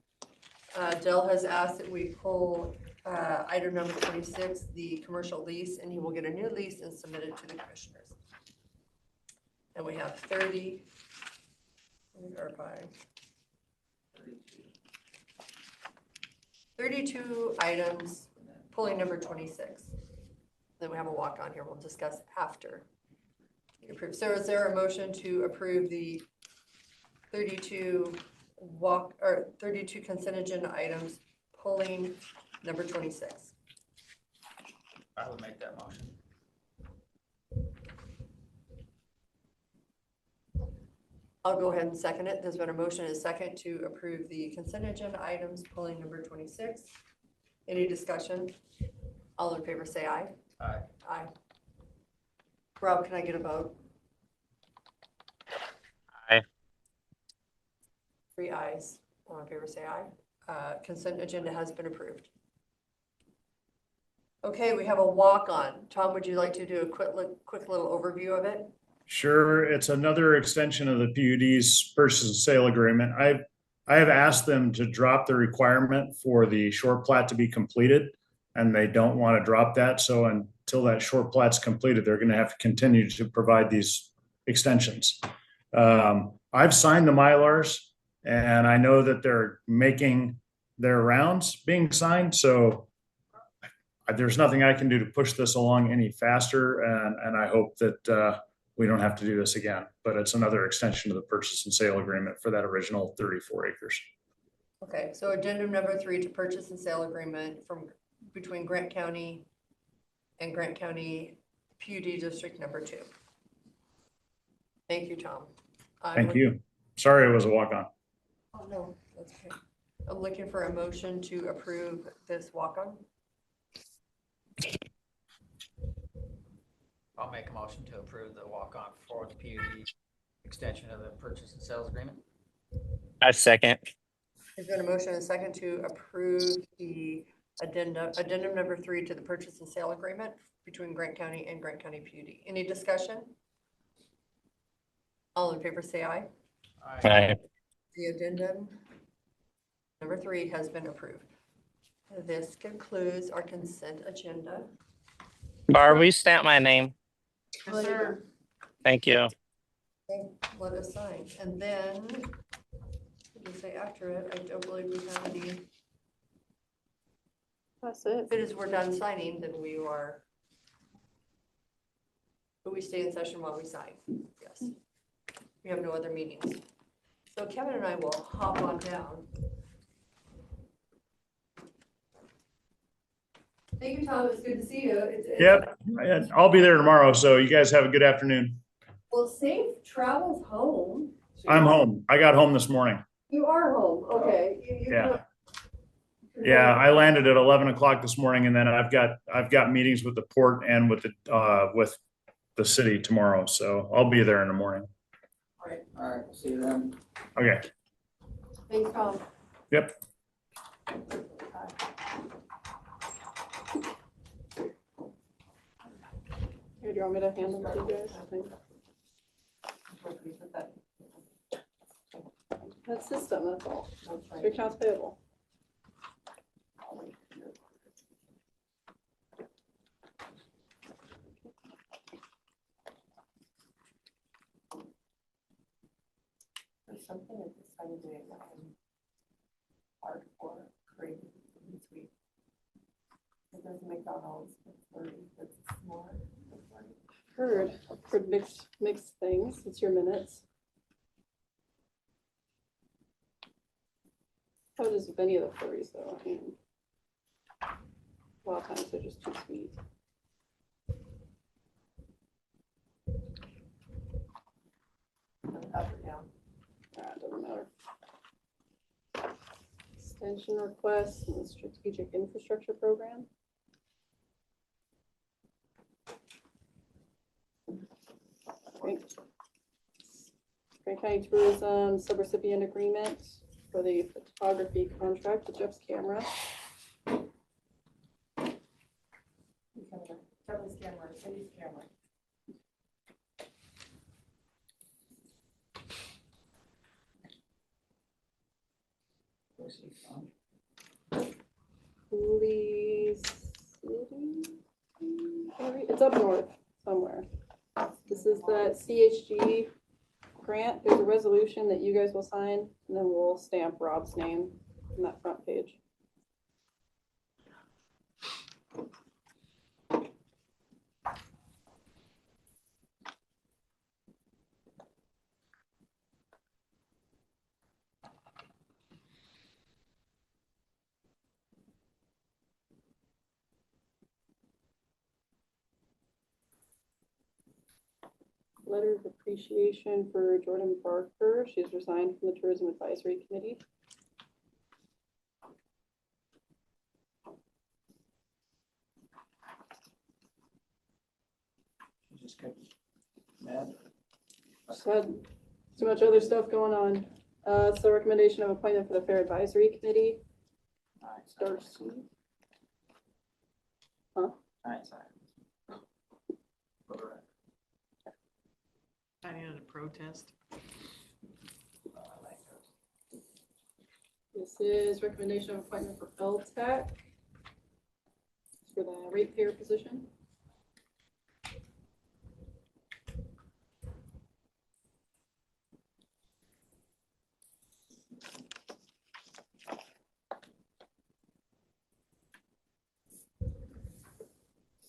Dell has asked that we pull item number 26, the commercial lease, and he will get a new lease and submit it to the commissioners. And we have 30, let me verify. 32 items, pulling number 26. Then we have a walk on here we'll discuss after. So is there a motion to approve the 32 consent agenda items, pulling number 26? I would make that motion. I'll go ahead and second it. There's been a motion and a second to approve the consent agenda items, pulling number 26. Any discussion? All in favor say aye. Aye. Aye. Rob, can I get a vote? Aye. 3 ayes. All in favor say aye. Consent agenda has been approved. Okay, we have a walk-on. Tom, would you like to do a quick little overview of it? Sure, it's another extension of the PUD's purchase and sale agreement. I have asked them to drop the requirement for the short plat to be completed, and they don't want to drop that. So until that short plat's completed, they're going to have to continue to provide these extensions. I've signed the Mylars, and I know that they're making their rounds being signed. So there's nothing I can do to push this along any faster, and I hope that we don't have to do this again, but it's another extension of the purchase and sale agreement for that original 34 acres. Okay, so addendum number 3 to purchase and sale agreement between Grant County and Grant County PUD District number 2. Thank you, Tom. Thank you. Sorry it was a walk-on. Oh, no, that's okay. I'm looking for a motion to approve this walk-on. I'll make a motion to approve the walk-on for the PUD extension of the purchase and sales agreement. I second. There's been a motion and a second to approve the addendum number 3 to the purchase and sale agreement between Grant County and Grant County PUD. Any discussion? All in favor say aye. Aye. The addendum number 3 has been approved. This concludes our consent agenda. Barb, will you stamp my name? Yes, sir. Thank you. Okay, let us sign. And then, let me say after it, I don't believe we have any. That's it. If it is we're done signing, then we are, but we stay in session while we sign. Yes. We have no other meetings. So Kevin and I will hop on down. Thank you, Tom. It's good to see you. Yep, I'll be there tomorrow. So you guys have a good afternoon. Well, safe travels home. I'm home. I got home this morning. You are home. Okay. Yeah. Yeah, I landed at 11 o'clock this morning, and then I've got meetings with the port and with the city tomorrow. So I'll be there in the morning. All right, see you then. Okay. Thanks, Tom. Yep. Here, do you want me to hand them to you guys? That's system, that's all. Your accounts payable. There's something at this time of day that I'm hardcore craving this week. It doesn't McDonald's, it's 30, it's smaller. heard mixed things. It's your minutes. How does any of the furries though? I mean, a lot of times they're just too sweet. Up or down? It doesn't matter. Extension requests in the strategic infrastructure program. Grant County Tourism subrecipient agreement for the photography contract with Jeff's camera. Kevin's camera, Cindy's camera. Cooley City? It's up north somewhere. This is the CHG grant. There's a resolution that you guys will sign, and then we'll stamp Rob's name on that front page. Letter of appreciation for Jordan Barker. She's resigned from the Tourism Advisory Committee. Just kept mad. Just had too much other stuff going on. So recommendation of appointment for the Fair Advisory Committee. Darcy. Huh? I needed a protest. This is recommendation of appointment for LTAC for the ratepayer position.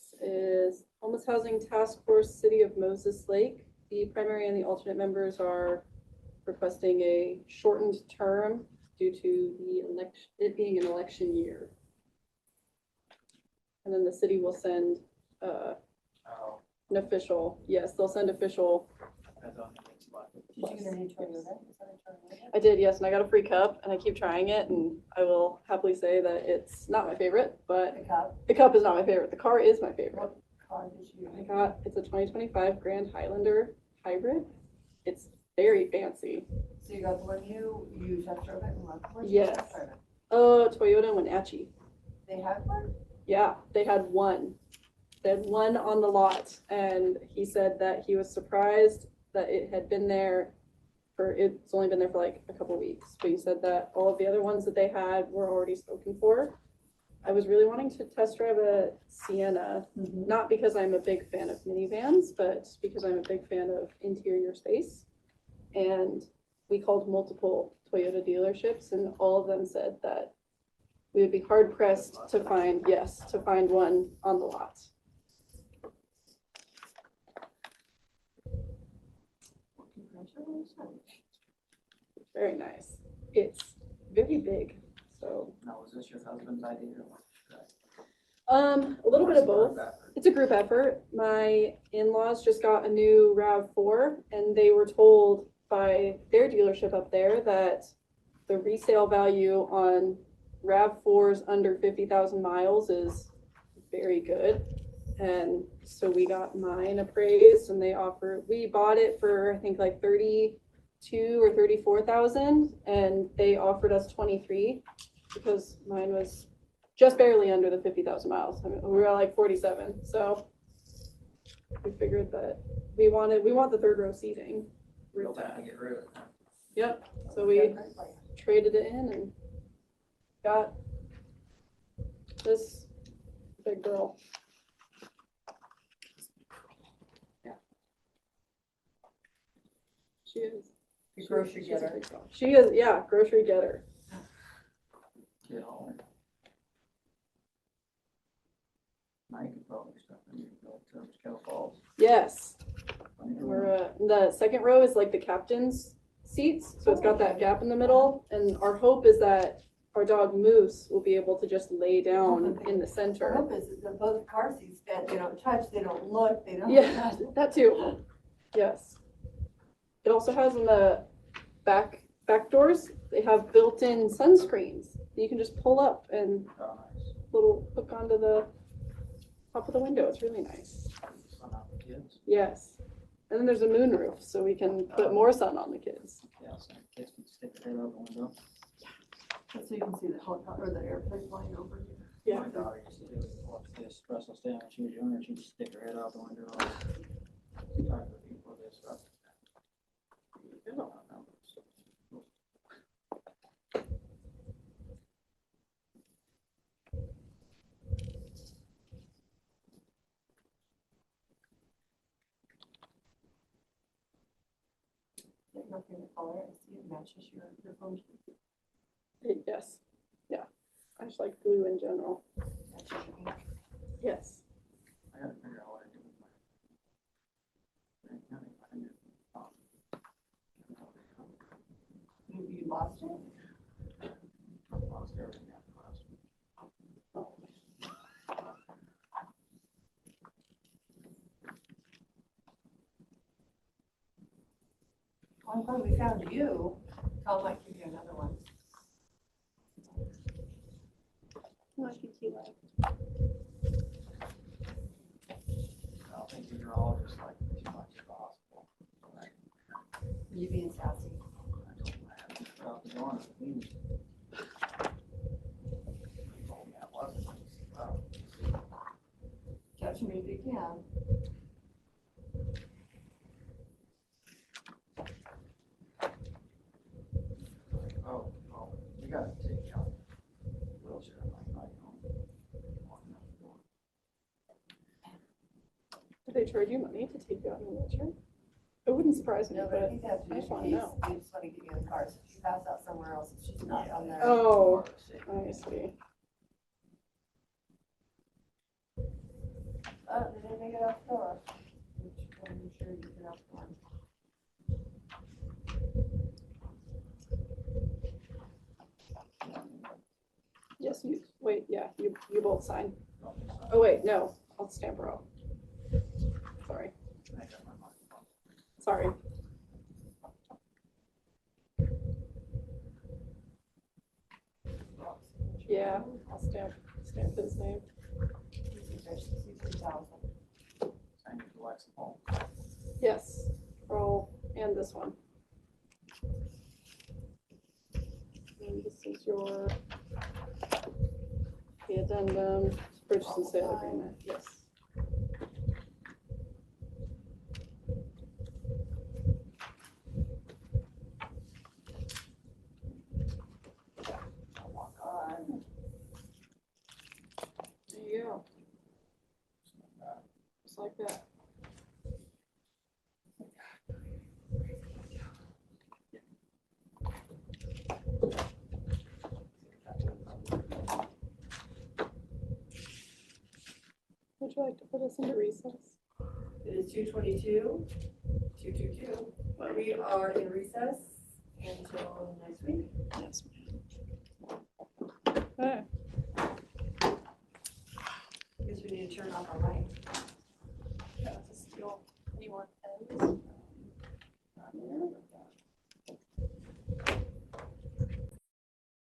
This is Homeless Housing Task Force, City of Moses Lake. The primary and the alternate members are requesting a shortened term due to it being an election year. And then the city will send an official, yes, they'll send official. Did you get a new Toyota? Is that a Toyota? I did, yes, and I got a free cup, and I keep trying it, and I will happily say that it's not my favorite, but the cup is not my favorite. The car is my favorite. What car did you? It's a 2025 Grand Highlander hybrid. It's very fancy. So you got the one you test drove it and loved? Where'd you Yes. test drive it? Toyota Wenatchee. They had one? Yeah, they had one. They had one on the lot, and he said that he was surprised that it had been there it's only been there for like a couple weeks, but he said that all of the other ones that they had were already spoken for. I was really wanting to test drive a Sienna, not because I'm a big fan of minivans, but because I'm a big fan of interior space. And we called multiple Toyota dealerships, and all of them said that we would be hard pressed to find one on the lot. Very nice. It's very big, so. Now, was this your husband's idea or what? A little bit of both. It's a group effort. My in-laws just got a new RAV4, and they were told by their dealership up there that the resale value on RAV4s under 50,000 miles is very good. And so we got mine appraised, and we bought it for I think like 32 or 34,000, and they offered us 23 because mine was just barely under the 50,000 miles. I mean, we were like 47. So we figured that we want the third row seating. Real time to get rid of it. Yep. So we traded it in and got this big girl. Yeah. She is. The grocery She's a getter. big girl. She is, yeah, grocery getter. Get home. I could probably stuff in your Kettle Falls. Yes. The second row is like the captain's seats, so it's got that gap in the middle, and our hope is that our dog Moose will be able to just lay down in the The center. hope is that both car seats that they don't touch, they don't look, they don't. Yeah, that too. Yes. It also has in the back doors, they have built-in sunscreens that you can just pull up and Oh, nice. little hook onto the top of the window. It's really nice. Sun out the kids. Yes. And then there's a moonroof, so we can put more sun on the kids. Yeah, so kids can stick their head out the window. So you can see the helicopter or the airplane flying over you. Yeah. My daughter used to do it, watch this, Russell Stan, when she was younger, she'd just stick her head out the window. Talk to people, this, that. Nothing to color, I see it matches your phone. Yes. Yeah. I just like blue in general. Yes. I gotta figure out what I do with my. You lost it? I lost everything after last week. Well, I'm glad we found you. Tom might give you another one. I think you like. I don't think these are all just like too much as possible. You being sassy. I told them I had to get out the door and clean it. He told me I wasn't. Well, Catch me if you can. oh, you gotta take out wheelchair, like, Do they charge you money to take you out in a wheelchair? It wouldn't surprise me, No, but I but think that's I just what want to know. they just want to give you the car, so if she passes out somewhere else, if she's not on there. Oh, I see. Oh, they didn't make it out the door. Which I'm sure you get out the door. Yes, you, wait, yeah, you both sign. Oh, wait, no, I'll stamp her out. Sorry. Sorry. Yeah, I'll stamp his name. Yes, roll, and this one. And this is your, the addendum, purchase and sale agreement, yes. There you go. Just like that. Would you like to put us into recess? It is 2:22, 2:22. We are in recess until next week. Yes. Okay. Guess we need to turn off our light. Yeah, to steal any more pens.